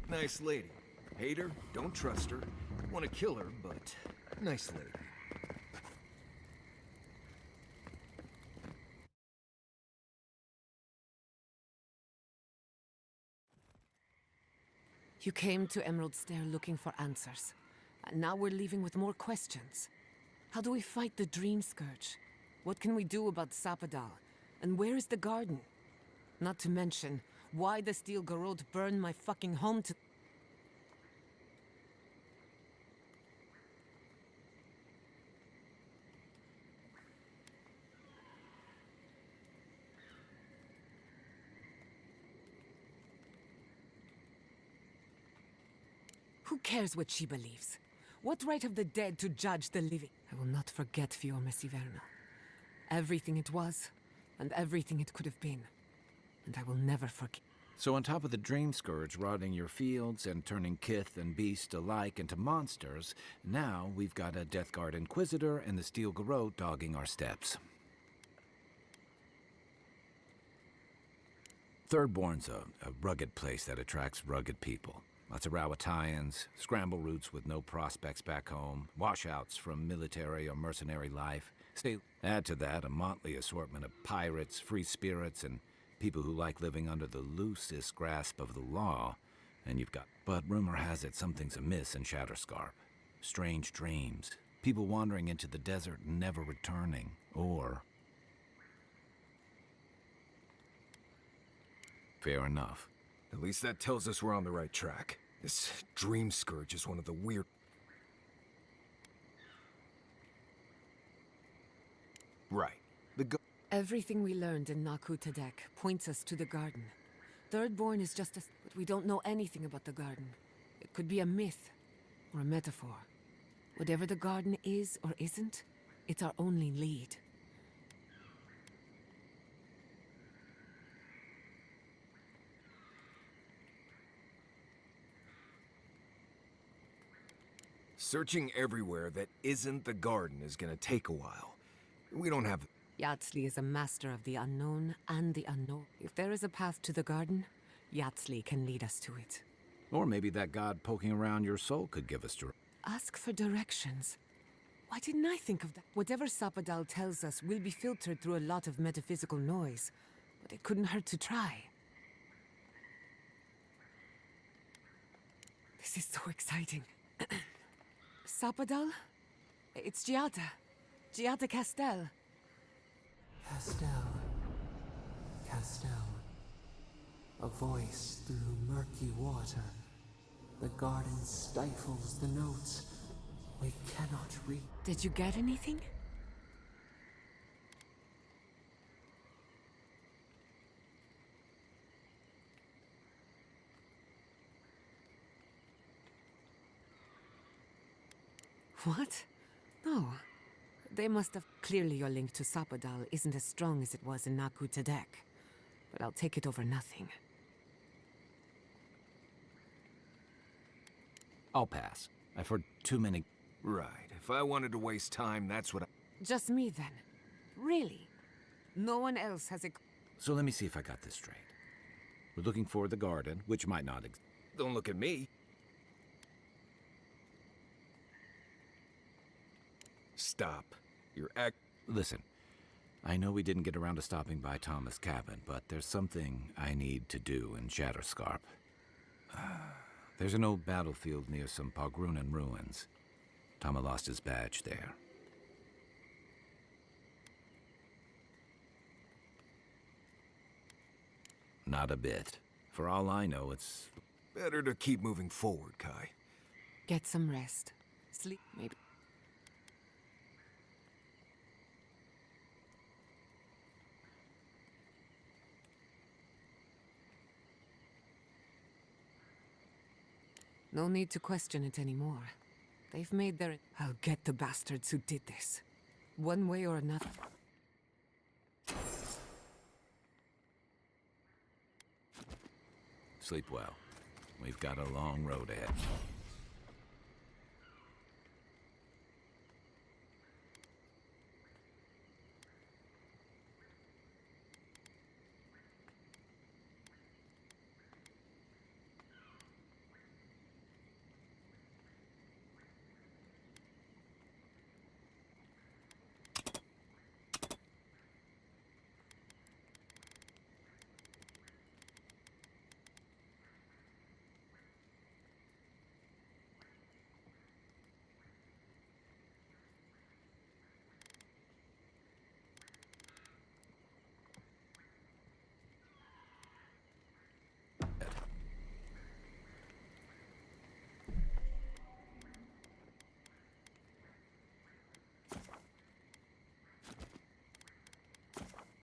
Nice lady. Hate her, don't trust her. Want to kill her, but nice lady. You came to Emerald Stair looking for answers. And now we're leaving with more questions. How do we fight the Dream Scourge? What can we do about Sapadal? And where is the garden? Not to mention, why the Steel Garrote burned my fucking home to... Who cares what she believes? What right have the dead to judge the living? I will not forget Fiume Siverna. Everything it was, and everything it could have been. And I will never forget. So on top of the Dream Scourge rotting your fields and turning kith and beast alike into monsters, now we've got a Death Guard Inquisitor and the Steel Garrote dogging our steps. Thirdborn's a rugged place that attracts rugged people. Lots of Rawatayans, scramble routes with no prospects back home, washouts from military or mercenary life. Add to that a motley assortment of pirates, free spirits, and people who like living under the loosest grasp of the law, and you've got... But rumor has it something's amiss in Shatterscarp. Strange dreams, people wandering into the desert and never returning, or... Fair enough. At least that tells us we're on the right track. This Dream Scourge is one of the weird... Right. Everything we learned in Naku Tadek points us to the garden. Thirdborn is just a... But we don't know anything about the garden. It could be a myth, or a metaphor. Whatever the garden is or isn't, it's our only lead. Searching everywhere that isn't the garden is gonna take a while. We don't have... Yatsli is a master of the unknown and the unknown. If there is a path to the garden, Yatsli can lead us to it. Or maybe that god poking around your soul could give us directions. Ask for directions. Why didn't I think of that? Whatever Sapadal tells us will be filtered through a lot of metaphysical noise, but it couldn't hurt to try. This is so exciting. Sapadal? It's Giada. Giada Castel. Castel. A voice through murky water. The garden stifles the notes. We cannot read. Did you get anything? What? No. They must have... Clearly your link to Sapadal isn't as strong as it was in Naku Tadek. But I'll take it over nothing. I'll pass. I've heard too many... Right. If I wanted to waste time, that's what I... Just me, then. Really? No one else has a... So let me see if I got this straight. We're looking for the garden, which might not exist. Don't look at me. Stop. You're Listen, I know we didn't get around to stopping by Thomas' cabin, but there's something I need to do in Shatterscarp. There's an old battlefield near some Pogrunan ruins. Tama lost his badge there. Not a bit. For all I know, it's... Better to keep moving forward, Kai. Get some rest. Sleep, maybe. No need to question it anymore. They've made their... I'll get the bastards who did this. One way or another. Sleep well. We've got a long road ahead.